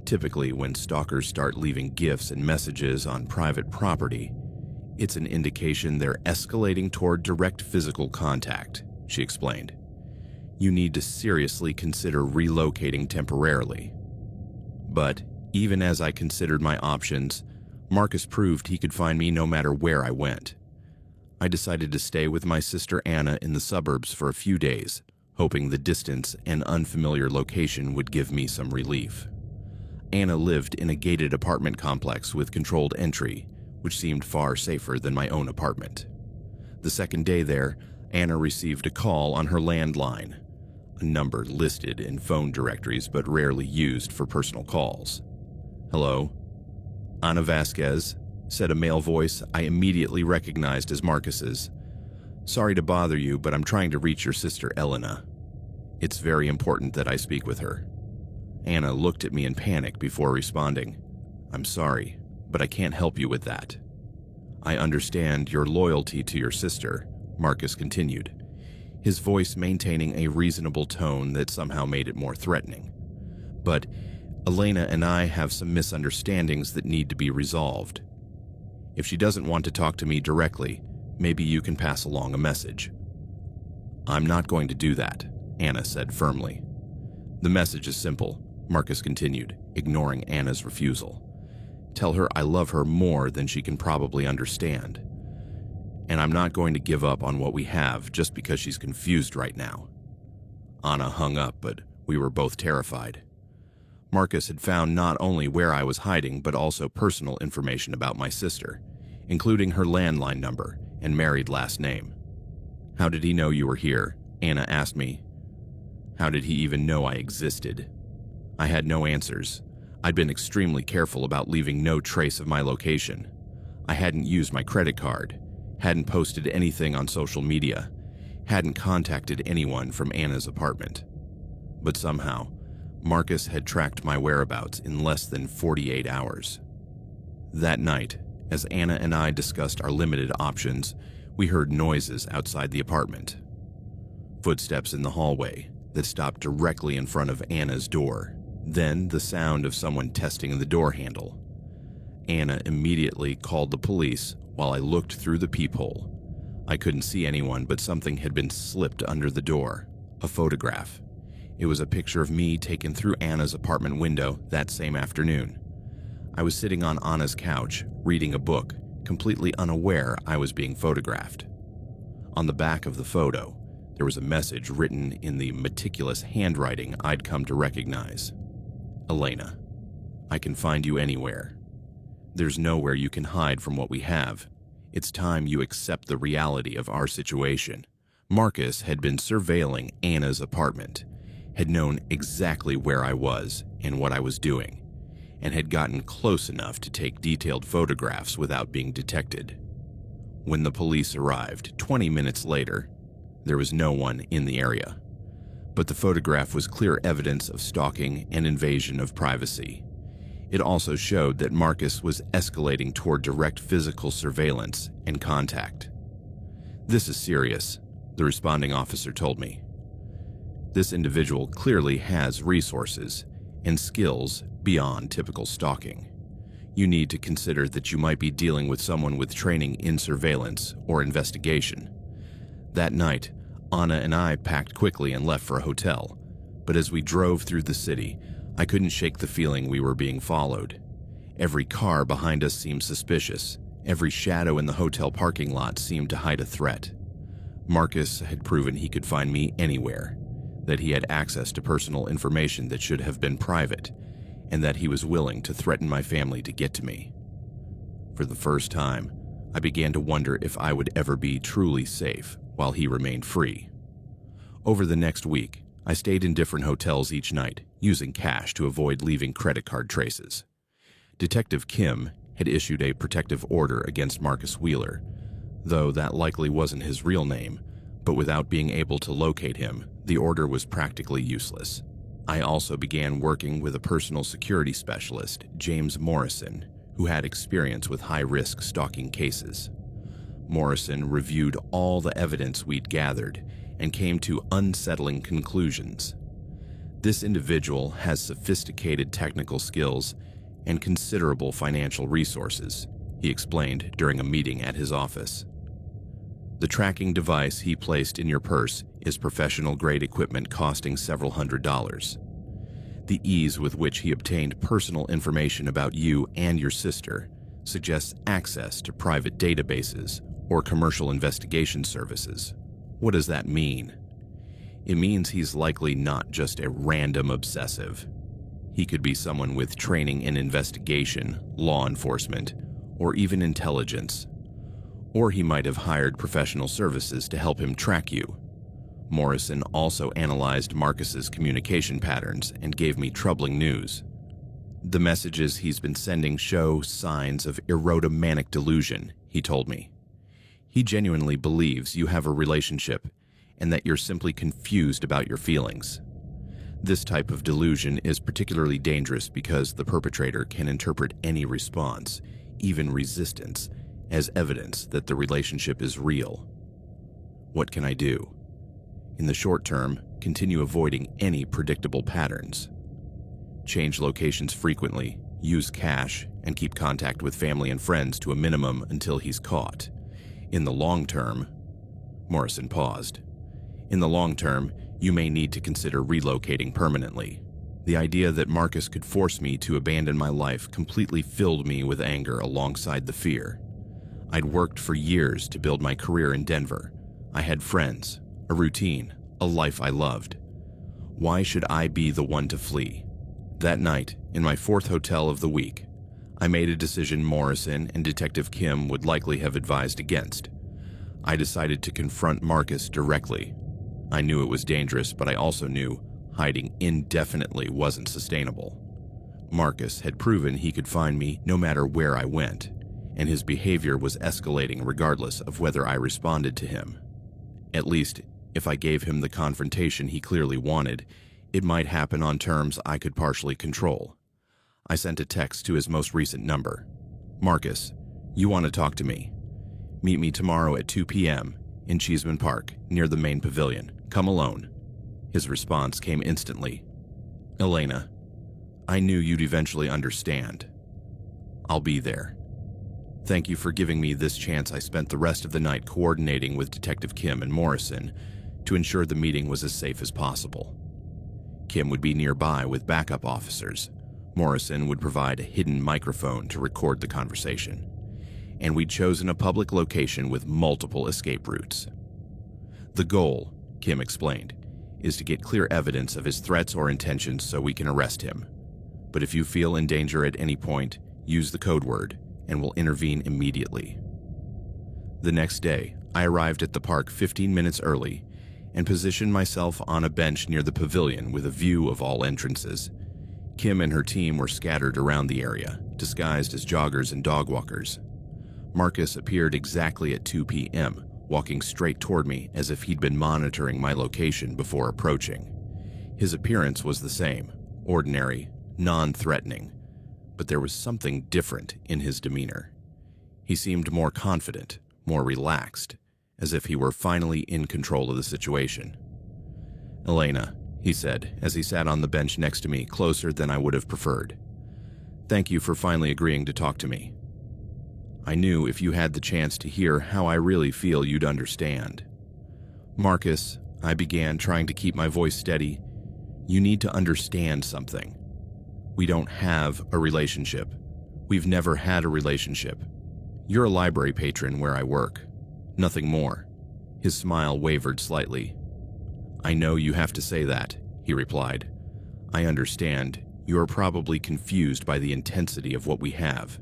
Typically, when stalkers start leaving gifts and messages on private property, it's an indication they're escalating toward direct physical contact, she explained. You need to seriously consider relocating temporarily. But even as I considered my options, Marcus proved he could find me no matter where I went. I decided to stay with my sister Anna in the suburbs for a few days, hoping the distance and unfamiliar location would give me some relief. Anna lived in a gated apartment complex with controlled entry, which seemed far safer than my own apartment. The second day there, Anna received a call on her landline, a number listed in phone directories but rarely used for personal calls. "Hello?" "Ana Vasquez," said a male voice I immediately recognized as Marcus's. "Sorry to bother you, but I'm trying to reach your sister Elena. It's very important that I speak with her." Anna looked at me in panic before responding. "I'm sorry, but I can't help you with that." "I understand your loyalty to your sister," Marcus continued, his voice maintaining a reasonable tone that somehow made it more threatening. "But Elena and I have some misunderstandings that need to be resolved. If she doesn't want to talk to me directly, maybe you can pass along a message." "I'm not going to do that," Anna said firmly. "The message is simple," Marcus continued, ignoring Anna's refusal. "Tell her I love her more than she can probably understand. And I'm not going to give up on what we have just because she's confused right now." Anna hung up, but we were both terrified. Marcus had found not only where I was hiding, but also personal information about my sister, including her landline number and married last name. "How did he know you were here?" Anna asked me. How did he even know I existed? I had no answers. I'd been extremely careful about leaving no trace of my location. I hadn't used my credit card, hadn't posted anything on social media, hadn't contacted anyone from Anna's apartment. But somehow, Marcus had tracked my whereabouts in less than 48 hours. That night, as Anna and I discussed our limited options, we heard noises outside the apartment. Footsteps in the hallway that stopped directly in front of Anna's door. Then the sound of someone testing the door handle. Anna immediately called the police while I looked through the peephole. I couldn't see anyone, but something had been slipped under the door. A photograph. It was a picture of me taken through Anna's apartment window that same afternoon. I was sitting on Anna's couch, reading a book, completely unaware I was being photographed. On the back of the photo, there was a message written in the meticulous handwriting I'd come to recognize. "Elena, I can find you anywhere. There's nowhere you can hide from what we have. It's time you accept the reality of our situation." Marcus had been surveilling Anna's apartment, had known exactly where I was and what I was doing, and had gotten close enough to take detailed photographs without being detected. When the police arrived 20 minutes later, there was no one in the area. But the photograph was clear evidence of stalking and invasion of privacy. It also showed that Marcus was escalating toward direct physical surveillance and contact. "This is serious," the responding officer told me. "This individual clearly has resources and skills beyond typical stalking. You need to consider that you might be dealing with someone with training in surveillance or investigation." That night, Anna and I packed quickly and left for a hotel, but as we drove through the city, I couldn't shake the feeling we were being followed. Every car behind us seemed suspicious. Every shadow in the hotel parking lot seemed to hide a threat. Marcus had proven he could find me anywhere, that he had access to personal information that should have been private, and that he was willing to threaten my family to get to me. For the first time, I began to wonder if I would ever be truly safe while he remained free. Over the next week, I stayed in different hotels each night, using cash to avoid leaving credit card traces. Detective Kim had issued a protective order against Marcus Wheeler, though that likely wasn't his real name, but without being able to locate him, the order was practically useless. I also began working with a personal security specialist, James Morrison, who had experience with high-risk stalking cases. Morrison reviewed all the evidence we'd gathered and came to unsettling conclusions. This individual has sophisticated technical skills and considerable financial resources, he explained during a meeting at his office. The tracking device he placed in your purse is professional-grade equipment costing several $100s. The ease with which he obtained personal information about you and your sister suggests access to private databases or commercial investigation services. What does that mean? It means he's likely not just a random obsessive. He could be someone with training in investigation, law enforcement, or even intelligence. Or he might have hired professional services to help him track you. Morrison also analyzed Marcus's communication patterns and gave me troubling news. The messages he's been sending show signs of erotomanic delusion, he told me. He genuinely believes you have a relationship and that you're simply confused about your feelings. This type of delusion is particularly dangerous because the perpetrator can interpret any response, even resistance, as evidence that the relationship is real. What can I do? In the short term, continue avoiding any predictable patterns. Change locations frequently, use cash, and keep contact with family and friends to a minimum until he's caught. In the long term, Morrison paused. In the long term, you may need to consider relocating permanently. The idea that Marcus could force me to abandon my life completely filled me with anger alongside the fear. I'd worked for years to build my career in Denver. I had friends, a routine, a life I loved. Why should I be the one to flee? That night, in my fourth hotel of the week, I made a decision Morrison and Detective Kim would likely have advised against. I decided to confront Marcus directly. I knew it was dangerous, but I also knew hiding indefinitely wasn't sustainable. Marcus had proven he could find me no matter where I went, and his behavior was escalating regardless of whether I responded to him. At least, if I gave him the confrontation he clearly wanted, it might happen on terms I could partially control. I sent a text to his most recent number. Marcus, you want to talk to me? Meet me tomorrow at 2 p.m. in Cheeseman Park, near the main pavilion. Come alone. His response came instantly. Elena, I knew you'd eventually understand. I'll be there. Thank you for giving me this chance. I spent the rest of the night coordinating with Detective Kim and Morrison to ensure the meeting was as safe as possible. Kim would be nearby with backup officers. Morrison would provide a hidden microphone to record the conversation. And we'd chosen a public location with multiple escape routes. The goal, Kim explained, is to get clear evidence of his threats or intentions so we can arrest him. But if you feel in danger at any point, use the code word and we'll intervene immediately. The next day, I arrived at the park 15 minutes early and positioned myself on a bench near the pavilion with a view of all entrances. Kim and her team were scattered around the area, disguised as joggers and dog walkers. Marcus appeared exactly at 2 p.m., walking straight toward me as if he'd been monitoring my location before approaching. His appearance was the same, ordinary, non-threatening, but there was something different in his demeanor. He seemed more confident, more relaxed, as if he were finally in control of the situation. Elena, he said as he sat on the bench next to me, closer than I would have preferred. Thank you for finally agreeing to talk to me. I knew if you had the chance to hear how I really feel, you'd understand. Marcus, I began, trying to keep my voice steady, you need to understand something. We don't have a relationship. We've never had a relationship. You're a library patron where I work. Nothing more. His smile wavered slightly. I know you have to say that, he replied. I understand. You are probably confused by the intensity of what we have.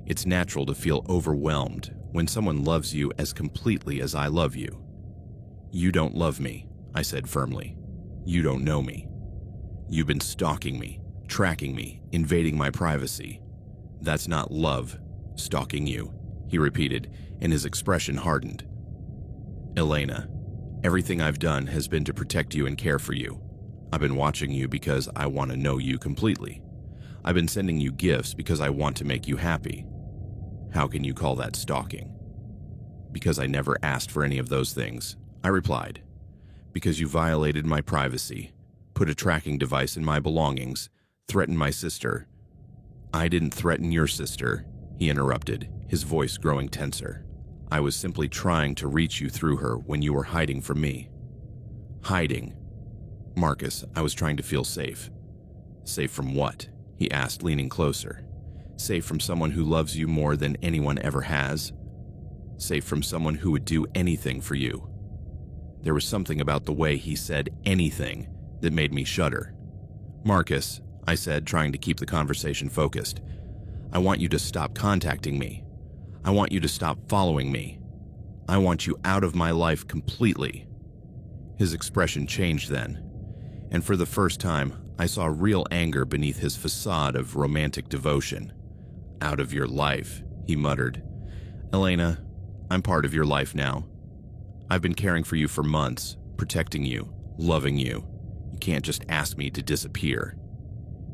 It's natural to feel overwhelmed when someone loves you as completely as I love you. You don't love me, I said firmly. You don't know me. You've been stalking me, tracking me, invading my privacy. That's not love, stalking you, he repeated, and his expression hardened. Elena, everything I've done has been to protect you and care for you. I've been watching you because I want to know you completely. I've been sending you gifts because I want to make you happy. How can you call that stalking? Because I never asked for any of those things, I replied. Because you violated my privacy, put a tracking device in my belongings, threatened my sister. I didn't threaten your sister, he interrupted, his voice growing tenser. I was simply trying to reach you through her when you were hiding from me. Hiding. Marcus, I was trying to feel safe. Safe from what? He asked, leaning closer. Safe from someone who loves you more than anyone ever has. Safe from someone who would do anything for you. There was something about the way he said anything that made me shudder. Marcus, I said, trying to keep the conversation focused, I want you to stop contacting me. I want you to stop following me. I want you out of my life completely. His expression changed then, and for the first time, I saw real anger beneath his facade of romantic devotion. Out of your life, he muttered. Elena, I'm part of your life now. I've been caring for you for months, protecting you, loving you. You can't just ask me to disappear.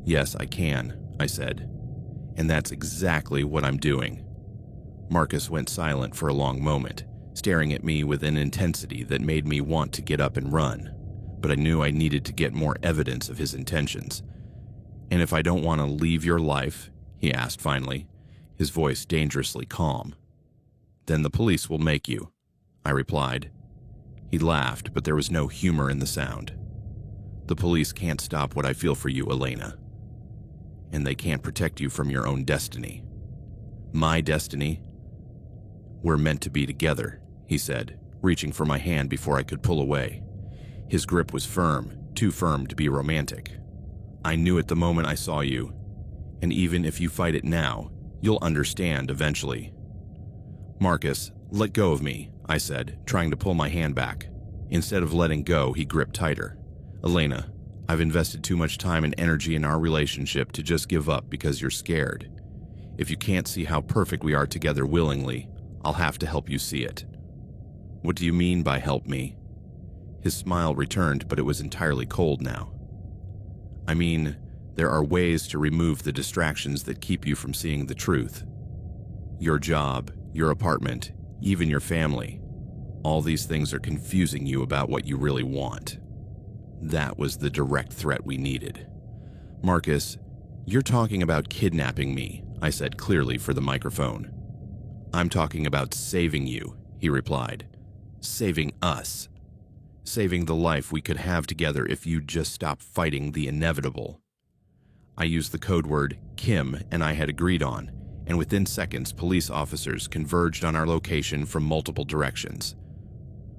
Yes, I can, I said. And that's exactly what I'm doing. Marcus went silent for a long moment, staring at me with an intensity that made me want to get up and run. But I knew I needed to get more evidence of his intentions. And if I don't want to leave your life, he asked finally, his voice dangerously calm. Then the police will make you, I replied. He laughed, but there was no humor in the sound. The police can't stop what I feel for you, Elena. And they can't protect you from your own destiny. My destiny? We're meant to be together, he said, reaching for my hand before I could pull away. His grip was firm, too firm to be romantic. I knew it the moment I saw you, and even if you fight it now, you'll understand eventually. Marcus, let go of me, I said, trying to pull my hand back. Instead of letting go, he gripped tighter. Elena, I've invested too much time and energy in our relationship to just give up because you're scared. If you can't see how perfect we are together willingly, I'll have to help you see it. What do you mean by help me? His smile returned, but it was entirely cold now. I mean, there are ways to remove the distractions that keep you from seeing the truth. Your job, your apartment, even your family. All these things are confusing you about what you really want. That was the direct threat we needed. Marcus, you're talking about kidnapping me, I said clearly for the microphone. I'm talking about saving you, he replied. Saving us. Saving the life we could have together if you'd just stop fighting the inevitable. I used the code word Kim and I had agreed on, and within seconds police officers converged on our location from multiple directions.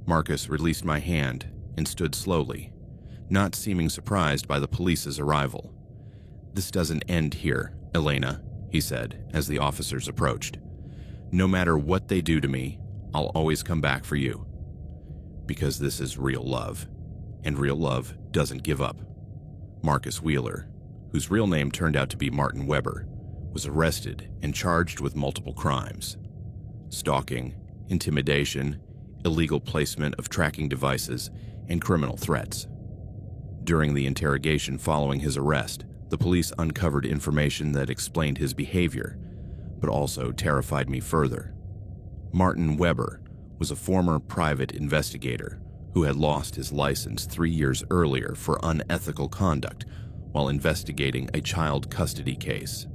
Marcus released my hand and stood slowly, not seeming surprised by the police's arrival. This doesn't end here, Elena, he said as the officers approached. No matter what they do to me, I'll always come back for you. Because this is real love, and real love doesn't give up. Marcus Wheeler, whose real name turned out to be Martin Weber, was arrested and charged with multiple crimes: stalking, intimidation, illegal placement of tracking devices, and criminal threats. During the interrogation following his arrest, the police uncovered information that explained his behavior, but also terrified me further. Martin Weber was a former private investigator who had lost his license 3 years earlier for unethical conduct while investigating a child custody case.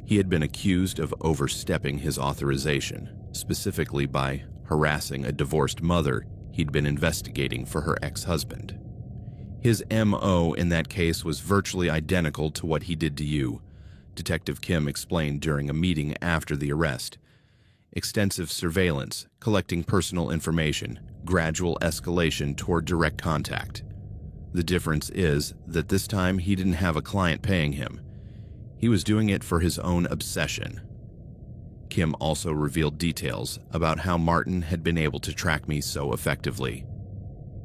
He had been accused of overstepping his authorization, specifically by harassing a divorced mother he'd been investigating for her ex-husband. His MO in that case was virtually identical to what he did to you, Detective Kim explained during a meeting after the arrest. Extensive surveillance, collecting personal information, gradual escalation toward direct contact. The difference is that this time he didn't have a client paying him. He was doing it for his own obsession. Kim also revealed details about how Martin had been able to track me so effectively.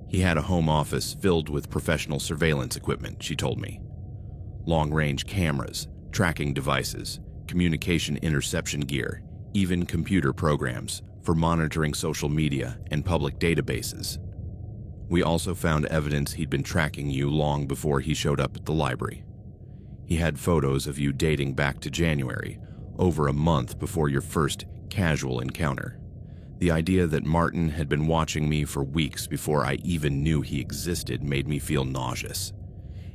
He had a home office filled with professional surveillance equipment, she told me. Long-range cameras, tracking devices, communication interception gear, even computer programs for monitoring social media and public databases. We also found evidence he'd been tracking you long before he showed up at the library. He had photos of you dating back to January, over a month before your first casual encounter. The idea that Martin had been watching me for weeks before I even knew he existed made me feel nauseous.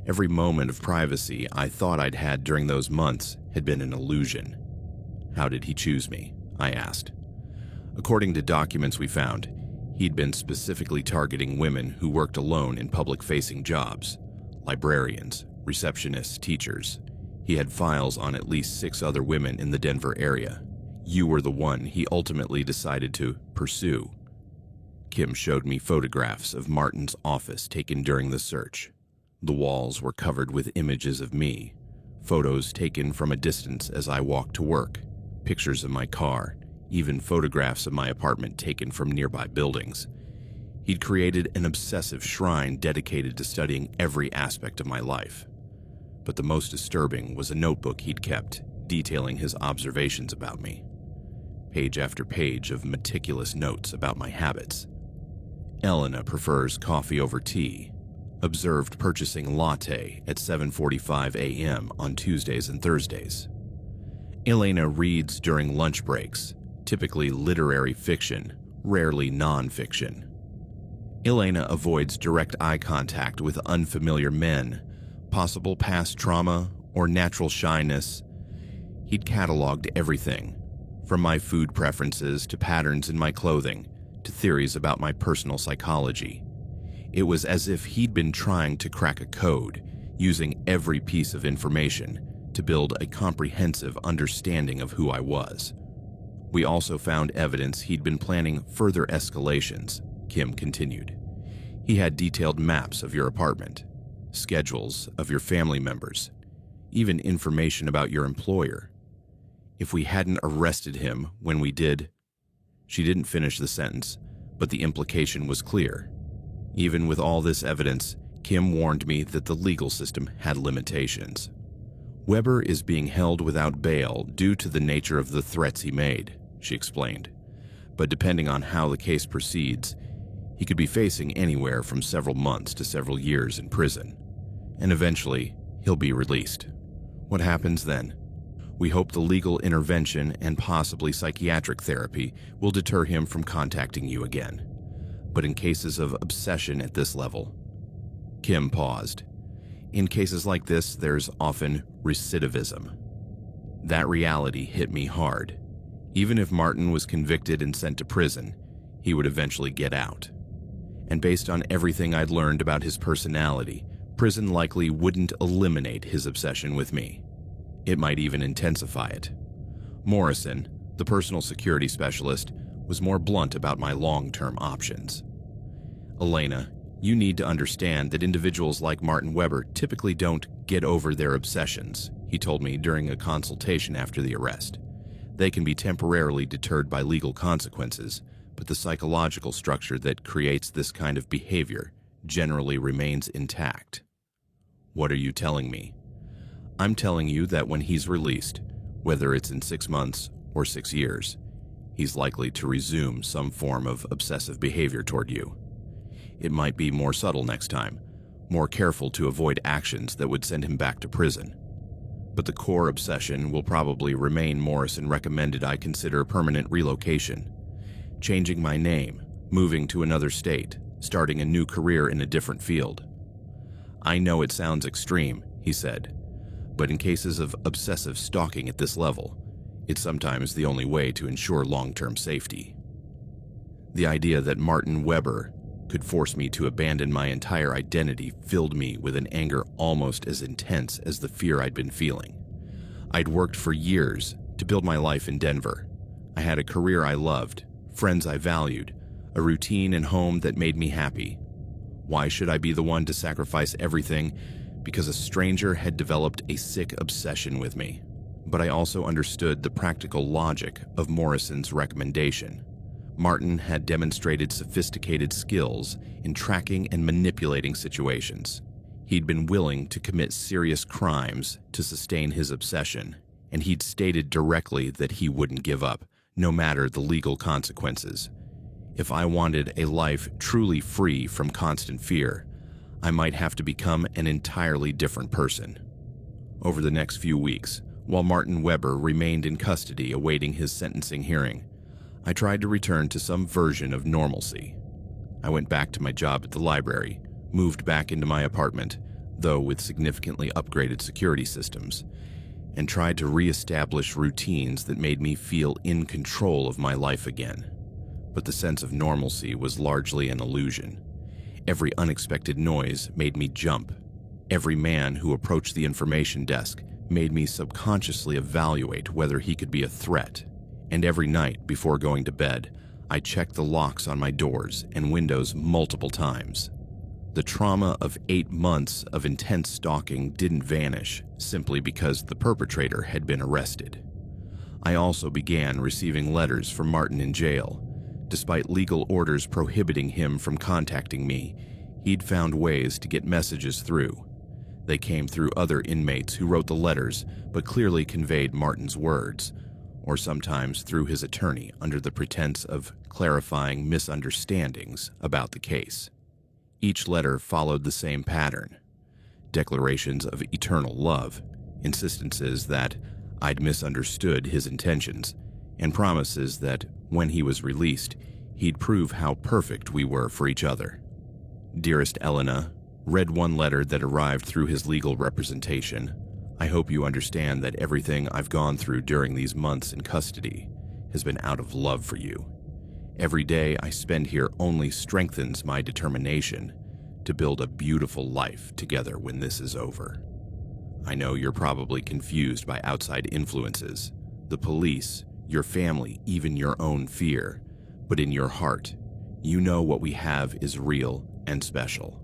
Every moment of privacy I thought I'd had during those months had been an illusion. How did he choose me? I asked. According to documents we found, he'd been specifically targeting women who worked alone in public-facing jobs, librarians, receptionists, teachers. He had files on at least 6 other women in the Denver area. You were the one he ultimately decided to pursue. Kim showed me photographs of Martin's office taken during the search. The walls were covered with images of me, photos taken from a distance as I walked to work, pictures of my car, even photographs of my apartment taken from nearby buildings. He'd created an obsessive shrine dedicated to studying every aspect of my life. But the most disturbing was a notebook he'd kept, detailing his observations about me. Page after page of meticulous notes about my habits. Elena prefers coffee over tea. Observed purchasing latte at 7:45 a.m. on Tuesdays and Thursdays. Elena reads during lunch breaks, typically literary fiction, rarely non-fiction. Elena avoids direct eye contact with unfamiliar men, possible past trauma, or natural shyness. He'd cataloged everything, from my food preferences to patterns in my clothing, to theories about my personal psychology. It was as if he'd been trying to crack a code, using every piece of information to build a comprehensive understanding of who I was. We also found evidence he'd been planning further escalations, Kim continued. He had detailed maps of your apartment, schedules of your family members, even information about your employer. If we hadn't arrested him when we did... She didn't finish the sentence, but the implication was clear. Even with all this evidence, Kim warned me that the legal system had limitations. Weber is being held without bail due to the nature of the threats he made, she explained. But depending on how the case proceeds, he could be facing anywhere from several months to several years in prison. And eventually, he'll be released. What happens then? We hope the legal intervention and possibly psychiatric therapy will deter him from contacting you again. But in cases of obsession at this level... Kim paused. In cases like this, there's often recidivism. That reality hit me hard. Even if Martin was convicted and sent to prison, he would eventually get out. And based on everything I'd learned about his personality, prison likely wouldn't eliminate his obsession with me. It might even intensify it. Morrison, the personal security specialist, was more blunt about my long-term options. Elena, you need to understand that individuals like Martin Weber typically don't get over their obsessions, he told me during a consultation after the arrest. They can be temporarily deterred by legal consequences, but the psychological structure that creates this kind of behavior generally remains intact. What are you telling me? I'm telling you that when he's released, whether it's in 6 months or 6 years, he's likely to resume some form of obsessive behavior toward you. It might be more subtle next time, more careful to avoid actions that would send him back to prison. But the core obsession will probably remain. Morrison recommended I consider permanent relocation, changing my name, moving to another state, starting a new career in a different field. I know it sounds extreme, he said, but in cases of obsessive stalking at this level, it's sometimes the only way to ensure long-term safety. The idea that Martin Weber could force me to abandon my entire identity filled me with an anger almost as intense as the fear I'd been feeling. I'd worked for years to build my life in Denver. I had a career I loved, friends I valued, a routine and home that made me happy. Why should I be the one to sacrifice everything because a stranger had developed a sick obsession with me? But I also understood the practical logic of Morrison's recommendation. Martin had demonstrated sophisticated skills in tracking and manipulating situations. He'd been willing to commit serious crimes to sustain his obsession, and he'd stated directly that he wouldn't give up, no matter the legal consequences. If I wanted a life truly free from constant fear, I might have to become an entirely different person. Over the next few weeks, while Martin Weber remained in custody awaiting his sentencing hearing, I tried to return to some version of normalcy. I went back to my job at the library, moved back into my apartment, though with significantly upgraded security systems, and tried to re-establish routines that made me feel in control of my life again. But the sense of normalcy was largely an illusion. Every unexpected noise made me jump. Every man who approached the information desk made me subconsciously evaluate whether he could be a threat. And every night before going to bed, I checked the locks on my doors and windows multiple times. The trauma of 8 months of intense stalking didn't vanish simply because the perpetrator had been arrested. I also began receiving letters from Martin in jail. Despite legal orders prohibiting him from contacting me, he'd found ways to get messages through. They came through other inmates who wrote the letters but clearly conveyed Martin's words, or sometimes through his attorney under the pretense of clarifying misunderstandings about the case. Each letter followed the same pattern: declarations of eternal love, insistences that I'd misunderstood his intentions, and promises that when he was released, he'd prove how perfect we were for each other. Dearest Elena, read one letter that arrived through his legal representation. I hope you understand that everything I've gone through during these months in custody has been out of love for you. Every day I spend here only strengthens my determination to build a beautiful life together when this is over. I know you're probably confused by outside influences, the police, your family, even your own fear, but in your heart, you know what we have is real and special.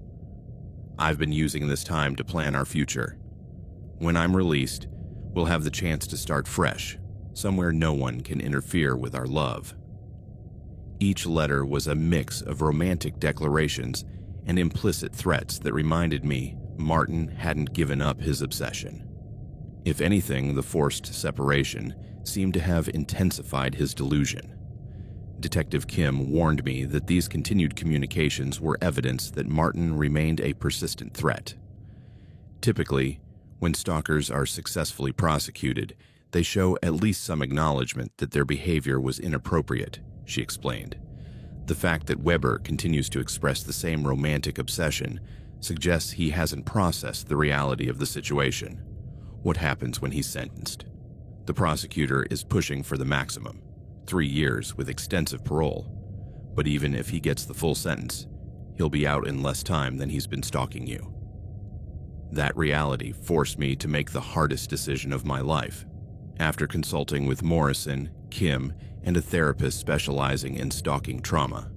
I've been using this time to plan our future. When I'm released, we'll have the chance to start fresh, somewhere no one can interfere with our love. Each letter was a mix of romantic declarations and implicit threats that reminded me Martin hadn't given up his obsession. If anything, the forced separation seemed to have intensified his delusion. Detective Kim warned me that these continued communications were evidence that Martin remained a persistent threat. Typically, when stalkers are successfully prosecuted, they show at least some acknowledgement that their behavior was inappropriate, she explained. The fact that Weber continues to express the same romantic obsession suggests he hasn't processed the reality of the situation. What happens when he's sentenced? The prosecutor is pushing for the maximum, 3 years with extensive parole. But even if he gets the full sentence, he'll be out in less time than he's been stalking you. That reality forced me to make the hardest decision of my life. After consulting with Morrison, Kim, and a therapist specializing in stalking trauma,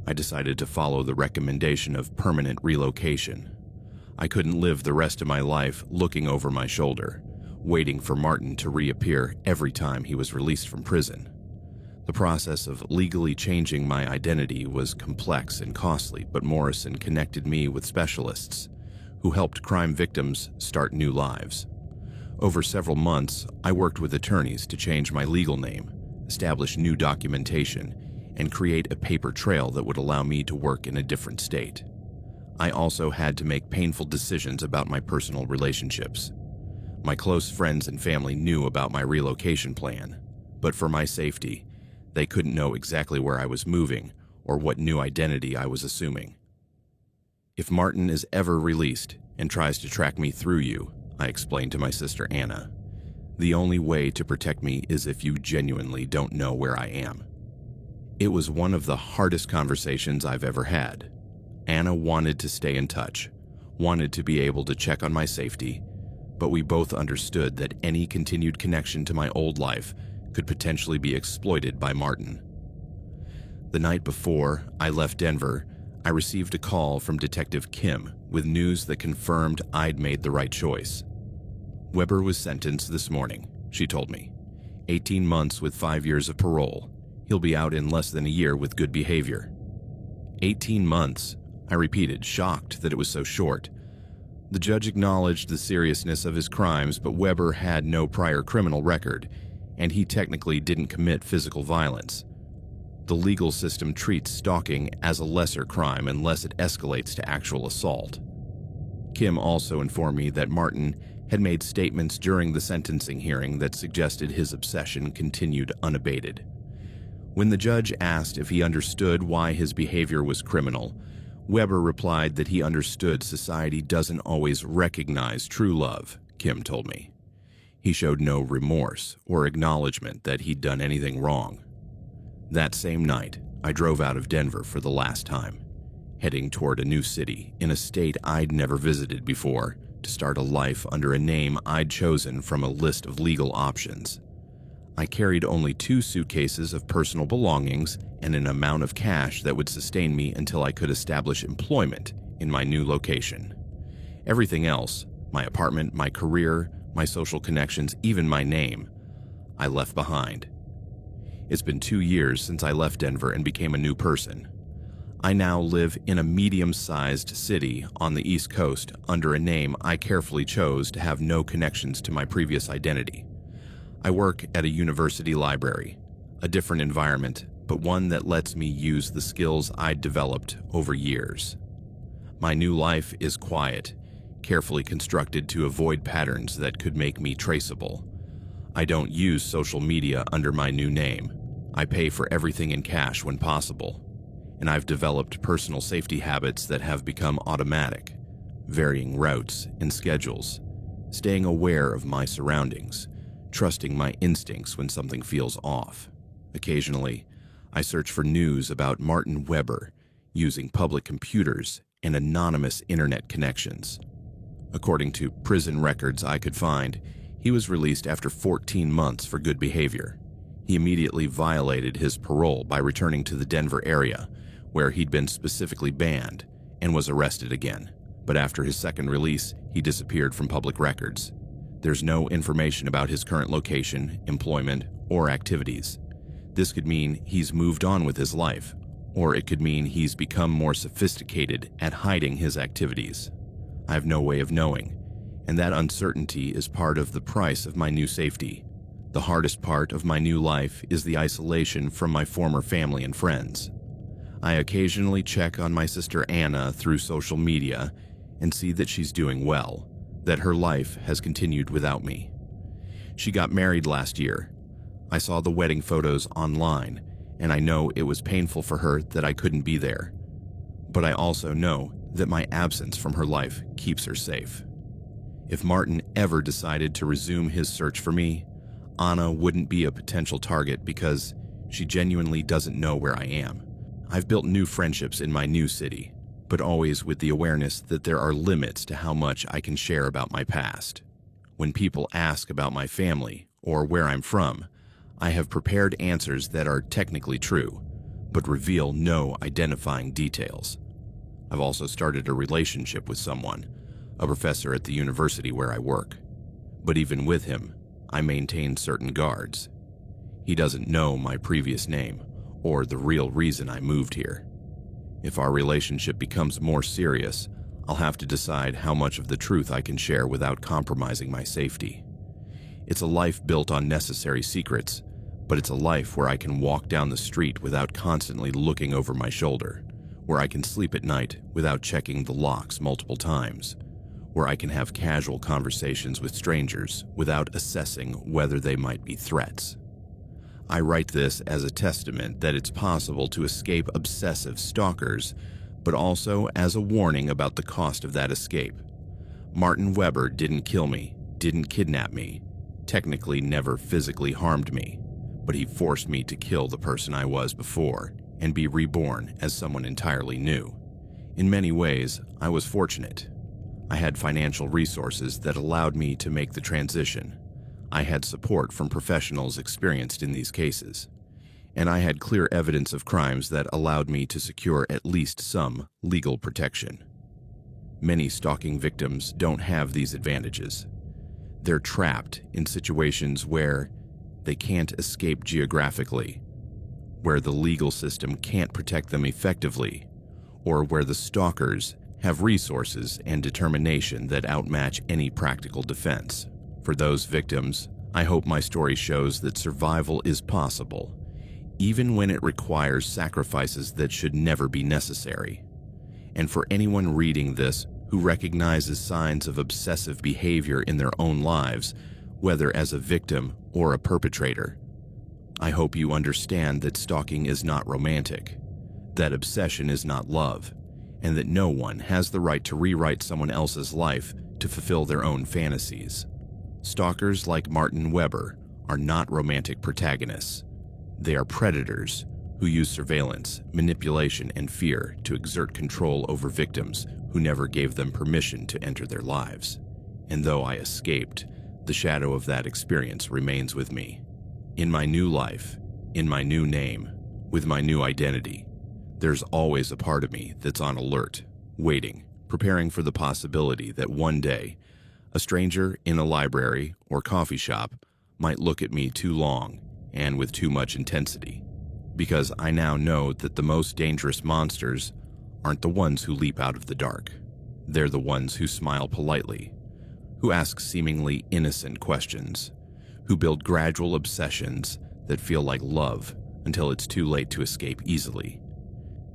I decided to follow the recommendation of permanent relocation. I couldn't live the rest of my life looking over my shoulder, waiting for Martin to reappear every time he was released from prison. The process of legally changing my identity was complex and costly, but Morrison connected me with specialists who helped crime victims start new lives. Over several months, I worked with attorneys to change my legal name, establish new documentation, and create a paper trail that would allow me to work in a different state. I also had to make painful decisions about my personal relationships. My close friends and family knew about my relocation plan, but for my safety, they couldn't know exactly where I was moving or what new identity I was assuming. If Martin is ever released and tries to track me through you, I explained to my sister Anna, the only way to protect me is if you genuinely don't know where I am. It was one of the hardest conversations I've ever had. Anna wanted to stay in touch, wanted to be able to check on my safety, but we both understood that any continued connection to my old life could potentially be exploited by Martin. The night before I left Denver, I received a call from Detective Kim with news that confirmed I'd made the right choice. Weber was sentenced this morning, she told me. 18 months with 5 years of parole. He'll be out in less than a year with good behavior. 18 months, I repeated, shocked that it was so short. The judge acknowledged the seriousness of his crimes, but Weber had no prior criminal record, and he technically didn't commit physical violence. The legal system treats stalking as a lesser crime unless it escalates to actual assault. Kim also informed me that Martin had made statements during the sentencing hearing that suggested his obsession continued unabated. When the judge asked if he understood why his behavior was criminal, Weber replied that he understood society doesn't always recognize true love, Kim told me. He showed no remorse or acknowledgement that he'd done anything wrong. That same night, I drove out of Denver for the last time, heading toward a new city in a state I'd never visited before to start a life under a name I'd chosen from a list of legal options. I carried only 2 suitcases of personal belongings and an amount of cash that would sustain me until I could establish employment in my new location. Everything else, my apartment, my career, my social connections, even my name, I left behind. It's been 2 years since I left Denver and became a new person. I now live in a medium-sized city on the East Coast under a name I carefully chose to have no connections to my previous identity. I work at a university library, a different environment, but one that lets me use the skills I'd developed over years. My new life is quiet, carefully constructed to avoid patterns that could make me traceable. I don't use social media under my new name. I pay for everything in cash when possible, and I've developed personal safety habits that have become automatic, varying routes and schedules, staying aware of my surroundings, trusting my instincts when something feels off. Occasionally, I search for news about Martin Weber using public computers and anonymous internet connections. According to prison records I could find, he was released after 14 months for good behavior. He immediately violated his parole by returning to the Denver area, where he'd been specifically banned, and was arrested again. But after his second release, he disappeared from public records. There's no information about his current location, employment, or activities. This could mean he's moved on with his life, or it could mean he's become more sophisticated at hiding his activities. I have no way of knowing, and that uncertainty is part of the price of my new safety. The hardest part of my new life is the isolation from my former family and friends. I occasionally check on my sister Anna through social media and see that she's doing well, that her life has continued without me. She got married last year. I saw the wedding photos online, and I know it was painful for her that I couldn't be there. But I also know that my absence from her life keeps her safe. If Martin ever decided to resume his search for me, Anna wouldn't be a potential target because she genuinely doesn't know where I am. I've built new friendships in my new city, but always with the awareness that there are limits to how much I can share about my past. When people ask about my family or where I'm from, I have prepared answers that are technically true, but reveal no identifying details. I've also started a relationship with someone, a professor at the university where I work. But even with him, I maintain certain guards. He doesn't know my previous name or the real reason I moved here. If our relationship becomes more serious, I'll have to decide how much of the truth I can share without compromising my safety. It's a life built on necessary secrets, but it's a life where I can walk down the street without constantly looking over my shoulder, where I can sleep at night without checking the locks multiple times, where I can have casual conversations with strangers without assessing whether they might be threats. I write this as a testament that it's possible to escape obsessive stalkers, but also as a warning about the cost of that escape. Martin Weber didn't kill me, didn't kidnap me, technically never physically harmed me, but he forced me to kill the person I was before and be reborn as someone entirely new. In many ways, I was fortunate. I had financial resources that allowed me to make the transition. I had support from professionals experienced in these cases, and I had clear evidence of crimes that allowed me to secure at least some legal protection. Many stalking victims don't have these advantages. They're trapped in situations where they can't escape geographically, where the legal system can't protect them effectively, or where the stalkers have resources and determination that outmatch any practical defense. For those victims, I hope my story shows that survival is possible, even when it requires sacrifices that should never be necessary. And for anyone reading this who recognizes signs of obsessive behavior in their own lives, whether as a victim or a perpetrator, I hope you understand that stalking is not romantic, that obsession is not love, and that no one has the right to rewrite someone else's life to fulfill their own fantasies. Stalkers like Martin Weber are not romantic protagonists. They are predators who use surveillance, manipulation, and fear to exert control over victims who never gave them permission to enter their lives. And though I escaped, the shadow of that experience remains with me. In my new life, in my new name, with my new identity, there's always a part of me that's on alert, waiting, preparing for the possibility that one day, a stranger in a library or coffee shop might look at me too long and with too much intensity. Because I now know that the most dangerous monsters aren't the ones who leap out of the dark. They're the ones who smile politely, who ask seemingly innocent questions, who build gradual obsessions that feel like love until it's too late to escape easily.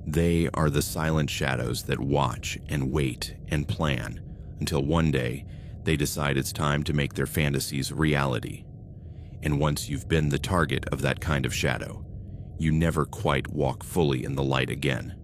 They are the silent shadows that watch and wait and plan until one day they decide it's time to make their fantasies reality. And once you've been the target of that kind of shadow, you never quite walk fully in the light again.